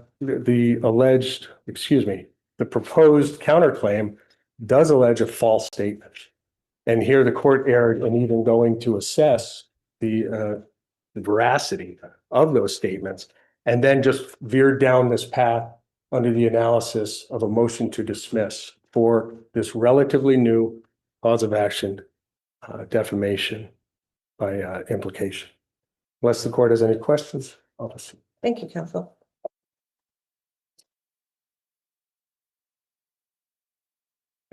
proposed counterclaim does allege a false statement. And here the court erred in even going to assess the veracity of those statements, and then just veered down this path under the analysis of a motion to dismiss for this relatively new cause of action, defamation by implication. Unless the court has any questions, I'll proceed. Thank you, counsel.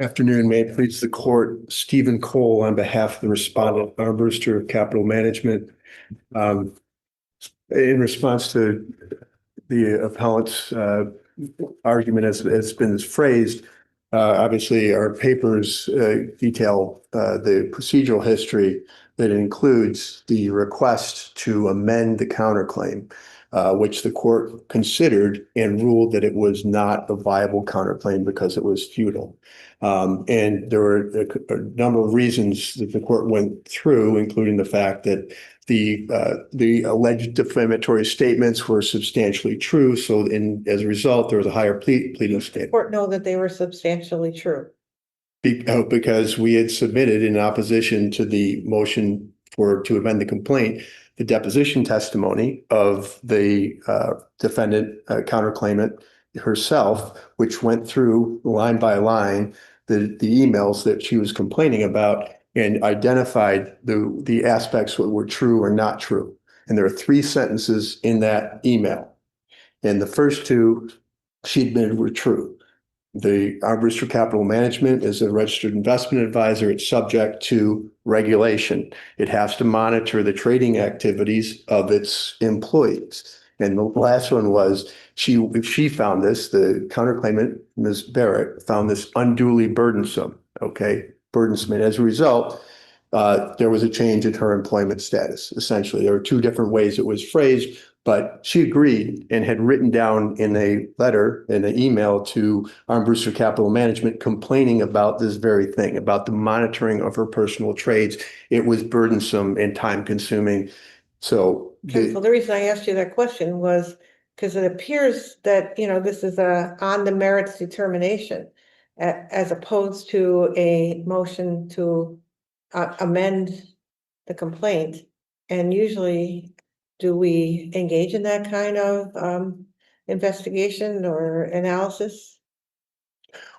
Afternoon, may it please the court. Stephen Cole on behalf of the respondent, Armbruster Capital Management. In response to the appellant's argument as it's been phrased, obviously our papers detail the procedural history that includes the request to amend the counterclaim, which the court considered and ruled that it was not a viable counterclaim because it was futile. And there were a number of reasons that the court went through, including the fact that the alleged defamatory statements were substantially true. So as a result, there was a higher pleading standard. Court know that they were substantially true. Because we had submitted in opposition to the motion to amend the complaint, the deposition testimony of the defendant counterclaimant herself, which went through line by line the emails that she was complaining about and identified the aspects that were true or not true. And there are 3 sentences in that email. And the first 2 she admitted were true. The Armbruster Capital Management is a registered investment advisor. It's subject to regulation. It has to monitor the trading activities of its employees. And the last one was she found this, the counterclaimant, Ms. Barrett, found this unduly burdensome, burdensome. And as a result, there was a change in her employment status. Essentially, there were 2 different ways it was phrased. But she agreed and had written down in a letter, in an email to Armbruster Capital Management complaining about this very thing, about the monitoring of her personal trades. It was burdensome and time consuming. So Well, the reason I asked you that question was because it appears that, this is on the merits determination as opposed to a motion to amend the complaint. And usually, do we engage in that kind of investigation or analysis?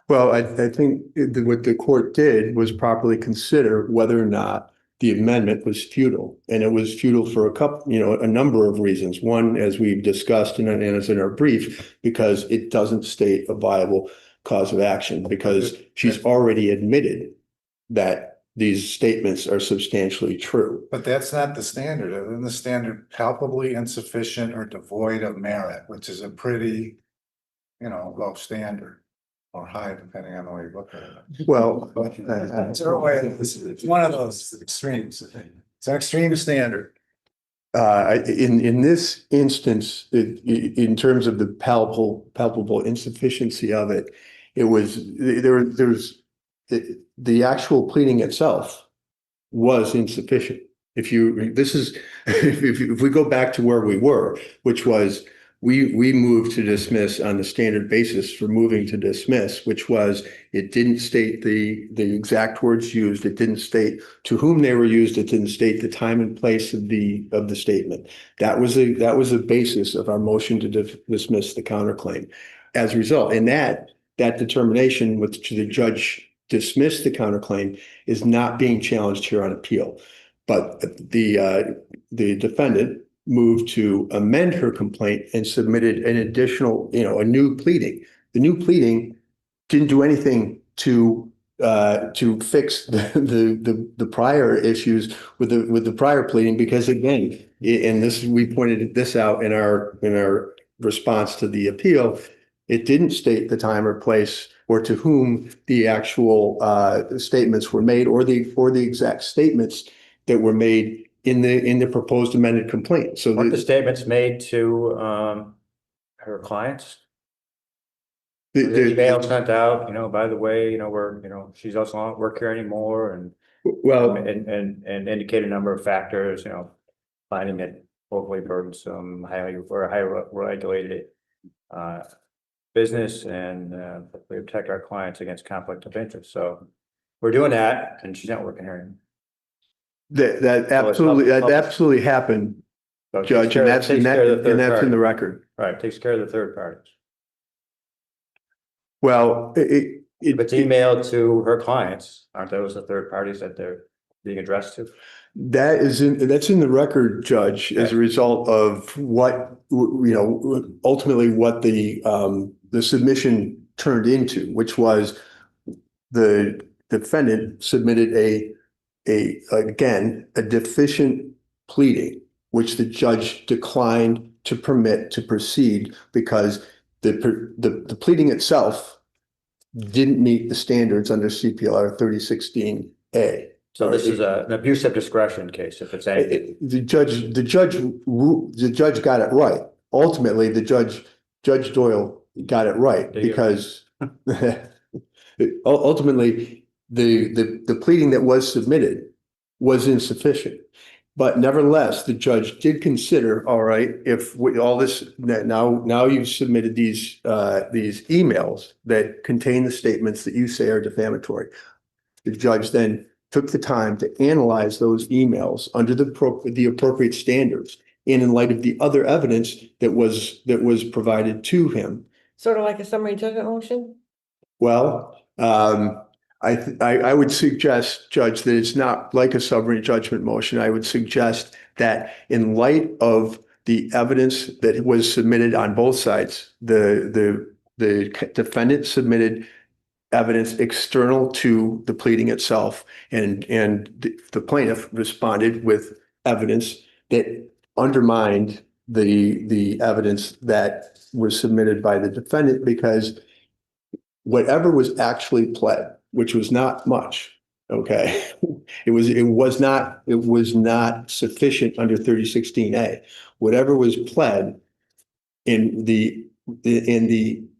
well, I think what the court did was properly consider whether or not the amendment was futile. And it was futile for a number of reasons. One, as we've discussed and as in our brief, because it doesn't state a viable cause of action, because she's already admitted that these statements are substantially true. But that's not the standard. Isn't the standard palpably insufficient or devoid of merit, which is a pretty, low standard or high, depending on the way you look at it. Well, It's one of those extremes. It's an extreme standard. in this instance, in terms of the palpable insufficiency of it, the actual pleading itself was insufficient. If we go back to where we were, which was we moved to dismiss on the standard basis for moving to dismiss, which was it didn't state the exact words used, it didn't state to whom they were used, it didn't state the time and place of the statement. That was a basis of our motion to dismiss the counterclaim. As a result, and that determination which the judge dismissed the counterclaim is not being challenged here on appeal. But the defendant moved to amend her complaint and submitted an additional, a new pleading. The new pleading didn't do anything to fix the prior issues with the prior pleading, because again, we pointed this out in our response to the appeal. It didn't state the time or place or to whom the actual statements were made, or the exact statements that were made in the proposed amended complaint. So weren't the statements made to her clients? The email sent out, by the way, she's also not work here anymore, and and indicate a number of factors, finding it overly burdensome, highly regulated business, and we protect our clients against conflict of interest. So we're doing that, and she's not working here anymore. That absolutely happened, So Judge, and that's in the record. Right, takes care of the third parties. Well, If it's emailed to her clients, aren't those the third parties that they're being addressed to? that's in the record, Judge, as a result of what, ultimately what the submission turned into, which was the defendant submitted a deficient pleading, which the judge declined to permit to proceed because the pleading itself didn't meet the standards under CPLR 3016A. So this is an abuse of discretion case, if it's anything. The judge got it right. Ultimately, Judge Doyle got it right, because ultimately the pleading that was submitted was insufficient. But nevertheless, the judge did consider, all right, if all this, now you've submitted these emails that contain the statements that you say are defamatory. The judge then took the time to analyze those emails under the appropriate standards, and in light of the other evidence that was provided to him. Sort of like a summary judgment motion? Well, I would suggest, Judge, that it's not like a summary judgment motion. I would suggest that in light of the evidence that was submitted on both sides, the defendant submitted evidence external to the pleading itself, and the plaintiff responded with evidence that undermined the evidence that was submitted by the defendant, because whatever was actually pled, which was not much, Okay, it was not sufficient under 3016A. Whatever was pled in the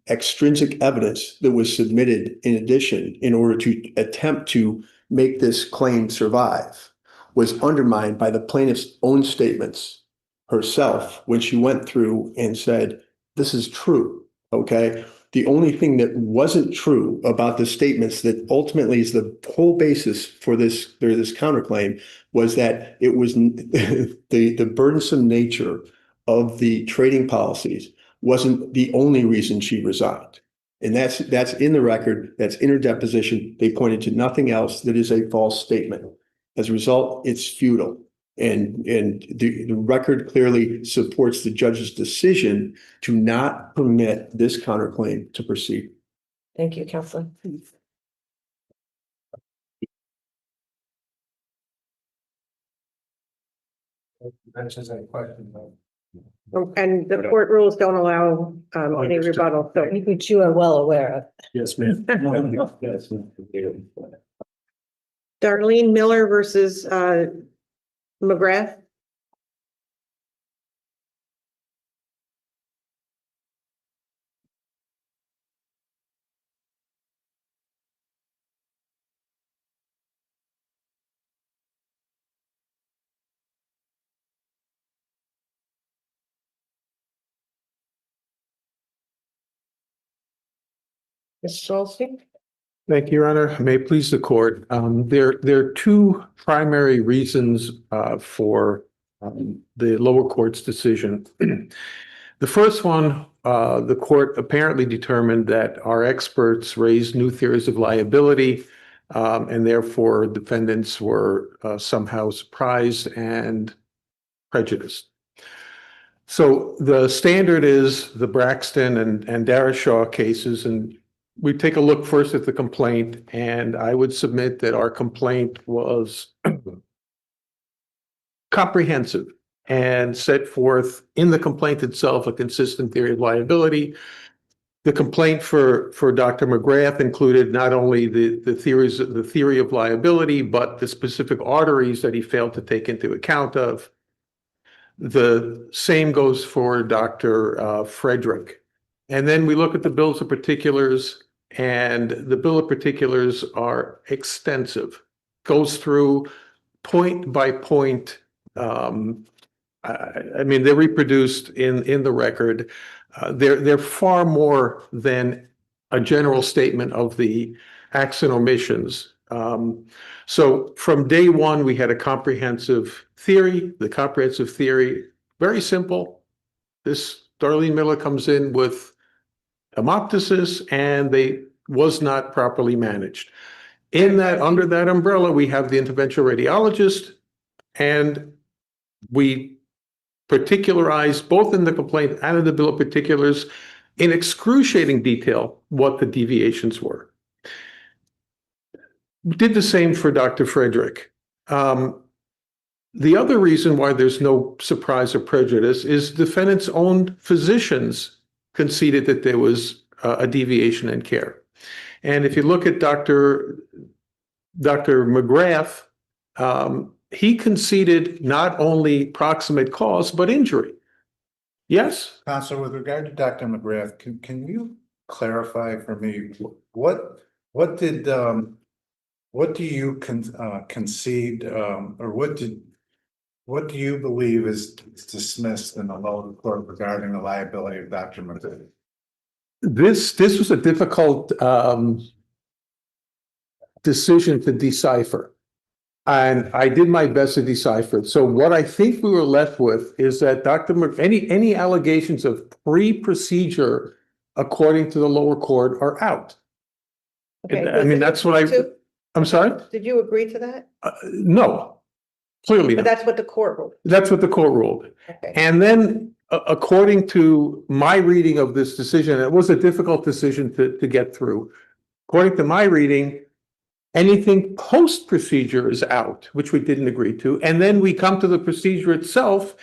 extrinsic evidence that was submitted in addition in order to attempt to make this claim survive was undermined by the plaintiff's own statements herself when she went through and said, this is true, okay? The only thing that wasn't true about the statements that ultimately is the whole basis for this counterclaim was that it was the burdensome nature of the trading policies wasn't the only reason she resigned. And that's in the record, that's in her deposition. They pointed to nothing else that is a false statement. As a result, it's futile. And the record clearly supports the judge's decision to not permit this counterclaim to proceed. Thank you, Counselor. Answers any question. And the court rules don't allow any rebuttal, so. Which you are well aware of. Yes, ma'am. Darlene Miller versus McGrath. Mr. Solstein? Thank you, Your Honor. May it please the court. There are two primary reasons for the lower court's decision. The first one, the court apparently determined that our experts raised new theories of liability, and therefore defendants were somehow surprised and prejudiced. So the standard is the Braxton and Darashaw cases, and we take a look first at the complaint, and I would submit that our complaint was comprehensive and set forth in the complaint itself a consistent theory of liability. The complaint for Dr. McGrath included not only the theory of liability, but the specific arteries that he failed to take into account of. The same goes for Dr. Frederick. And then we look at the bills of particulars, and the bill of particulars are extensive. Goes through point by point. I mean, they're reproduced in the record. They're far more than a general statement of the acts and omissions. So from day one, we had a comprehensive theory. The comprehensive theory, very simple. This Darlene Miller comes in with hemoptysis, and they was not properly managed. In that, under that umbrella, we have the interventional radiologist, and we particularize both in the complaint and in the bill of particulars in excruciating detail what the deviations were. We did the same for Dr. Frederick. The other reason why there's no surprise or prejudice is defendant's own physicians conceded that there was a deviation in care. And if you look at Dr. McGrath, he conceded not only proximate cause, but injury. Yes? Counselor, with regard to Dr. McGrath, can you clarify for me, what do you concede, or what do you believe is dismissed in the lower court regarding the liability of Dr. McGrath? This was a difficult decision to decipher. And I did my best to decipher it. So what I think we were left with is that any allegations of pre-procedure, according to the lower court, are out. Okay, I mean, that's what I'm sorry? Did you agree to that? No, clearly But not. that's what the court ruled. That's what the court ruled. Okay. And then, according to my reading of this decision, it was a difficult decision to get through. According to my reading, anything post-procedure is out, which we didn't agree to. And then we come to the procedure itself,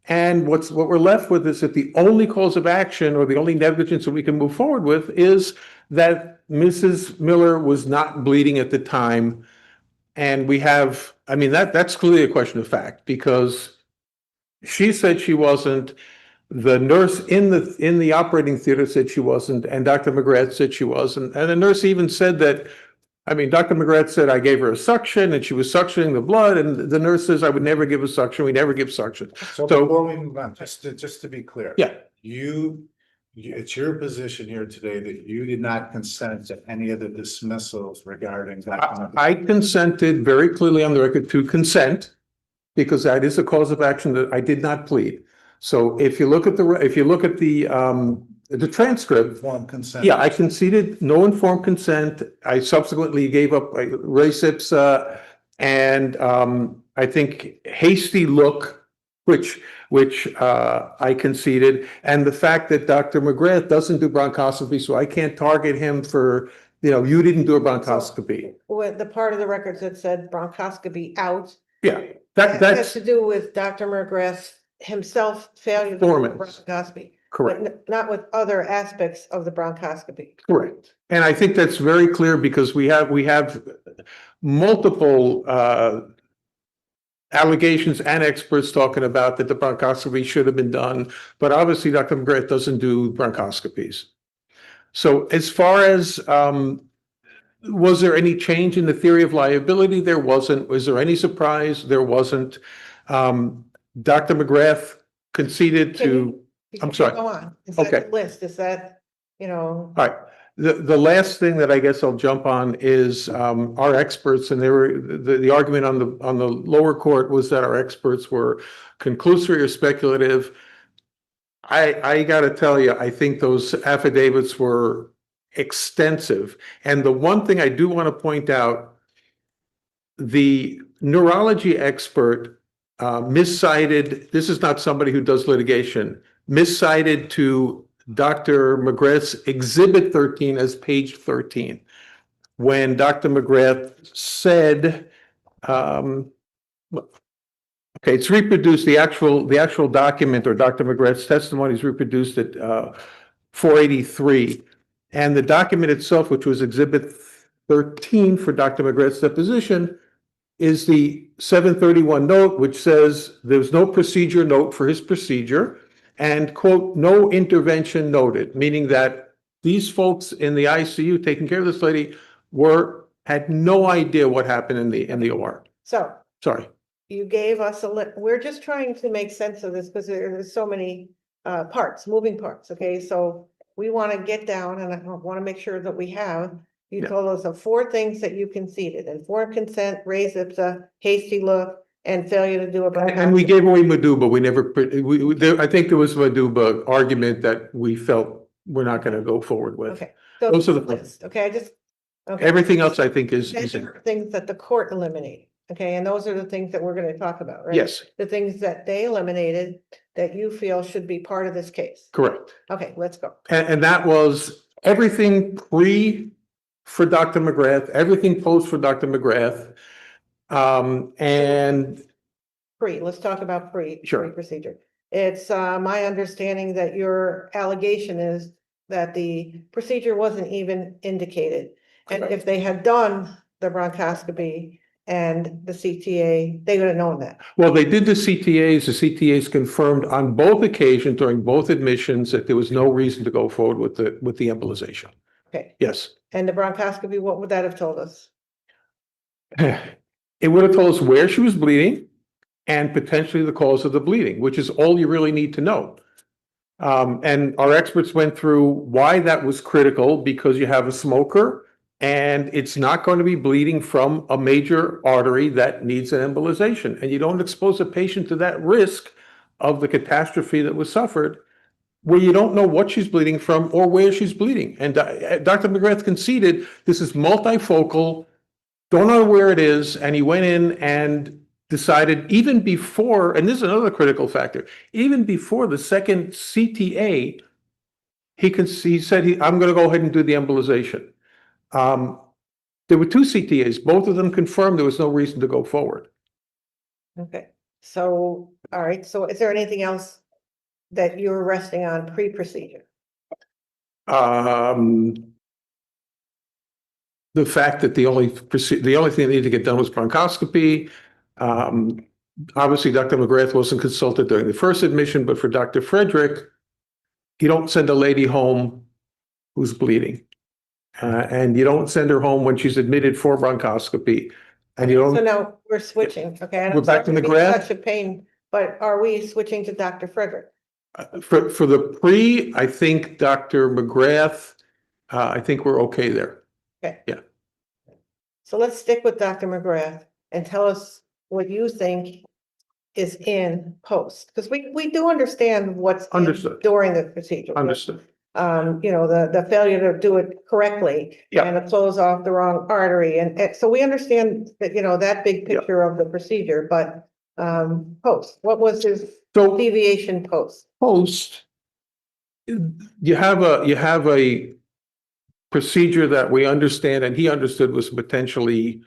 and what we're left with is that the only cause of action or the only negligence that we can move forward with is that Mrs. Miller was not bleeding at the time And we have, I mean, that's clearly a question of fact, because she said she wasn't, the nurse in the operating theater said she wasn't, and Dr. McGrath said she wasn't. And the nurse even said that, I mean, Dr. McGrath said, I gave her a suction and she was suctioning the blood, and the nurse says, I would never give a suction. We never give suction. So before we move on, just to be clear. Yeah. It's your position here today that you did not consent to any of the dismissals regarding that. I consented very clearly on the record to consent, because that is a cause of action that I did not plead. So if you look at the transcript. Informed consent. Yeah, I conceded no informed consent. I subsequently gave up res ipsa and I think hasty look, which I conceded, and the fact that Dr. McGrath doesn't do bronchoscopy, so I can't target him for, you didn't do a bronchoscopy. With the part of the records that said bronchoscopy out. Yeah, That has that's to do with Dr. McGrath himself failure to do Performance. bronchoscopy. correct. But not with other aspects of the bronchoscopy. Correct. And I think that's very clear because we have multiple allegations and experts talking about that the bronchoscopy should have been done, but obviously Dr. McGrath doesn't do bronchoscopies. So as far as was there any change in the theory of liability? There wasn't. Was there any surprise? There wasn't. Dr. McGrath conceded to. I'm sorry. Go on. Is that Okay. the list? Is that, All right. The last thing that I guess I'll jump on is our experts, and they were the argument on the lower court was that our experts were conclusory or speculative. I got to tell you, I think those affidavits were extensive. And the one thing I do want to point out, the neurology expert miscited. This is not somebody who does litigation. Miscited to Dr. McGrath's Exhibit 13 as page 13, when Dr. McGrath said, okay, it's reproduced, the actual document or Dr. McGrath's testimony is reproduced at 483. And the document itself, which was Exhibit 13 for Dr. McGrath's deposition, is the 731 note, which says there's no procedure note for his procedure. And quote, no intervention noted, meaning that these folks in the ICU taking care of this lady had no idea what happened in the OR. so Sorry. you gave us we're just trying to make sense of this because there's so many moving parts, okay? So we want to get down and I want to make sure that we have, you told us of 4 things that you conceded: informed consent, res ipsa, hasty look, and failure to do a bronchoscopy. And we gave away Maduba. We never, I think there was a Maduba argument that we felt we're not going to go forward with. Okay. So Those are the list. Okay, okay. Everything else I think is Things that the court eliminated. Okay, and those are the things that we're going to talk about, right? Yes, The things that they eliminated that you feel should be part of this case. correct. Okay, let's go. And that was everything pre for Dr. McGrath, everything post for Dr. McGrath. And Let's talk about Sure. procedure. It's my understanding that your allegation is that the procedure wasn't even indicated. And Correct. if they had done the bronchoscopy and the CTA, they would have known that. well, they did the CTAs. The CTAs confirmed on both occasions during both admissions that there was no reason to go forward with the embolization. Okay, Yes. and the bronchoscopy, what would that have told us? It would have told us where she was bleeding and potentially the cause of the bleeding, which is all you really need to know. And our experts went through why that was critical, because you have a smoker and it's not going to be bleeding from a major artery that needs an embolization. And you don't expose a patient to that risk of the catastrophe that was suffered, where you don't know what she's bleeding from or where she's bleeding. And Dr. McGrath conceded this is multifocal, don't know where it is, and he went in and decided even before, and this is another critical factor, even before the second CTA, he said, I'm going to go ahead and do the embolization. There were 2 CTAs, both of them confirmed there was no reason to go forward. Okay, so, all right, so is there anything else that you're resting on pre-procedure? the fact that the only thing that needed to get done was bronchoscopy. Obviously, Dr. McGrath wasn't consulted during the first admission, but for Dr. Frederick, you don't send a lady home who's bleeding. And you don't send her home when she's admitted for bronchoscopy. And you So don't, now we're switching, okay? We're back to McGrath? Such a pain, but are we switching to Dr. Frederick? for the pre, I think Dr. McGrath, I think we're okay there. Okay. Yeah. So let's stick with Dr. McGrath and tell us what you think is in post, because we do understand what's in Understood. during the procedure. Understood. The failure to do it correctly. Yeah. And to close off the wrong artery. And so we understand that, that big picture of the procedure, but post, what was his deviation post? Post, you have a procedure that we understand and he understood was potentially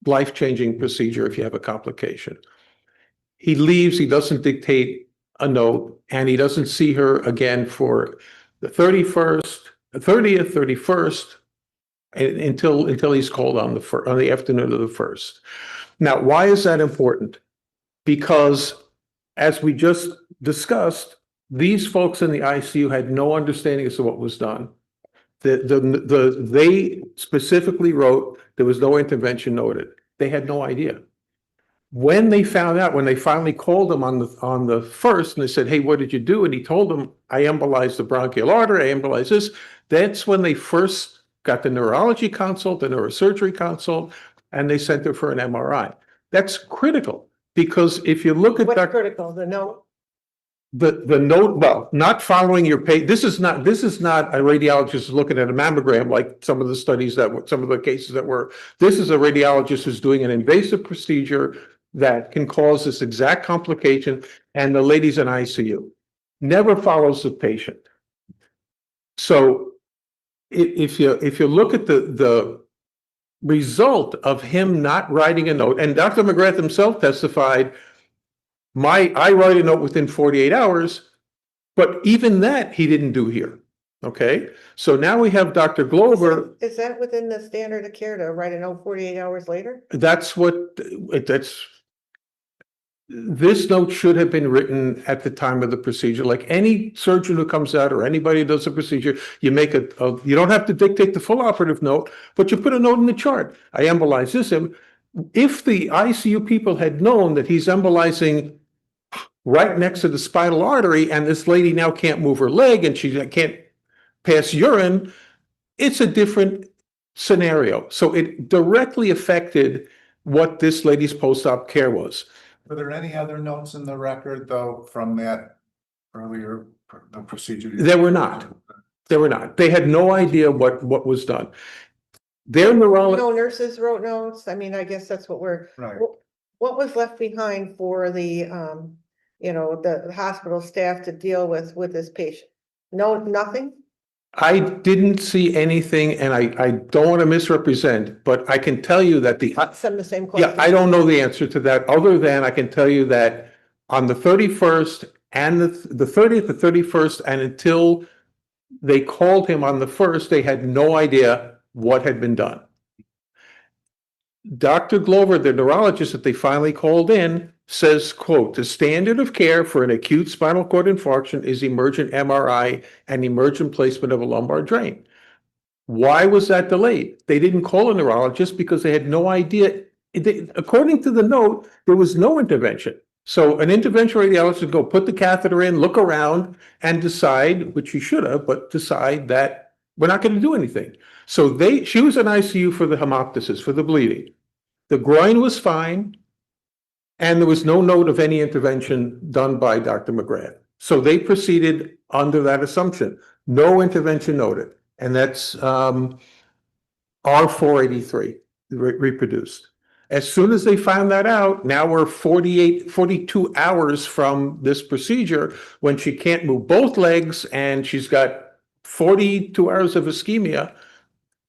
life-changing procedure if you have a complication. He leaves, he doesn't dictate a note, and he doesn't see her again for the 31st, 30th, 31st, until he's called on the afternoon of the 1st. Now, why is that important? Because as we just discussed, these folks in the ICU had no understanding as to what was done. They specifically wrote there was no intervention noted. They had no idea. When they found out, when they finally called him on the 1st, and they said, "Hey, what did you do?" And he told them, "I embolized the bronchial artery, I embolized this." That's when they first got the neurology consult, the neurosurgery consult, and they sent her for an MRI. That's critical because if you look at What's critical, the note? the note, well, not following your pay. This is not a radiologist looking at a mammogram like some of the studies some of the cases that were. This is a radiologist who's doing an invasive procedure that can cause this exact complication, and the lady's in ICU. Never follows the patient. So if you look at the result of him not writing a note, and Dr. McGrath himself testified, I write a note within 48 hours, but even that he didn't do here. Okay, so now we have Dr. Glover. Is that within the standard of care to write a note 48 hours later? This note should have been written at the time of the procedure. Like any surgeon who comes out or anybody who does a procedure, you make you don't have to dictate the full operative note, but you put a note in the chart. I embolize this. If the ICU people had known that he's embolizing right next to the spinal artery and this lady now can't move her leg and she can't pass urine, it's a different scenario. So it directly affected what this lady's post-op care was. Were there any other notes in the record, though, from that earlier procedure? There were not. They had no idea what was done. Their neurologist. No nurses wrote notes. I mean, I guess that's what we're. Right. What was left behind for the the hospital staff to deal with this patient? No, nothing. I didn't see anything, and I don't want to misrepresent, but I can tell you that Some of the same question. yeah, I don't know the answer to that, other than I can tell you that on the 31st and the 30th, the 31st, and until they called him on the 1st, they had no idea what had been done. Dr. Glover, the neurologist that they finally called in, says, quote, "The standard of care for an acute spinal cord infarction is emergent MRI and emergent placement of a lumbar drain." Why was that delayed? They didn't call a neurologist because they had no idea. According to the note, there was no intervention. So an interventional radiologist would go put the catheter in, look around, and decide, which he should have, but decide that we're not going to do anything. So she was in ICU for the hemoptysis, for the bleeding. The groin was fine, and there was no note of any intervention done by Dr. McGrath. So they proceeded under that assumption. No intervention noted. And that's R483 reproduced. As soon as they found that out, now we're 42 hours from this procedure when she can't move both legs and she's got 42 hours of ischemia.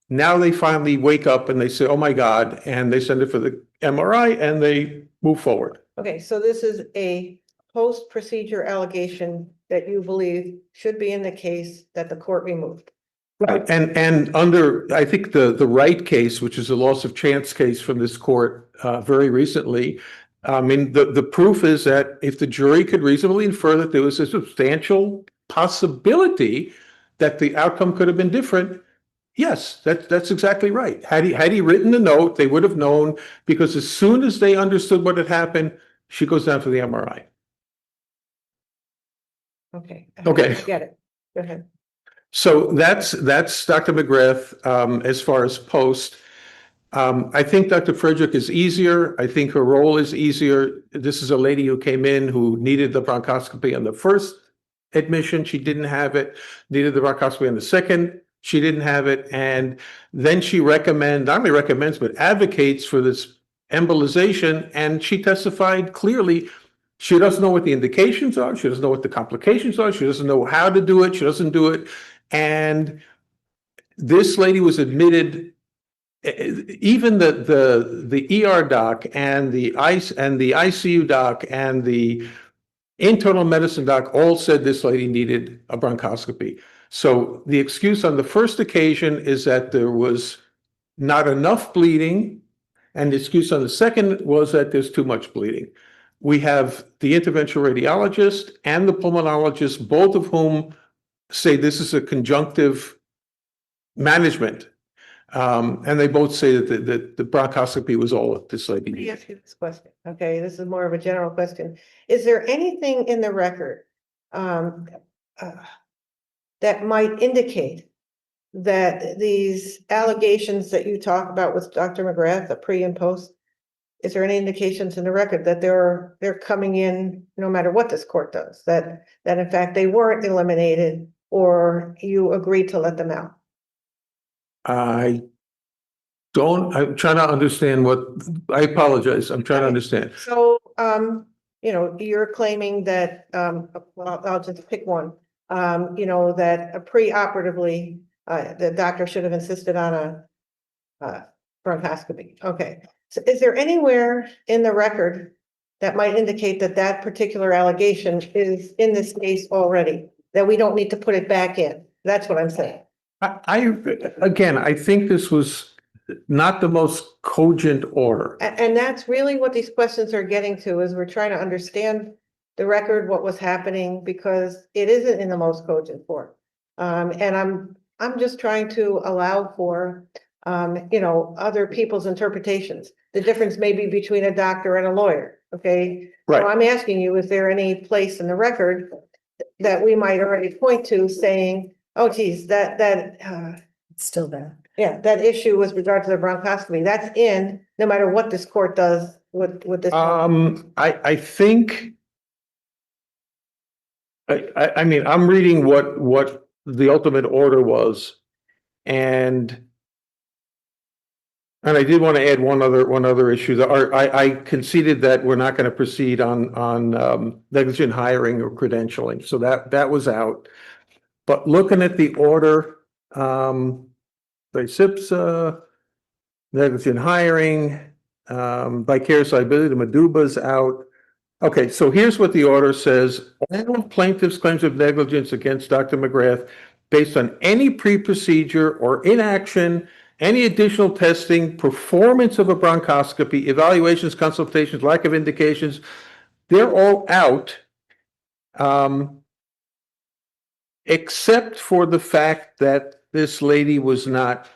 Now they finally wake up and they say, "Oh my God," and they send it for the MRI and they move forward. Okay, so this is a post-procedure allegation that you believe should be in the case that the court removed. Right, and under, I think the Wright case, which is a loss of chance case from this court very recently, I mean, the proof is that if the jury could reasonably infer that there was a substantial possibility that the outcome could have been different, yes, that's exactly right. Had he written the note, they would have known, because as soon as they understood what had happened, she goes down for the MRI. Okay. Okay. I get it. Go ahead. So that's Dr. McGrath, as far as post. I think Dr. Frederick is easier. I think her role is easier. This is a lady who came in who needed the bronchoscopy on the first admission. She didn't have it. Needed the bronchoscopy on the second. She didn't have it. And then she not only recommends, but advocates for this embolization. And she testified clearly. She doesn't know what the indications are. She doesn't know what the complications are. She doesn't know how to do it. She doesn't do it. And this lady was admitted, even the ER doc and the ICU doc and the internal medicine doc all said this lady needed a bronchoscopy. So the excuse on the first occasion is that there was not enough bleeding, and the excuse on the second was that there's too much bleeding. We have the interventional radiologist and the pulmonologist, both of whom say this is a conjunctive management. And they both say that the bronchoscopy was all that this lady Let me needed. ask you this question. Okay, this is more of a general question. Is there anything in the record that might indicate that these allegations that you talk about with Dr. McGrath, the pre and post, is there any indications in the record that they're coming in no matter what this court does, that in fact they weren't eliminated or you agreed to let them out? I'm trying to understand I apologize. I'm trying to understand. So, you're claiming that, well, I'll just pick one, that preoperatively, the doctor should have insisted on a bronchoscopy. Okay. So is there anywhere in the record that might indicate that that particular allegation is in this case already, that we don't need to put it back in? That's what I'm saying. I think this was not the most cogent order. And that's really what these questions are getting to, is we're trying to understand the record, what was happening, because it isn't in the most cogent form. And I'm just trying to allow for, other people's interpretations. The difference may be between a doctor and a lawyer, okay? Right. So I'm asking you, is there any place in the record that we might already point to saying, oh geez, It's still there. yeah, that issue with regard to the bronchoscopy, that's in, no matter what this court does with this. I think, I mean, I'm reading what the ultimate order was, and I did want to add one other issue. I conceded that we're not going to proceed on negligent hiring or credentialing, so that was out. But looking at the order, SIPSA, negligent hiring, vicarious liability, the Meduba's out. Okay, so here's what the order says. All plaintiff's claims of negligence against Dr. McGrath based on any pre-procedure or inaction, any additional testing, performance of a bronchoscopy, evaluations, consultations, lack of indications, they're all out. Except for the fact that this lady was not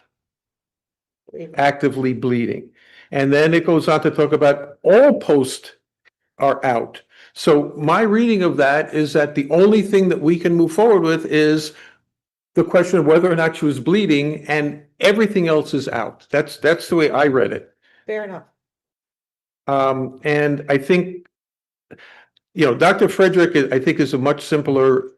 actively bleeding. And then it goes on to talk about all post are out. So my reading of that is that the only thing that we can move forward with is the question of whether or not she was bleeding, and everything else is out. That's the way I read it. Fair enough. And I think, Dr. Frederick, I think, is a much simpler,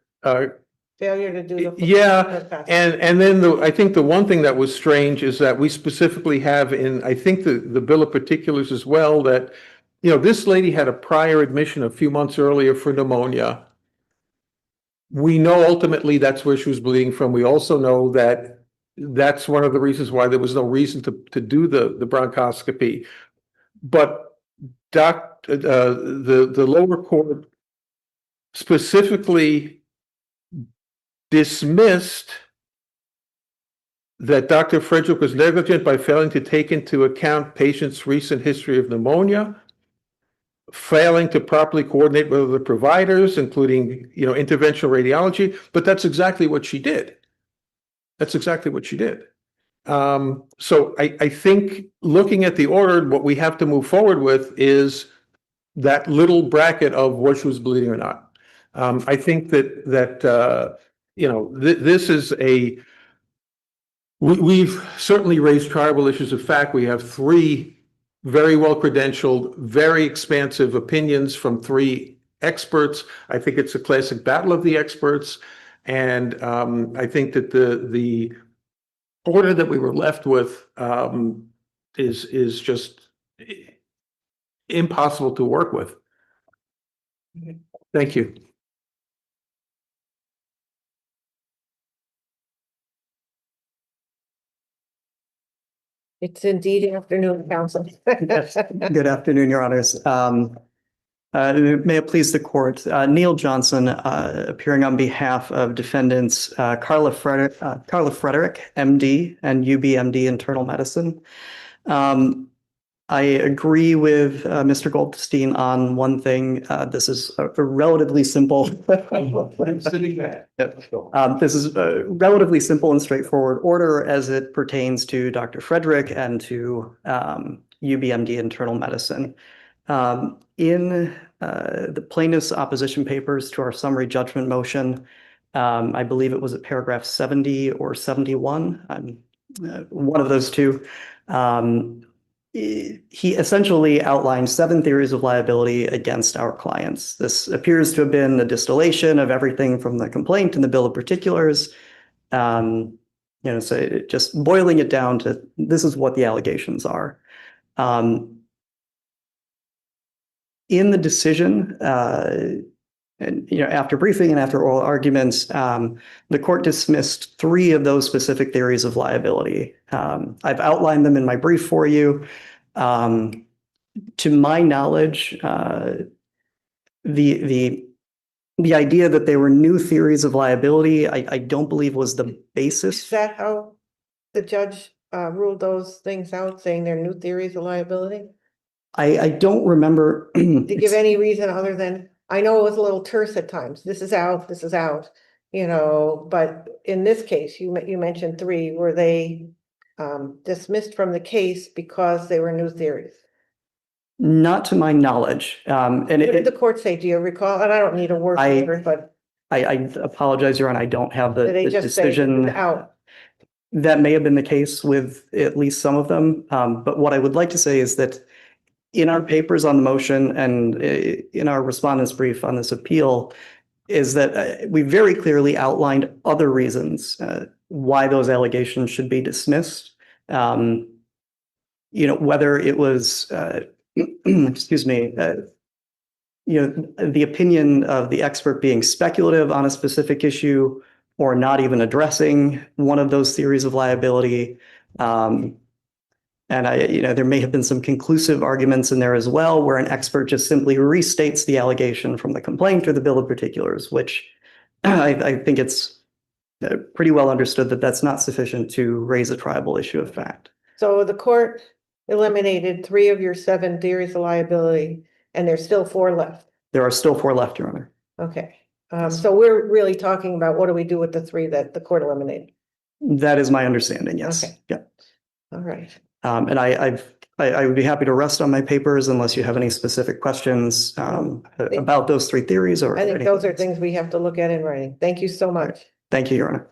Failure to do the. yeah, and then I think the one thing that was strange is that we specifically have in, I think the bill of particulars as well, that, this lady had a prior admission a few months earlier for pneumonia. We know ultimately that's where she was bleeding from. We also know that that's one of the reasons why there was no reason to do the bronchoscopy. But the lower court specifically dismissed that Dr. Frederick was negligent by failing to take into account patient's recent history of pneumonia, failing to properly coordinate with other providers, including, interventional radiology, but that's exactly what she did. That's exactly what she did. So I think looking at the order, what we have to move forward with is that little bracket of what she was bleeding or not. I think that this is we've certainly raised tribal issues of fact. We have three very well credentialed, very expansive opinions from three experts. I think it's a classic battle of the experts. And I think that the order that we were left with is just impossible to work with. Thank you. It's indeed afternoon, council. Yes. Good afternoon, Your Honors. May it please the court, Neil Johnson, appearing on behalf of defendants Carla Frederick, MD, and UBMD Internal Medicine. I agree with Mr. Goldstein on one thing. This is a relatively simple. This is a relatively simple and straightforward order as it pertains to Dr. Frederick and to UBMD Internal Medicine. In the plaintiff's opposition papers to our summary judgment motion, I believe it was at paragraph 70 or 71, one of those two. He essentially outlined 7 theories of liability against our clients. This appears to have been a distillation of everything from the complaint and the bill of particulars. So just boiling it down to this is what the allegations are. In the decision, and after briefing and after oral arguments, the court dismissed 3 of those specific theories of liability. I've outlined them in my brief for you. To my knowledge, the idea that they were new theories of liability, I don't believe was the basis. Is that how the judge ruled those things out, saying they're new theories of liability? I don't remember. To give any reason other than, I know it was a little terse at times. This is out, but in this case, you mentioned 3, were they dismissed from the case because they were new theories? Not to my knowledge. What did the court say? Do you recall? And I don't need a word for it, but I apologize, Your Honor. I don't have the they just decision. say out. That may have been the case with at least some of them. But what I would like to say is that in our papers on the motion and in our respondent's brief on this appeal is that we very clearly outlined other reasons why those allegations should be dismissed. Whether it was, excuse me, the opinion of the expert being speculative on a specific issue or not even addressing one of those theories of liability. And there may have been some conclusive arguments in there as well, where an expert just simply restates the allegation from the complaint or the bill of particulars, which I think it's pretty well understood that that's not sufficient to raise a tribal issue of fact. So the court eliminated 3 of your 7 theories of liability, and there's still 4 left. There are still 4 left, Your Honor. Okay. So we're really talking about what do we do with the 3 that the court eliminated? That is my understanding, yes. Okay. Yeah. All right. And I would be happy to rest on my papers unless you have any specific questions about those 3 theories or I think anything those are else. things we have to look at in writing. Thank you so much. Thank you, Your Honor.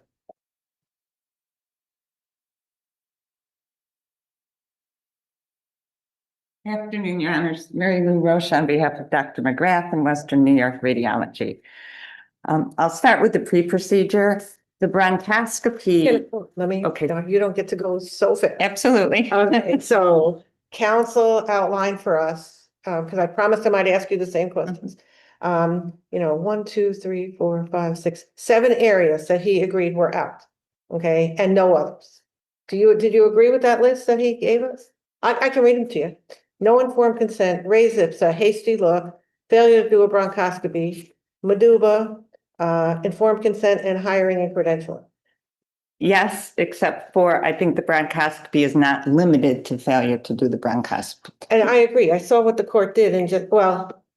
Good afternoon, Your Honors. Mary Lou Roche on behalf of Dr. McGrath and Western New York Radiology. I'll start with the pre-procedure. The bronchoscopy. Let me, Okay. no, you don't get to go so fast. Absolutely. Okay, so counsel outlined for us, because I promised him I'd ask you the same questions. 1, 2, 3, 4, 5, 6, 7 areas that he agreed were out. Okay, and no others. Did you agree with that list that he gave us? I can read them to you. No informed consent, res ipsa, hasty look, failure to do a bronchoscopy, medulla, informed consent and hiring and credentialing. Yes, except for I think the bronchoscopy is not limited to failure to do the bronchoscopy. And I agree. I saw what the court did and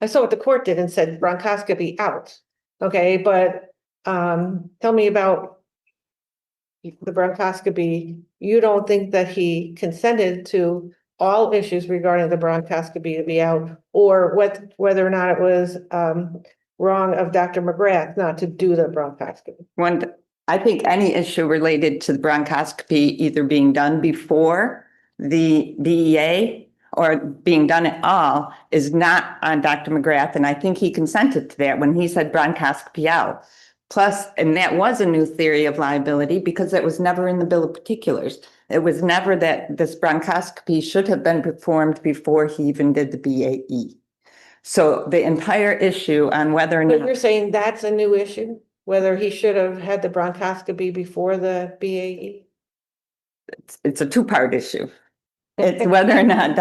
I saw what the court did and said bronchoscopy out. Okay, but tell me about the bronchoscopy. You don't think that he consented to all issues regarding the bronchoscopy to be out, or whether or not it was wrong of Dr. McGrath not to do the bronchoscopy? I think any issue related to the bronchoscopy either being done before the DEA or being done at all is not on Dr. McGrath. And I think he consented to that when he said bronchoscopy out. Plus, and that was a new theory of liability because it was never in the bill of particulars. It was never that this bronchoscopy should have been performed before he even did the BAE. So the entire issue on whether or But not you're saying that's a new issue, whether he should have had the bronchoscopy before the BAE? it's a two-part issue. It's whether or not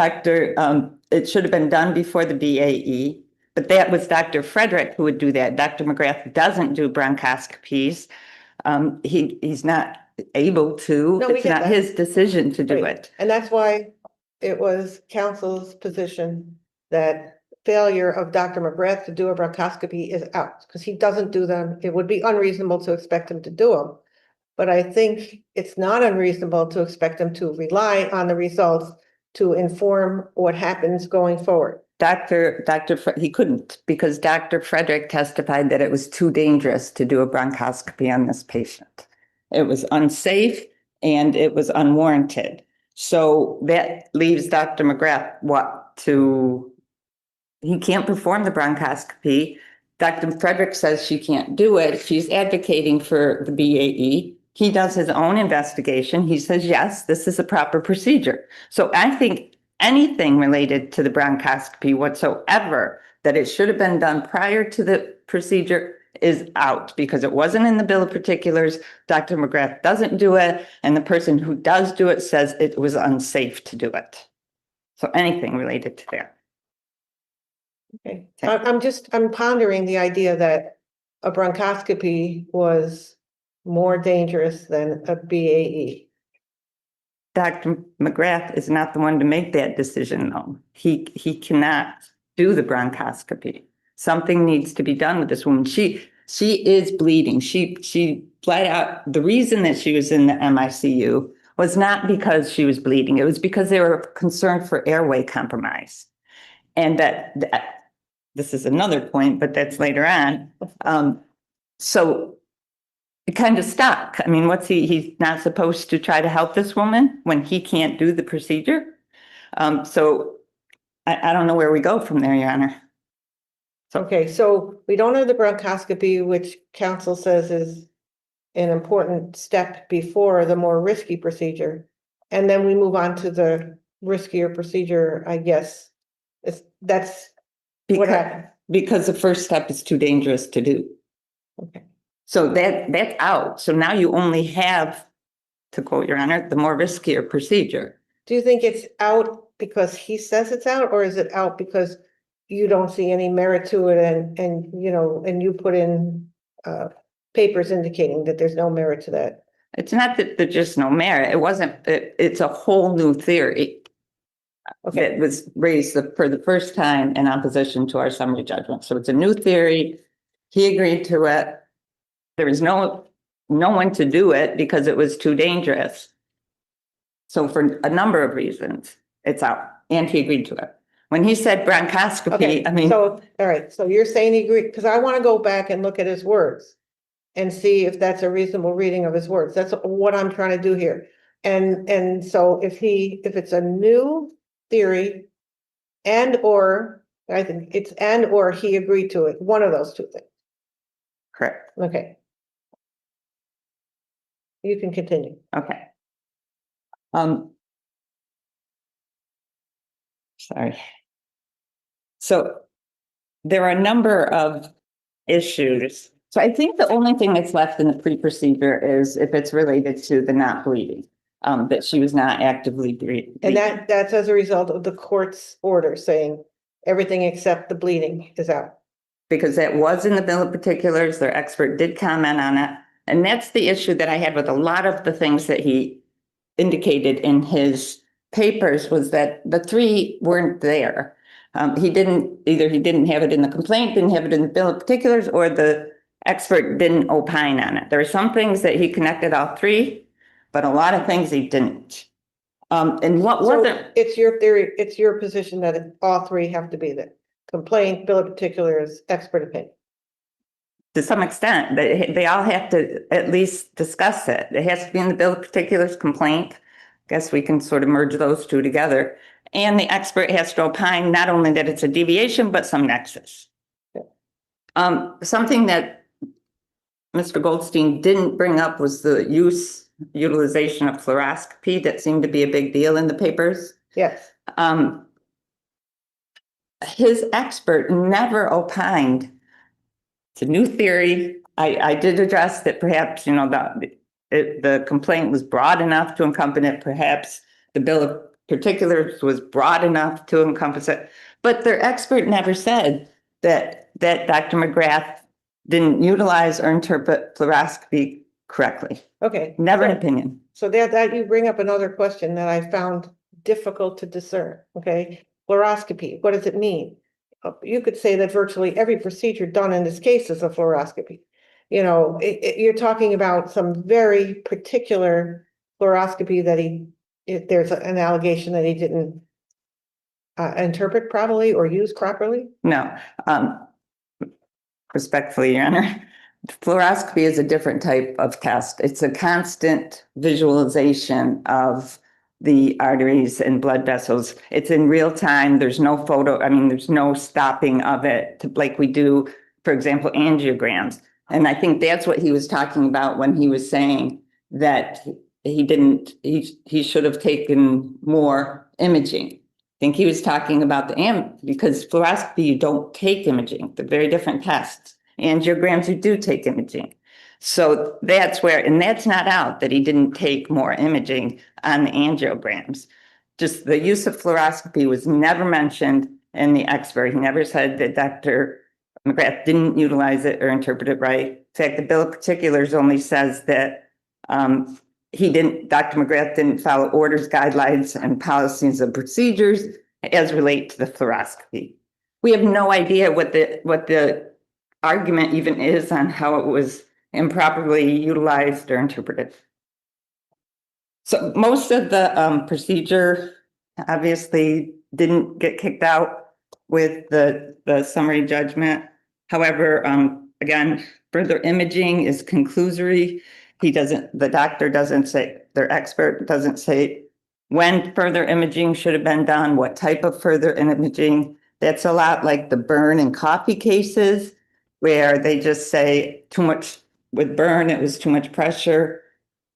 it should have been done before the BAE, but that was Dr. Frederick who would do that. Dr. McGrath doesn't do bronchoscopies. He's not able to. No, we It's get not that. his decision to do Right. it. And that's why it was counsel's position that failure of Dr. McGrath to do a bronchoscopy is out, because he doesn't do them. It would be unreasonable to expect him to do them. But I think it's not unreasonable to expect him to rely on the results to inform what happens going forward. He couldn't, because Dr. Frederick testified that it was too dangerous to do a bronchoscopy on this patient. It was unsafe and it was unwarranted. So that leaves Dr. McGrath he can't perform the bronchoscopy. Dr. Frederick says she can't do it. She's advocating for the BAE. He does his own investigation. He says, yes, this is a proper procedure. So I think anything related to the bronchoscopy whatsoever, that it should have been done prior to the procedure, is out because it wasn't in the bill of particulars. Dr. McGrath doesn't do it, and the person who does do it says it was unsafe to do it. So anything related to that. Okay. I'm pondering the idea that a bronchoscopy was more dangerous than a BAE. Dr. McGrath is not the one to make that decision, though. He cannot do the bronchoscopy. Something needs to be done with this woman. She is bleeding. She flat out, the reason that she was in the MICU was not because she was bleeding. It was because they were concerned for airway compromise. And that this is another point, but that's later on. So it kind of stuck. I mean, he's not supposed to try to help this woman when he can't do the procedure. So I don't know where we go from there, Your Honor. Okay, so we don't have the bronchoscopy, which counsel says is an important step before the more risky procedure. And then we move on to the riskier procedure, I guess. That's what happened. Because the first step is too dangerous to do. Okay. So that's out. So now you only have, to quote Your Honor, the more riskier procedure. Do you think it's out because he says it's out, or is it out because you don't see any merit to it and you put in papers indicating that there's no merit to that? It's not that there's just no merit. It's a whole new theory. Okay. That was raised for the first time in opposition to our summary judgment. So it's a new theory. He agreed to it. There was no one to do it because it was too dangerous. So for a number of reasons, it's out. And he agreed to it. When he said bronchoscopy, Okay, I mean. So, all right, so you're saying he agreed, because I want to go back and look at his words and see if that's a reasonable reading of his words. That's what I'm trying to do here. And so if it's a new theory or I think it's or he agreed to it, one of those two things. Correct. Okay. You can continue. Okay. Sorry. So there are a number of issues. So I think the only thing that's left in the pre-procedure is if it's related to the not bleeding, that she was not actively bleeding. And that's as a result of the court's order saying everything except the bleeding is out. Because that was in the bill of particulars. Their expert did comment on it. And that's the issue that I had with a lot of the things that he indicated in his papers, was that the three weren't there. He didn't have it in the complaint, didn't have it in the bill of particulars, or the expert didn't opine on it. There are some things that he connected all three, but a lot of things he didn't. And what So wasn't, it's your theory, it's your position that all three have to be there: complaint, bill of particulars, expert opinion. to some extent, they all have to at least discuss it. It has to be in the bill of particulars, complaint. Guess we can sort of merge those two together. And the expert has to opine not only that it's a deviation, but some nexus. Something that Mr. Goldstein didn't bring up was the utilization of fluoroscopy. That seemed to be a big deal in the papers. Yes. His expert never opined. It's a new theory. I did address that perhaps, you know, the complaint was broad enough to encompass it. Perhaps the bill of particulars was broad enough to encompass it. But their expert never said that Dr. McGrath didn't utilize or interpret fluoroscopy correctly. Okay. Never an opinion. So that you bring up another question that I found difficult to discern. Okay. Fluoroscopy, what does it mean? You could say that virtually every procedure done in this case is a fluoroscopy. You know, you're talking about some very particular fluoroscopy that there's an allegation that he didn't interpret properly or use properly. No, respectfully, Your Honor, fluoroscopy is a different type of test. It's a constant visualization of the arteries and blood vessels. It's in real time. There's no there's no stopping of it like we do, for example, angiograms. And I think that's what he was talking about when he was saying that he should have taken more imaging. I think he was talking about because fluoroscopy, you don't take imaging. They're very different tests. Angiograms, you do take imaging. So that's where, and that's not out that he didn't take more imaging on the angiograms. Just the use of fluoroscopy was never mentioned in the expert. He never said that Dr. McGrath didn't utilize it or interpret it right. In fact, the bill of particulars only says that Dr. McGrath didn't follow orders, guidelines, and policies and procedures as relate to the fluoroscopy. We have no idea what the argument even is on how it was improperly utilized or interpreted. So most of the procedure obviously didn't get kicked out with the summary judgment. However, again, further imaging is conclusory. The doctor doesn't say, their expert doesn't say when further imaging should have been done, what type of further imaging. That's a lot like the burn and coffee cases, where they just say too much. With burn, it was too much pressure,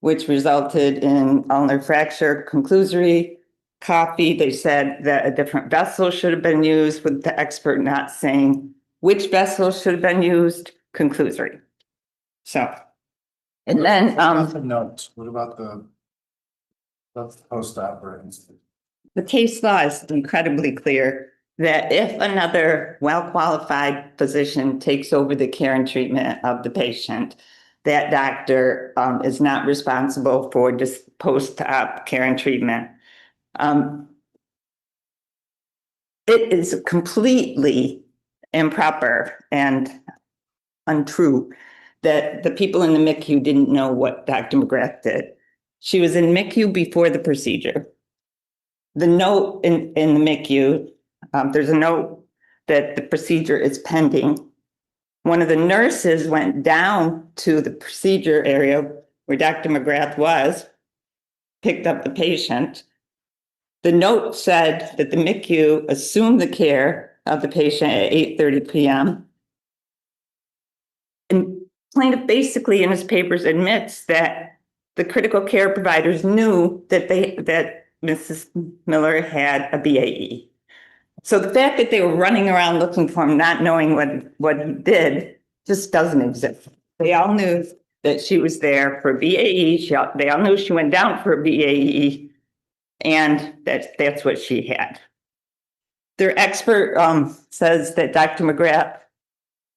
which resulted in ulnar fracture. Conclusory. Coffee, they said that a different vessel should have been used, with the expert not saying which vessel should have been used. Conclusory. So, and then notes. What about the post-operative? the case law is incredibly clear that if another well-qualified physician takes over the care and treatment of the patient, that doctor is not responsible for just post-op care and treatment. It is completely improper and untrue that the people in the MICU didn't know what Dr. McGrath did. She was in MICU before the procedure. The note in the MICU, there's a note that the procedure is pending. One of the nurses went down to the procedure area where Dr. McGrath was, picked up the patient. The note said that the MICU assumed the care of the patient at 8:30 p.m. And plaintiff basically in his papers admits that the critical care providers knew that Mrs. Miller had a BAE. So the fact that they were running around looking for him, not knowing what he did, just doesn't exist. They all knew that she was there for BAE. They all knew she went down for a BAE, and that's what she had. Their expert says that Dr. McGrath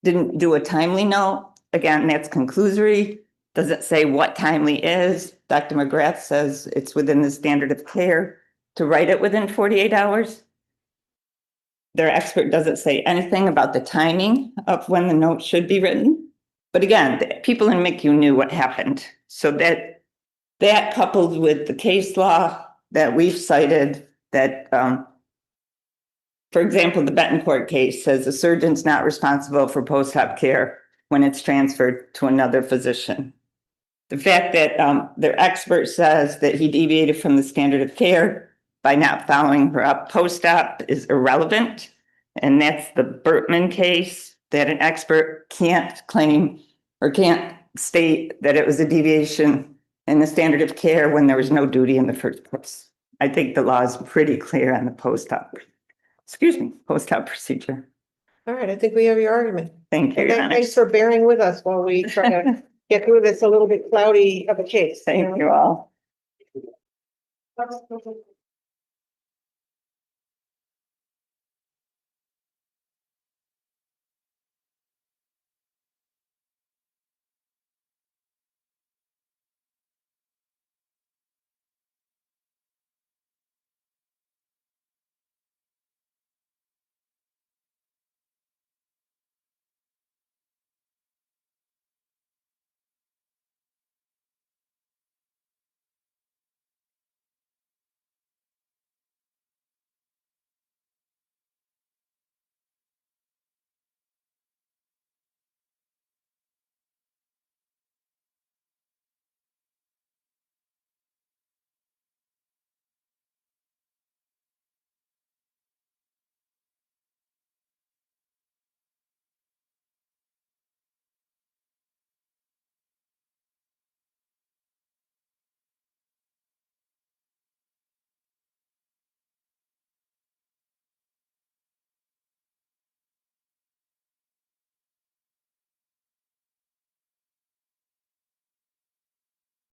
didn't do a timely note. Again, that's conclusory. Doesn't say what timely is. Dr. McGrath says it's within the standard of care to write it within 48 hours. Their expert doesn't say anything about the timing of when the note should be written. But again, the people in MICU knew what happened. So that coupled with the case law that we've cited, that, for example, the Betancourt case says the surgeon's not responsible for post-op care when it's transferred to another physician. The fact that their expert says that he deviated from the standard of care by not following her up post-op is irrelevant. And that's the Bertman case, that an expert can't claim or can't state that it was a deviation in the standard of care when there was no duty in the first place. I think the law is pretty clear on the post-op procedure. All right, I think we have your argument. Thank you, And Your Honor. thanks for bearing with us while we try to get through this a little bit cloudy of a case. Thank you all.